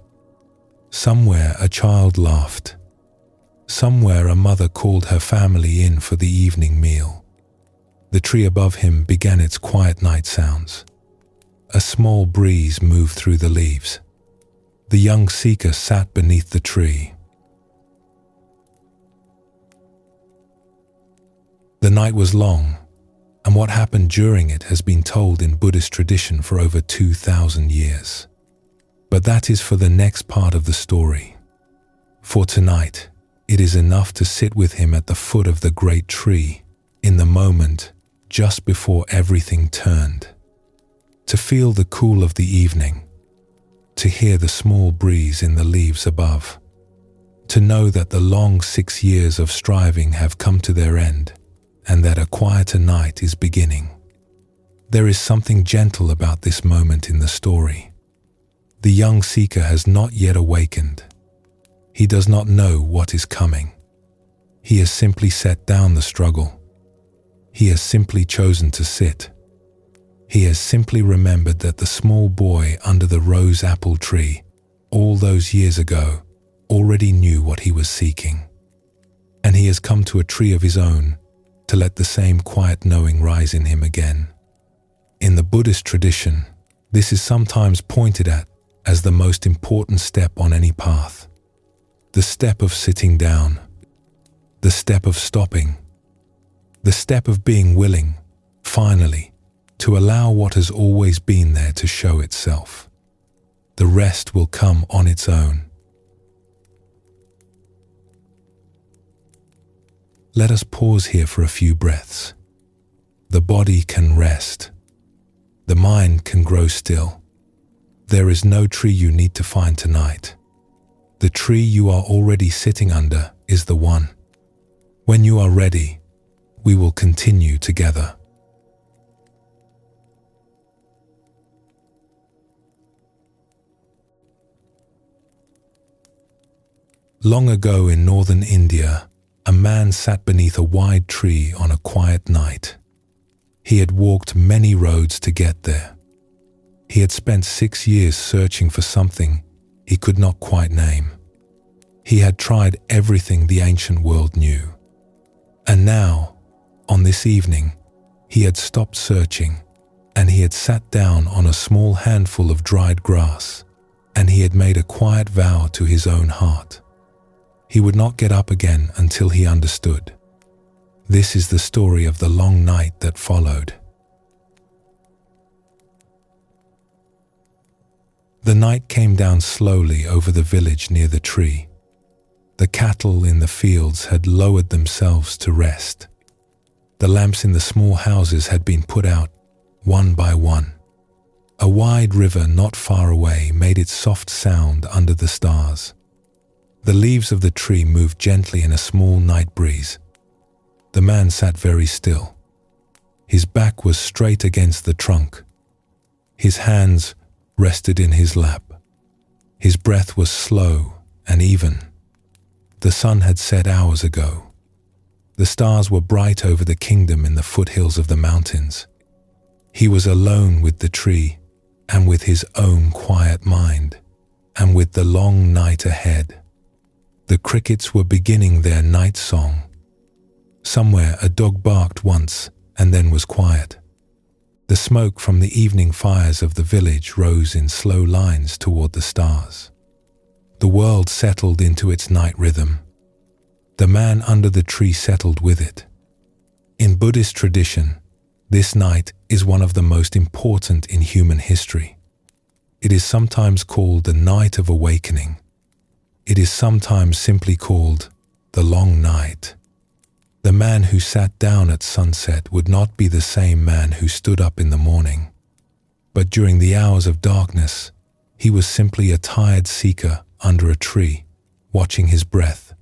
Somewhere a child laughed. Somewhere a mother called her family in for the evening meal. The tree above him began its quiet night sounds. A small breeze moved through the leaves. The young seeker sat beneath the tree. The night was long, and what happened during it has been told in Buddhist tradition for over 2,000 years. But that is for the next part of the story. For tonight, it is enough to sit with him at the foot of the great tree, in the moment just before everything turned. To feel the cool of the evening, to hear the small breeze in the leaves above, to know that the long 6 years of striving have come to their end, and that a quieter night is beginning. There is something gentle about this moment in the story. The young seeker has not yet awakened. He does not know what is coming. He has simply set down the struggle. He has simply chosen to sit. He has simply remembered that the small boy under the rose apple tree, all those years ago, already knew what he was seeking. And he has come to a tree of his own to let the same quiet knowing rise in him again. In the Buddhist tradition, this is sometimes pointed at as the most important step on any path. The step of sitting down, the step of stopping, the step of being willing, finally, to allow what has always been there to show itself. The rest will come on its own. Let us pause here for a few breaths. The body can rest. The mind can grow still. There is no tree you need to find tonight. The tree you are already sitting under is the one. When you are ready, we will continue together. Long ago in northern India, a man sat beneath a wide tree on a quiet night. He had walked many roads to get there. He had spent 6 years searching for something he could not quite name. He had tried everything the ancient world knew. And now, on this evening, he had stopped searching, and he had sat down on a small handful of dried grass, and he had made a quiet vow to his own heart. He would not get up again until he understood. This is the story of the long night that followed. The night came down slowly over the village near the tree. The cattle in the fields had lowered themselves to rest. The lamps in the small houses had been put out, one by one. A wide river not far away made its soft sound under the stars. The leaves of the tree moved gently in a small night breeze. The man sat very still. His back was straight against the trunk. His hands rested in his lap. His breath was slow and even. The sun had set hours ago. The stars were bright over the kingdom in the foothills of the mountains. He was alone with the tree and with his own quiet mind and with the long night ahead. The crickets were beginning their night song. Somewhere a dog barked once and then was quiet. The smoke from the evening fires of the village rose in slow lines toward the stars. The world settled into its night rhythm. The man under the tree settled with it. In Buddhist tradition, this night is one of the most important in human history. It is sometimes called the night of awakening. It is sometimes simply called the long night. The man who sat down at sunset would not be the same man who stood up in the morning. But during the hours of darkness, he was simply a tired seeker under a tree, watching his breath,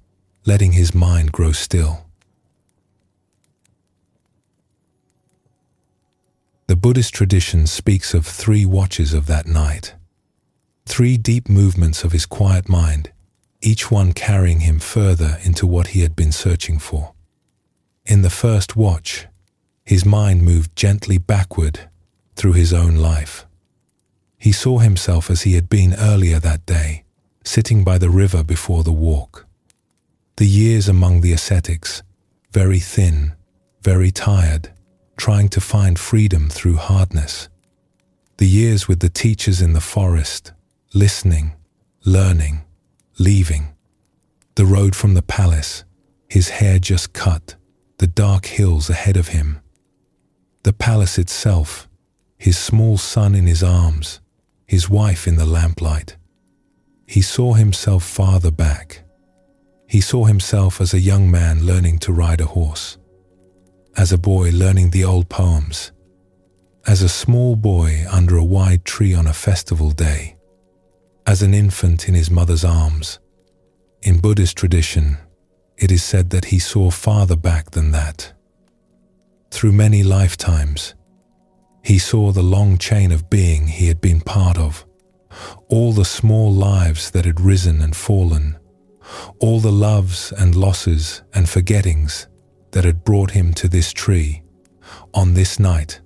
letting his mind grow still. The Buddhist tradition speaks of 3 watches of that night. 3 deep movements of his quiet mind, each one carrying him further into what he had been searching for. In the first watch, his mind moved gently backward through his own life. He saw himself as he had been earlier that day, sitting by the river before the walk. The years among the ascetics, very thin, very tired, trying to find freedom through hardness. The years with the teachers in the forest, listening, learning, leaving. The road from the palace, his hair just cut, the dark hills ahead of him. The palace itself, his small son in his arms, his wife in the lamplight. He saw himself farther back. He saw himself as a young man learning to ride a horse, as a boy learning the old poems, as a small boy under a wide tree on a festival day, as an infant in his mother's arms. In Buddhist tradition, it is said that he saw farther back than that. Through many lifetimes, he saw the long chain of being he had been part of, all the small lives that had risen and fallen, all the loves and losses and forgettings that had brought him to this tree, on this night,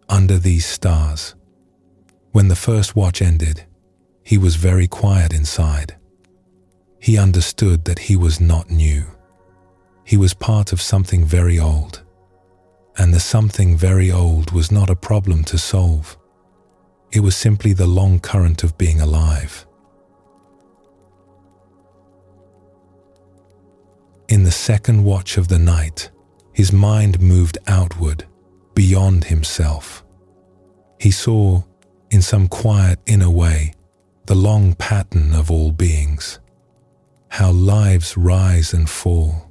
under these stars. When the first watch ended, he was very quiet inside. He understood that he was not new. He was part of something very old. And the something very old was not a problem to solve. It was simply the long current of being alive. In the second watch of the night, his mind moved outward, beyond himself. He saw, in some quiet inner way, the long pattern of all beings, how lives rise and fall,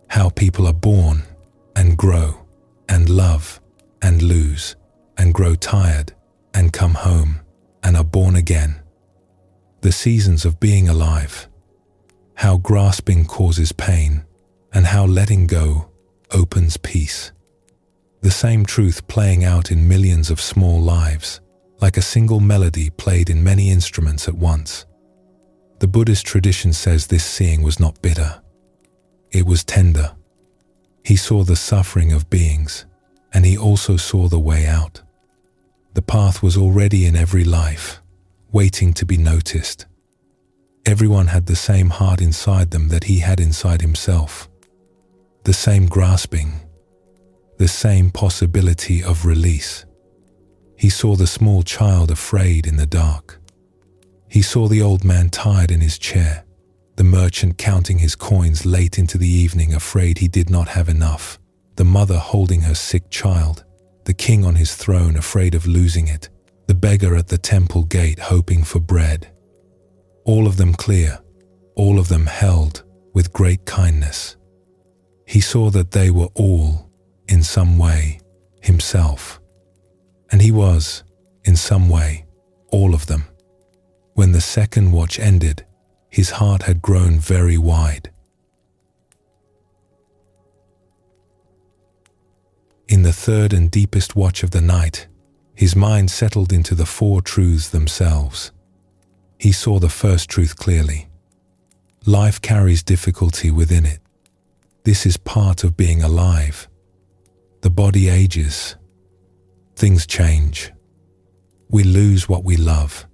how people are born and grow and love and lose and grow tired and come home and are born again. The seasons of being alive, how grasping causes pain and how letting go opens peace. The same truth playing out in millions of small lives, like a single melody played in many instruments at once. The Buddhist tradition says this seeing was not bitter. It was tender. He saw the suffering of beings, and he also saw the way out. The path was already in every life, waiting to be noticed. Everyone had the same heart inside them that he had inside himself. The same grasping, the same possibility of release. He saw the small child afraid in the dark. He saw the old man tired in his chair, the merchant counting his coins late into the evening afraid he did not have enough, the mother holding her sick child, the king on his throne afraid of losing it, the beggar at the temple gate hoping for bread. All of them clear, all of them held with great kindness. He saw that they were all, in some way, himself. And he was, in some way, all of them. When the second watch ended, his heart had grown very wide. In the third and deepest watch of the night, his mind settled into the 4 truths themselves. He saw the first truth clearly. Life carries difficulty within it. This is part of being alive. The body ages. Things change. We lose what we love.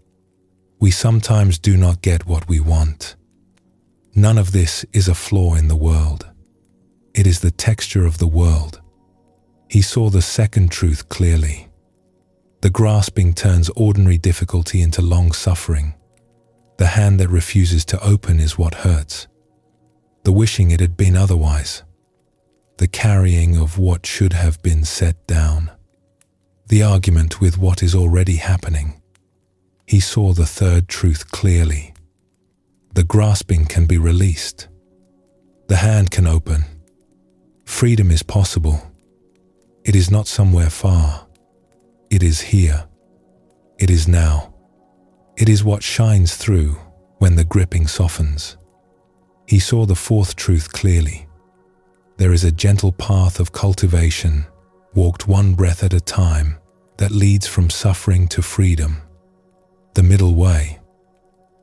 We sometimes do not get what we want. None of this is a flaw in the world. It is the texture of the world. He saw the second truth clearly. The grasping turns ordinary difficulty into long suffering. The hand that refuses to open is what hurts. The wishing it had been otherwise. The carrying of what should have been set down. The argument with what is already happening. He saw the third truth clearly. The grasping can be released. The hand can open. Freedom is possible. It is not somewhere far. It is here. It is now. It is what shines through when the gripping softens. He saw the fourth truth clearly. There is a gentle path of cultivation, walked one breath at a time, that leads from suffering to freedom. The middle way.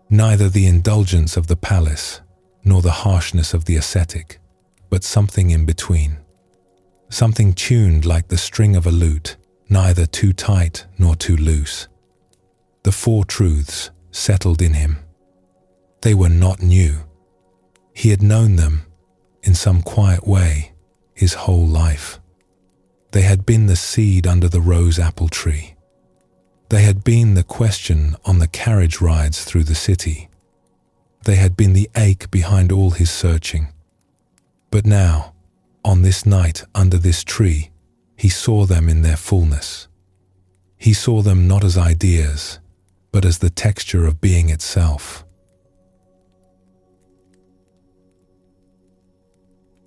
Neither the indulgence of the palace, nor the harshness of the ascetic, but something in between. Something tuned like the string of a lute, neither too tight nor too loose. The four truths settled in him. They were not new. He had known them, in some quiet way, his whole life. They had been the seed under the rose apple tree. They had been the question on the carriage rides through the city. They had been the ache behind all his searching. But now, on this night under this tree, he saw them in their fullness. He saw them not as ideas, but as the texture of being itself.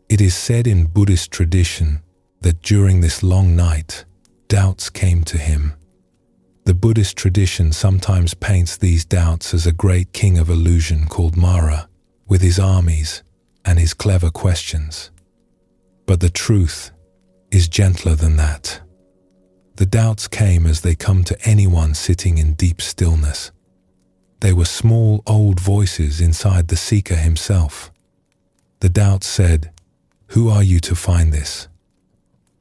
It is said in Buddhist tradition that during this long night, doubts came to him. The Buddhist tradition sometimes paints these doubts as a great king of illusion called Mara, with his armies and his clever questions. But the truth is gentler than that. The doubts came as they come to anyone sitting in deep stillness. They were small old voices inside the seeker himself. The doubts said, "Who are you to find this?"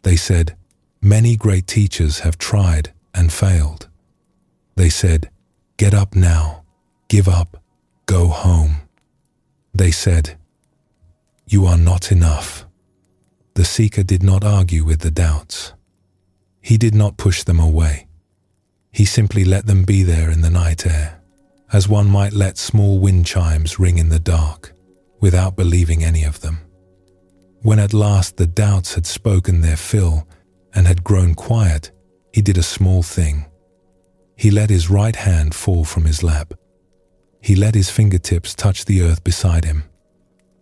They said, "Many great teachers have tried and failed." They said, "Get up now, give up, go home." They said, "You are not enough." The seeker did not argue with the doubts. He did not push them away. He simply let them be there in the night air, as one might let small wind chimes ring in the dark, without believing any of them. When at last the doubts had spoken their fill and had grown quiet, he did a small thing. He let his right hand fall from his lap. He let his fingertips touch the earth beside him.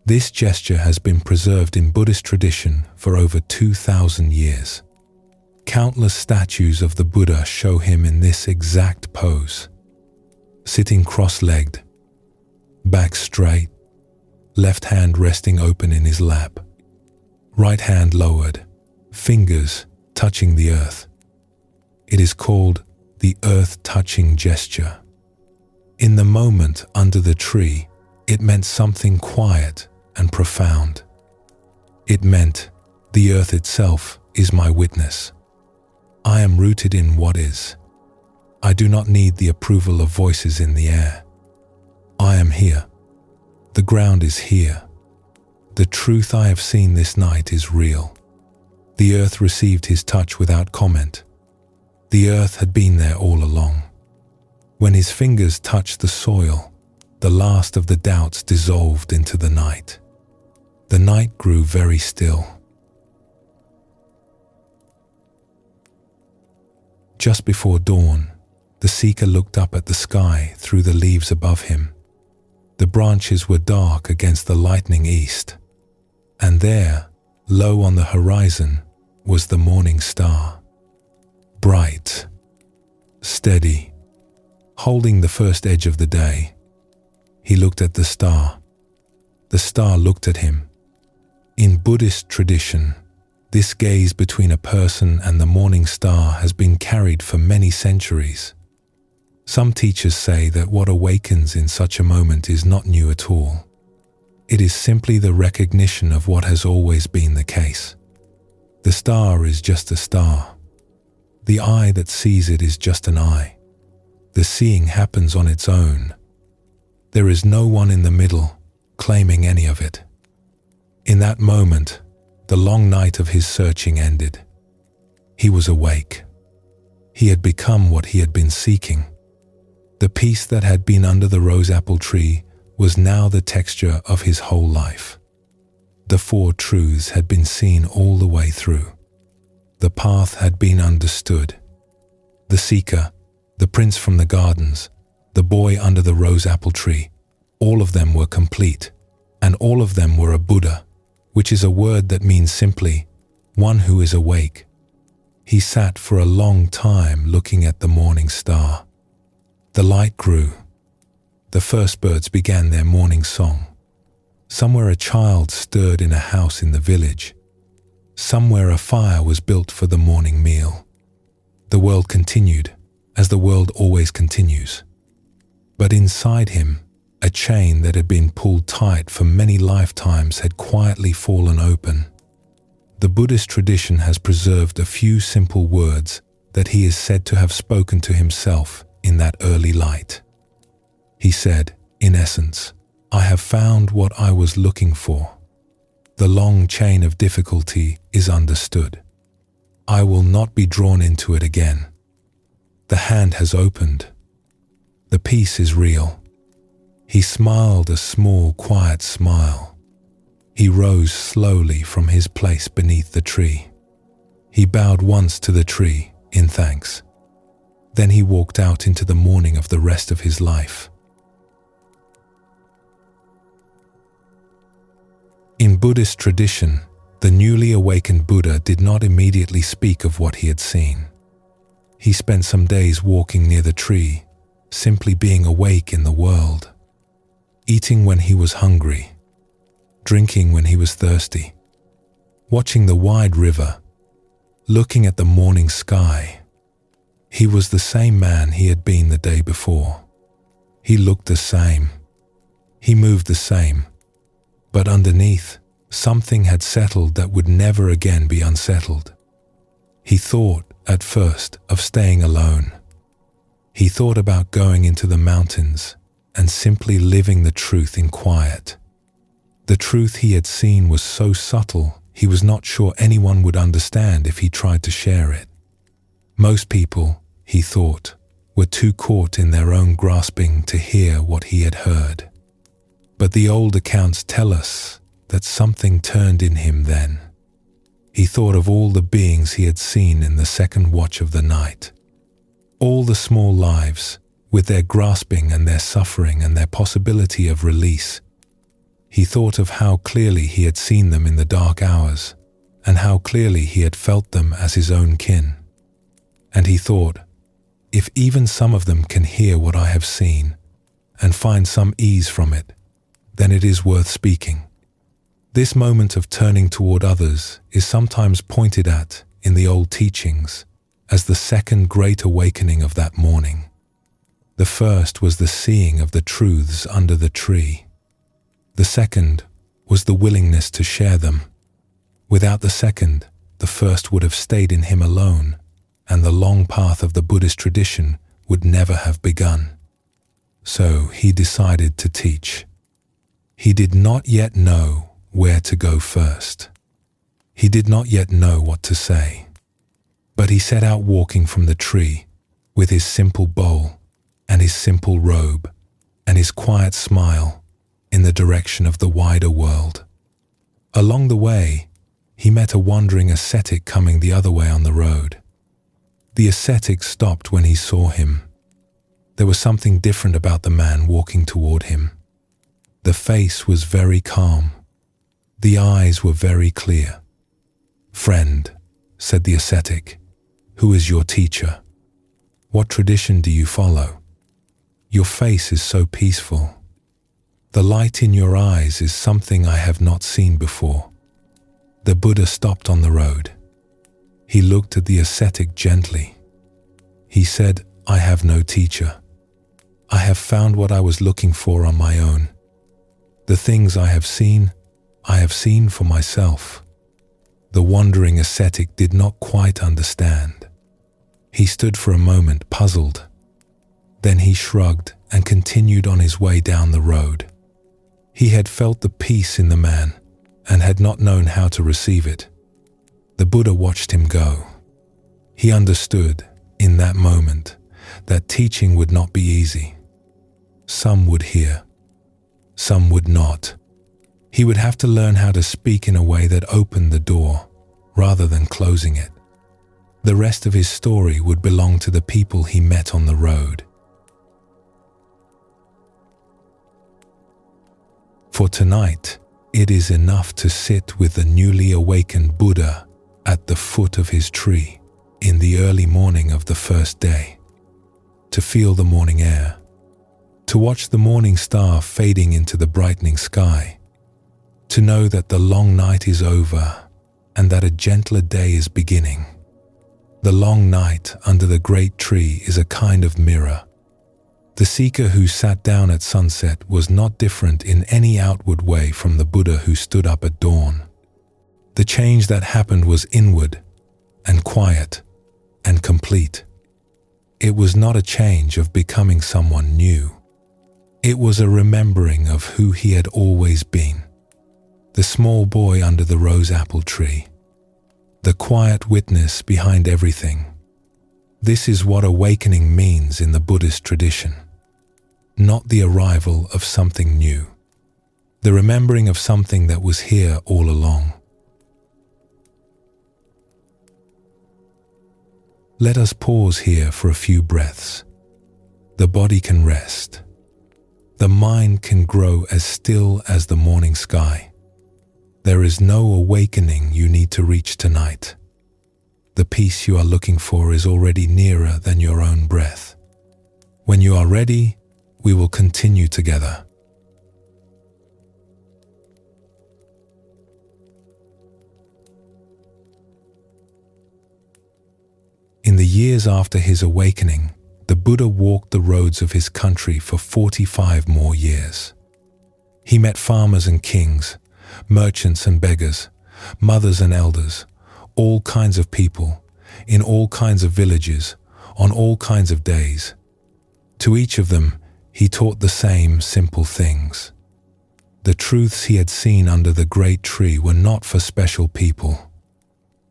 This gesture has been preserved in Buddhist tradition for over 2,000 years. Countless statues of the Buddha show him in this exact pose, sitting cross-legged, back straight, left hand resting open in his lap, right hand lowered, fingers touching the earth. It is called the earth-touching gesture. In the moment under the tree, it meant something quiet and profound. It meant, the earth itself is my witness. I am rooted in what is. I do not need the approval of voices in the air. I am here. The ground is here. The truth I have seen this night is real. The earth received his touch without comment. The earth had been there all along. When his fingers touched the soil, the last of the doubts dissolved into the night. The night grew very still. Just before dawn, the seeker looked up at the sky through the leaves above him. The branches were dark against the lightning east, and there, low on the horizon, was the morning star. Bright, steady, holding the first edge of the day. He looked at the star. The star looked at him. In Buddhist tradition, this gaze between a person and the morning star has been carried for many centuries. Some teachers say that what awakens in such a moment is not new at all. It is simply the recognition of what has always been the case. The star is just a star. The eye that sees it is just an eye. The seeing happens on its own. There is no one in the middle claiming any of it. In that moment, the long night of his searching ended. He was awake. He had become what he had been seeking. The peace that had been under the rose apple tree was now the texture of his whole life. The four truths had been seen all the way through. The path had been understood. The seeker, the prince from the gardens, the boy under the rose apple tree, all of them were complete, and all of them were a Buddha, which is a word that means simply, one who is awake. He sat for a long time looking at the morning star. The light grew. The first birds began their morning song. Somewhere a child stirred in a house in the village. Somewhere a fire was built for the morning meal. The world continued, as the world always continues. But inside him, a chain that had been pulled tight for many lifetimes had quietly fallen open. The Buddhist tradition has preserved a few simple words that he is said to have spoken to himself in that early light. He said, in essence, "I have found what I was looking for. The long chain of difficulty is understood. I will not be drawn into it again. The hand has opened. The peace is real." He smiled a small, quiet smile. He rose slowly from his place beneath the tree. He bowed once to the tree in thanks. Then he walked out into the morning of the rest of his life. In Buddhist tradition, the newly awakened Buddha did not immediately speak of what he had seen. He spent some days walking near the tree, simply being awake in the world, eating when he was hungry, drinking when he was thirsty, watching the wide river, looking at the morning sky. He was the same man he had been the day before. He looked the same. He moved the same. But underneath, something had settled that would never again be unsettled. He thought, at first, of staying alone. He thought about going into the mountains and simply living the truth in quiet. The truth he had seen was so subtle, he was not sure anyone would understand if he tried to share it. Most people, he thought, were too caught in their own grasping to hear what he had heard. But the old accounts tell us that something turned in him then. He thought of all the beings he had seen in the second watch of the night. All the small lives, with their grasping and their suffering and their possibility of release. He thought of how clearly he had seen them in the dark hours, and how clearly he had felt them as his own kin. And he thought, if even some of them can hear what I have seen, and find some ease from it, then it is worth speaking. This moment of turning toward others is sometimes pointed at in the old teachings as the second great awakening of that morning. The first was the seeing of the truths under the tree. The second was the willingness to share them. Without the second, the first would have stayed in him alone, and the long path of the Buddhist tradition would never have begun. So he decided to teach. He did not yet know where to go first. He did not yet know what to say. But he set out walking from the tree with his simple bowl and his simple robe and his quiet smile in the direction of the wider world. Along the way, he met a wandering ascetic coming the other way on the road. The ascetic stopped when he saw him. There was something different about the man walking toward him. The face was very calm. The eyes were very clear. "Friend," said the ascetic, "who is your teacher? What tradition do you follow? Your face is so peaceful. The light in your eyes is something I have not seen before." The Buddha stopped on the road. He looked at the ascetic gently. He said, "I have no teacher. I have found what I was looking for on my own. The things I have seen for myself." The wandering ascetic did not quite understand. He stood for a moment puzzled. Then he shrugged and continued on his way down the road. He had felt the peace in the man and had not known how to receive it. The Buddha watched him go. He understood in that moment, that teaching would not be easy. Some would hear, some would not. He would have to learn how to speak in a way that opened the door, rather than closing it. The rest of his story would belong to the people he met on the road. For tonight, it is enough to sit with the newly awakened Buddha at the foot of his tree in the early morning of the first day, to feel the morning air, to watch the morning star fading into the brightening sky, to know that the long night is over and that a gentler day is beginning. The long night under the great tree is a kind of mirror. The seeker who sat down at sunset was not different in any outward way from the Buddha who stood up at dawn. The change that happened was inward and quiet and complete. It was not a change of becoming someone new. It was a remembering of who he had always been. The small boy under the rose apple tree. The quiet witness behind everything. This is what awakening means in the Buddhist tradition. Not the arrival of something new. The remembering of something that was here all along. Let us pause here for a few breaths. The body can rest. The mind can grow as still as the morning sky. There is no awakening you need to reach tonight. The peace you are looking for is already nearer than your own breath. When you are ready, we will continue together. In the years after his awakening, the Buddha walked the roads of his country for 45 more years. He met farmers and kings, merchants and beggars, mothers and elders, all kinds of people, in all kinds of villages, on all kinds of days. To each of them, he taught the same simple things. The truths he had seen under the great tree were not for special people.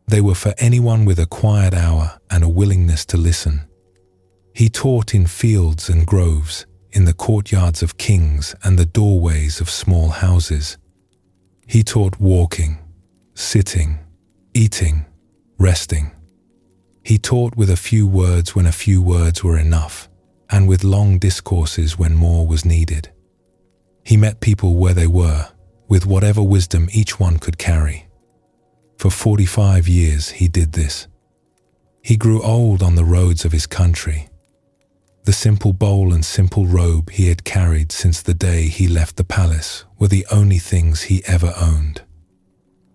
They were for anyone with a quiet hour and a willingness to listen. He taught in fields and groves, in the courtyards of kings and the doorways of small houses. He taught walking, sitting, eating, resting. He taught with a few words when a few words were enough, and with long discourses when more was needed. He met people where they were, with whatever wisdom each one could carry. For 45 years he did this. He grew old on the roads of his country. The simple bowl and simple robe he had carried since the day he left the palace were the only things he ever owned.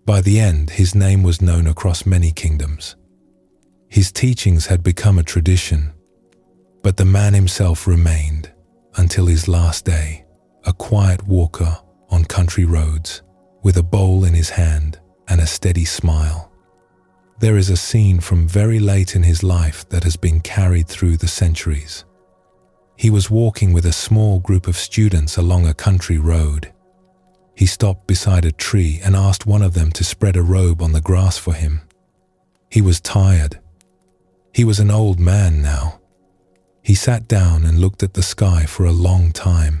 By the end, his name was known across many kingdoms. His teachings had become a tradition, but the man himself remained, until his last day, a quiet walker on country roads, with a bowl in his hand and a steady smile. There is a scene from very late in his life that has been carried through the centuries. He was walking with a small group of students along a country road. He stopped beside a tree and asked one of them to spread a robe on the grass for him. He was tired. He was an old man now. He sat down and looked at the sky for a long time.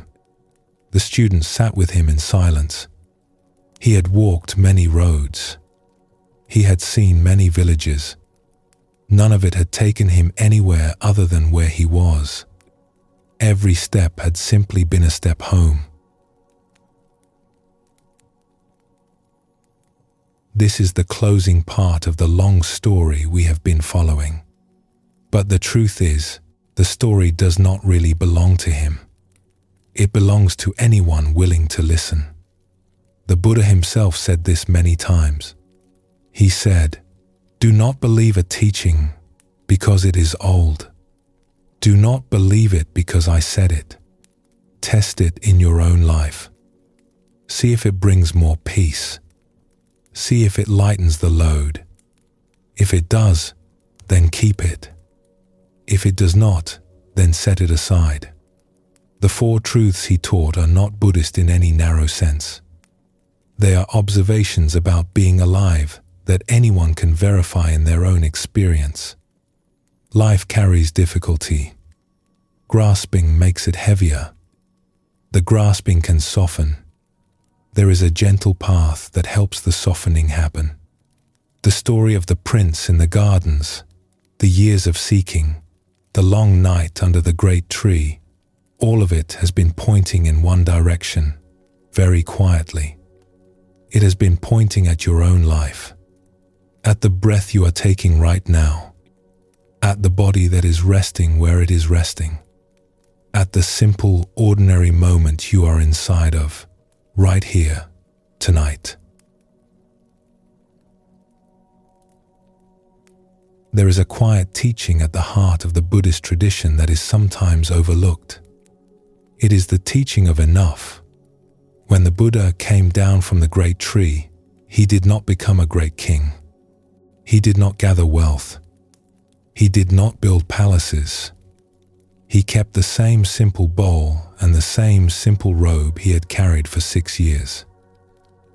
The students sat with him in silence. He had walked many roads. He had seen many villages. None of it had taken him anywhere other than where he was. Every step had simply been a step home. This is the closing part of the long story we have been following. But the truth is, the story does not really belong to him. It belongs to anyone willing to listen. The Buddha himself said this many times. He said, "Do not believe a teaching because it is old. Do not believe it because I said it. Test it in your own life. See if it brings more peace. See if it lightens the load. If it does, then keep it. If it does not, then set it aside." The four truths he taught are not Buddhist in any narrow sense. They are observations about being alive that anyone can verify in their own experience. Life carries difficulty. Grasping makes it heavier. The grasping can soften. There is a gentle path that helps the softening happen. The story of the prince in the gardens, the years of seeking, the long night under the great tree, all of it has been pointing in one direction, very quietly. It has been pointing at your own life, at the breath you are taking right now, at the body that is resting where it is resting, at the simple, ordinary moment you are inside of, right here, tonight. There is a quiet teaching at the heart of the Buddhist tradition that is sometimes overlooked. It is the teaching of enough. When the Buddha came down from the great tree, he did not become a great king. He did not gather wealth. He did not build palaces. He kept the same simple bowl and the same simple robe he had carried for 6 years.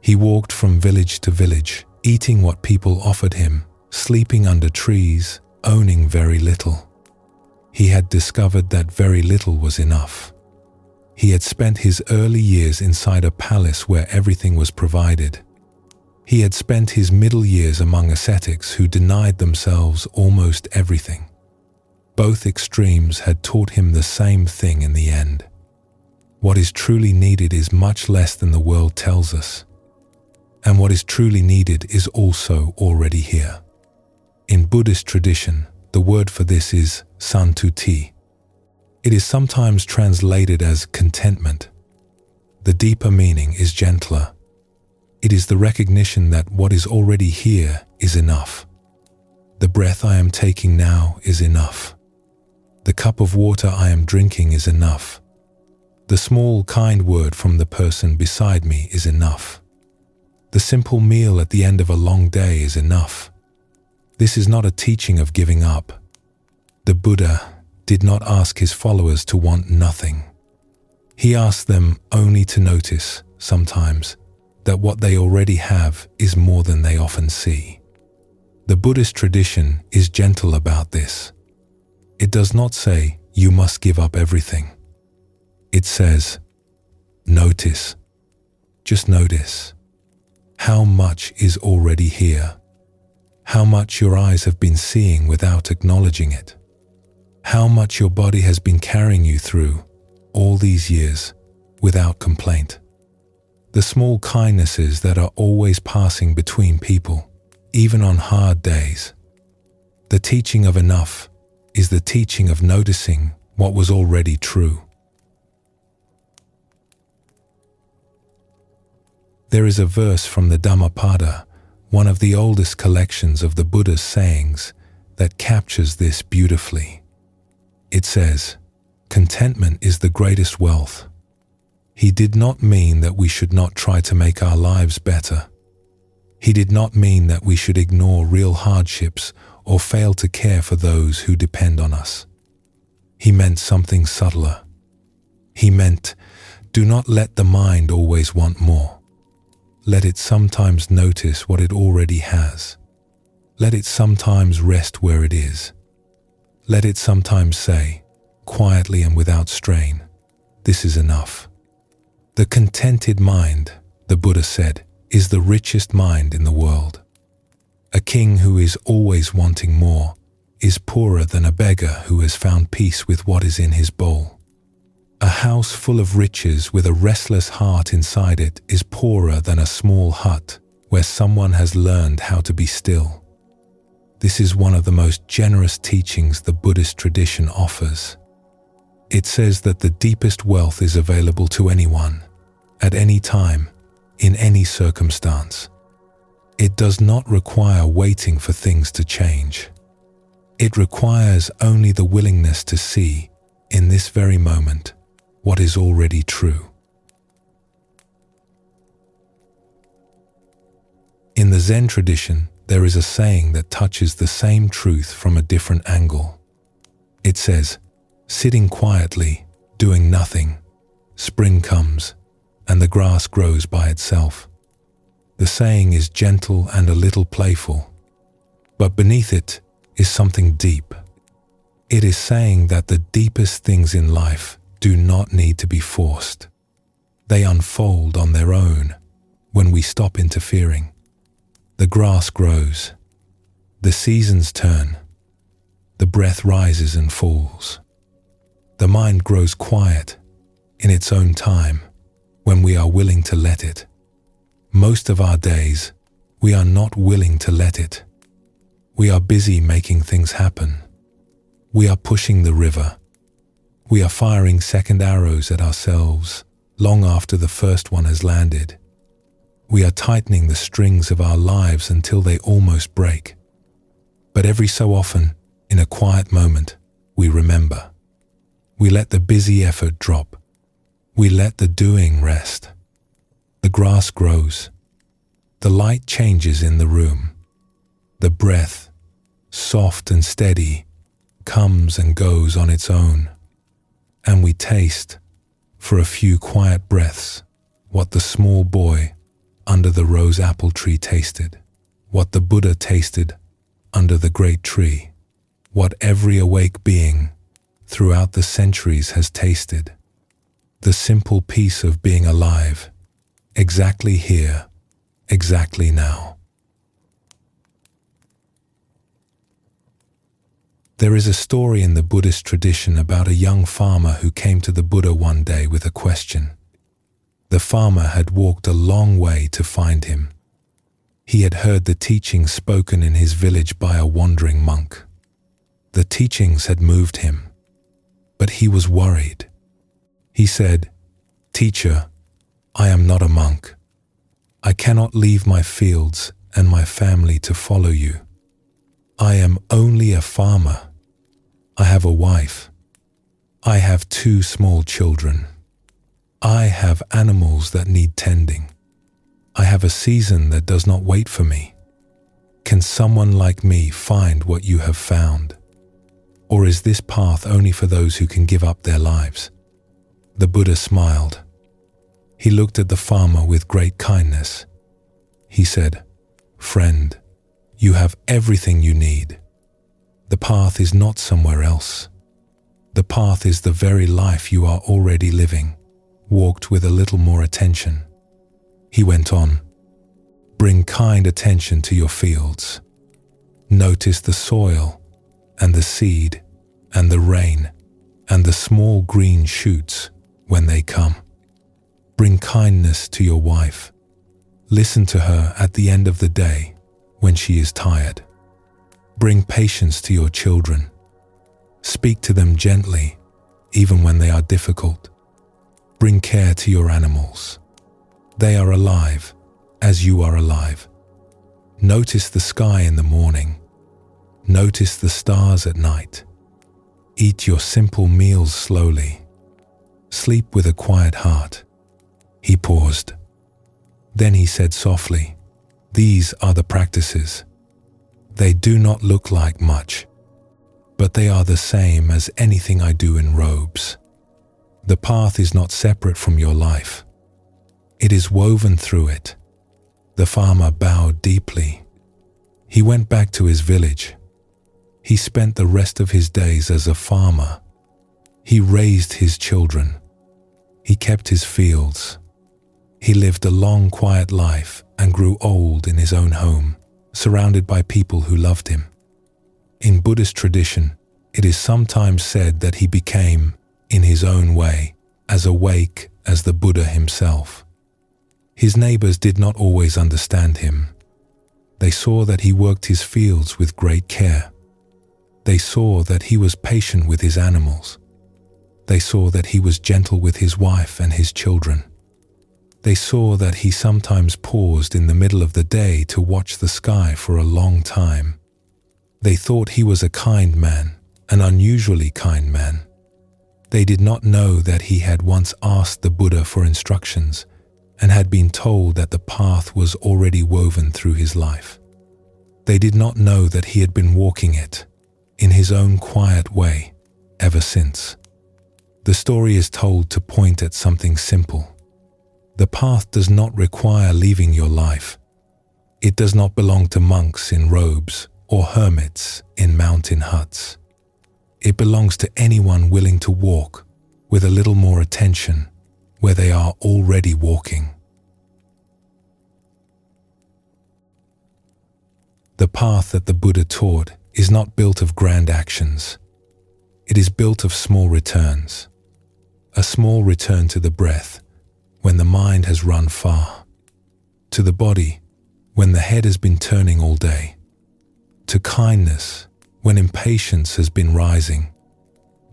He walked from village to village, eating what people offered him, sleeping under trees, owning very little. He had discovered that very little was enough. He had spent his early years inside a palace where everything was provided. He had spent his middle years among ascetics who denied themselves almost everything. Both extremes had taught him the same thing in the end. What is truly needed is much less than the world tells us. And what is truly needed is also already here. In Buddhist tradition, the word for this is santuti. It is sometimes translated as contentment. The deeper meaning is gentler. It is the recognition that what is already here is enough. The breath I am taking now is enough. The cup of water I am drinking is enough. The small, kind word from the person beside me is enough. The simple meal at the end of a long day is enough. This is not a teaching of giving up. The Buddha did not ask his followers to want nothing. He asked them only to notice, sometimes, that what they already have is more than they often see. The Buddhist tradition is gentle about this. It does not say, you must give up everything. It says, notice, just notice, how much is already here, how much your eyes have been seeing without acknowledging it, how much your body has been carrying you through all these years without complaint. The small kindnesses that are always passing between people, even on hard days. The teaching of enough is the teaching of noticing what was already true. There is a verse from the Dhammapada, one of the oldest collections of the Buddha's sayings, that captures this beautifully. It says, "Contentment is the greatest wealth." He did not mean that we should not try to make our lives better. He did not mean that we should ignore real hardships or fail to care for those who depend on us. He meant something subtler. He meant, do not let the mind always want more. Let it sometimes notice what it already has. Let it sometimes rest where it is. Let it sometimes say, quietly and without strain, this is enough. The contented mind, the Buddha said, is the richest mind in the world. A king who is always wanting more is poorer than a beggar who has found peace with what is in his bowl. A house full of riches with a restless heart inside it is poorer than a small hut where someone has learned how to be still. This is one of the most generous teachings the Buddhist tradition offers. It says that the deepest wealth is available to anyone, at any time, in any circumstance. It does not require waiting for things to change. It requires only the willingness to see, in this very moment, what is already true. In the Zen tradition, there is a saying that touches the same truth from a different angle. It says, sitting quietly, doing nothing, spring comes, and the grass grows by itself. The saying is gentle and a little playful, but beneath it is something deep. It is saying that the deepest things in life do not need to be forced. They unfold on their own when we stop interfering. The grass grows, the seasons turn, the breath rises and falls. The mind grows quiet in its own time when we are willing to let it. Most of our days, we are not willing to let it. We are busy making things happen. We are pushing the river. We are firing second arrows at ourselves long after the first one has landed. We are tightening the strings of our lives until they almost break. But every so often, in a quiet moment, we remember. We let the busy effort drop. We let the doing rest. The grass grows. The light changes in the room. The breath, soft and steady, comes and goes on its own. And we taste, for a few quiet breaths, what the small boy under the rose apple tree tasted, what the Buddha tasted under the great tree, what every awake being throughout the centuries has tasted. The simple peace of being alive, exactly here, exactly now. There is a story in the Buddhist tradition about a young farmer who came to the Buddha one day with a question. The farmer had walked a long way to find him. He had heard the teachings spoken in his village by a wandering monk. The teachings had moved him, but he was worried. He said, "Teacher, I am not a monk. I cannot leave my fields and my family to follow you. I am only a farmer. I have a wife. I have 2 small children. I have animals that need tending. I have a season that does not wait for me. Can someone like me find what you have found? Or is this path only for those who can give up their lives?" The Buddha smiled. He looked at the farmer with great kindness. He said, "Friend, you have everything you need. The path is not somewhere else. The path is the very life you are already living, walked with a little more attention." He went on, "Bring kind attention to your fields. Notice the soil and the seed and the rain and the small green shoots when they come. Bring kindness to your wife. Listen to her at the end of the day when she is tired. Bring patience to your children. Speak to them gently, even when they are difficult. Bring care to your animals. They are alive, as you are alive. Notice the sky in the morning. Notice the stars at night. Eat your simple meals slowly. Sleep with a quiet heart." He paused. Then he said softly, "These are the practices. They do not look like much, but they are the same as anything I do in robes. The path is not separate from your life. It is woven through it." The farmer bowed deeply. He went back to his village. He spent the rest of his days as a farmer. He raised his children. He kept his fields. He lived a long, quiet life and grew old in his own home, surrounded by people who loved him. In Buddhist tradition, it is sometimes said that he became, in his own way, as awake as the Buddha himself. His neighbors did not always understand him. They saw that he worked his fields with great care. They saw that he was patient with his animals. They saw that he was gentle with his wife and his children. They saw that he sometimes paused in the middle of the day to watch the sky for a long time. They thought he was a kind man, an unusually kind man. They did not know that he had once asked the Buddha for instructions and had been told that the path was already woven through his life. They did not know that he had been walking it, in his own quiet way, ever since. The story is told to point at something simple. The path does not require leaving your life. It does not belong to monks in robes or hermits in mountain huts. It belongs to anyone willing to walk with a little more attention where they are already walking. The path that the Buddha taught is not built of grand actions. It is built of small returns. A small return to the breath when the mind has run far, to the body when the head has been turning all day, to kindness when impatience has been rising,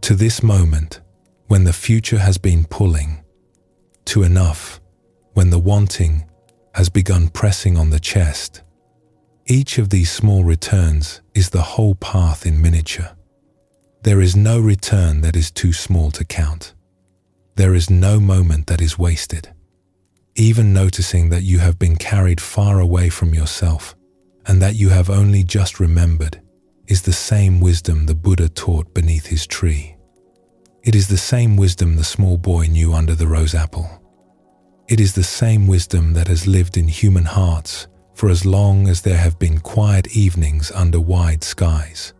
to this moment when the future has been pulling, to enough when the wanting has begun pressing on the chest. Each of these small returns is the whole path in miniature. There is no return that is too small to count. There is no moment that is wasted. Even noticing that you have been carried far away from yourself and that you have only just remembered is the same wisdom the Buddha taught beneath his tree. It is the same wisdom the small boy knew under the rose apple. It is the same wisdom that has lived in human hearts for as long as there have been quiet evenings under wide skies.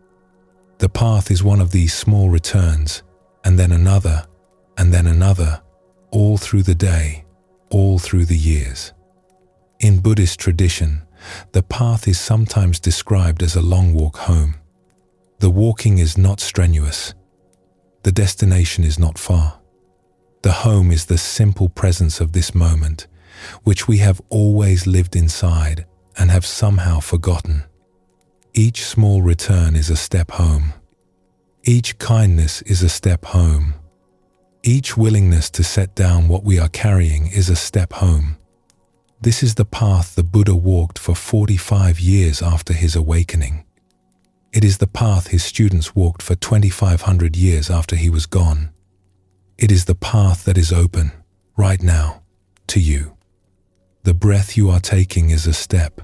The path is one of these small returns, and then another, all through the day, all through the years. In Buddhist tradition, the path is sometimes described as a long walk home. The walking is not strenuous. The destination is not far. The home is the simple presence of this moment, which we have always lived inside and have somehow forgotten. Each small return is a step home. Each kindness is a step home. Each willingness to set down what we are carrying is a step home. This is the path the Buddha walked for 45 years after his awakening. It is the path his students walked for 2,500 years after he was gone. It is the path that is open, right now, to you. The breath you are taking is a step.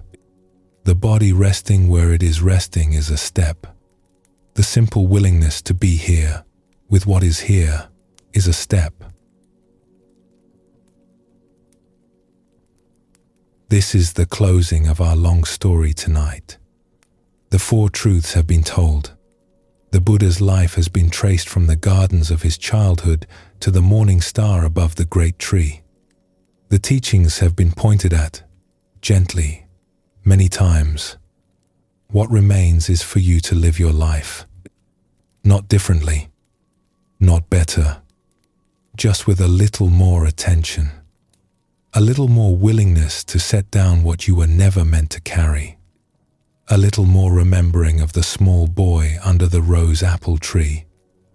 The body resting where it is resting is a step. The simple willingness to be here, with what is here, is a step. This is the closing of our long story tonight. The four truths have been told. The Buddha's life has been traced from the gardens of his childhood to the morning star above the great tree. The teachings have been pointed at, gently, many times. What remains is for you to live your life. Not differently, not better, just with a little more attention, a little more willingness to set down what you were never meant to carry, a little more remembering of the small boy under the rose apple tree,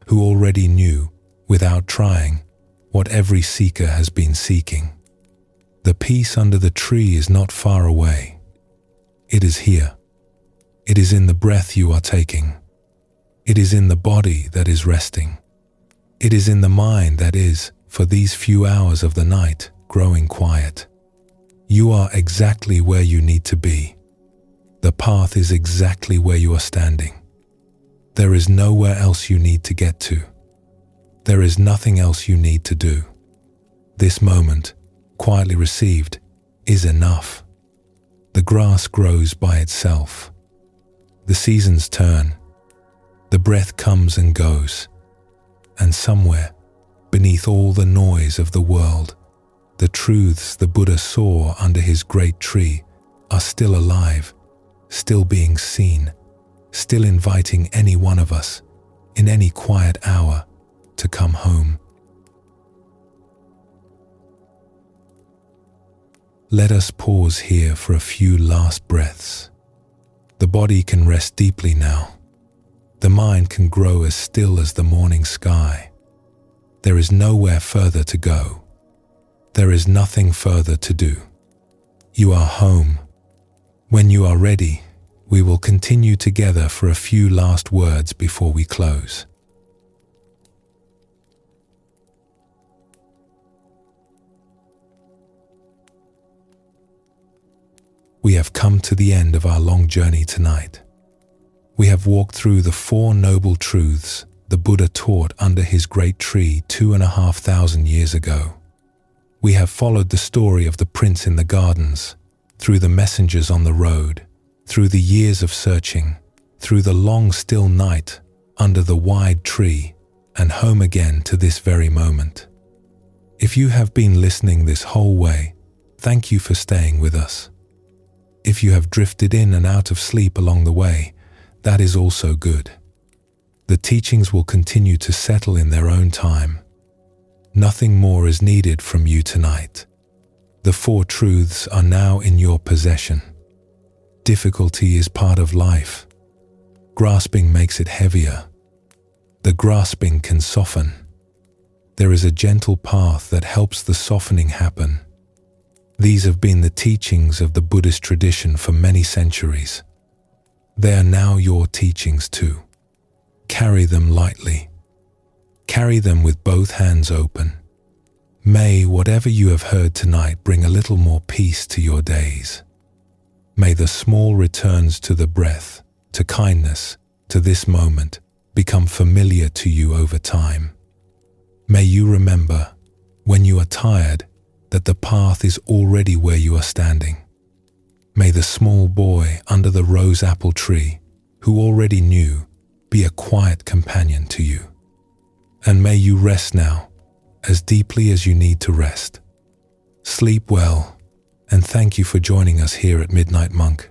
who already knew, without trying, what every seeker has been seeking. The peace under the tree is not far away. It is here. It is in the breath you are taking. It is in the body that is resting. It is in the mind that is, for these few hours of the night, growing quiet. You are exactly where you need to be. The path is exactly where you are standing. There is nowhere else you need to get to. There is nothing else you need to do. This moment, quietly received, is enough. The grass grows by itself. The seasons turn. The breath comes and goes. And somewhere, beneath all the noise of the world, the truths the Buddha saw under his great tree are still alive, still being seen, still inviting any one of us, in any quiet hour, to come home. Let us pause here for a few last breaths. The body can rest deeply now. The mind can grow as still as the morning sky. There is nowhere further to go. There is nothing further to do. You are home. When you are ready, we will continue together for a few last words before we close. We have come to the end of our long journey tonight. We have walked through the four noble truths the Buddha taught under his great tree 2,500 years ago. We have followed the story of the prince in the gardens, through the messengers on the road, through the years of searching, through the long still night under the wide tree, and home again to this very moment. If you have been listening this whole way, thank you for staying with us. If you have drifted in and out of sleep along the way, that is also good. The teachings will continue to settle in their own time. Nothing more is needed from you tonight. The four truths are now in your possession. Difficulty is part of life. Grasping makes it heavier. The grasping can soften. There is a gentle path that helps the softening happen. These have been the teachings of the Buddhist tradition for many centuries. They are now your teachings too. Carry them lightly. Carry them with both hands open. May whatever you have heard tonight bring a little more peace to your days. May the small returns to the breath, to kindness, to this moment, become familiar to you over time. May you remember, when you are tired, that the path is already where you are standing. May the small boy under the rose apple tree, who already knew, be a quiet companion to you. And may you rest now, as deeply as you need to rest. Sleep well, and thank you for joining us here at Midnight Monk.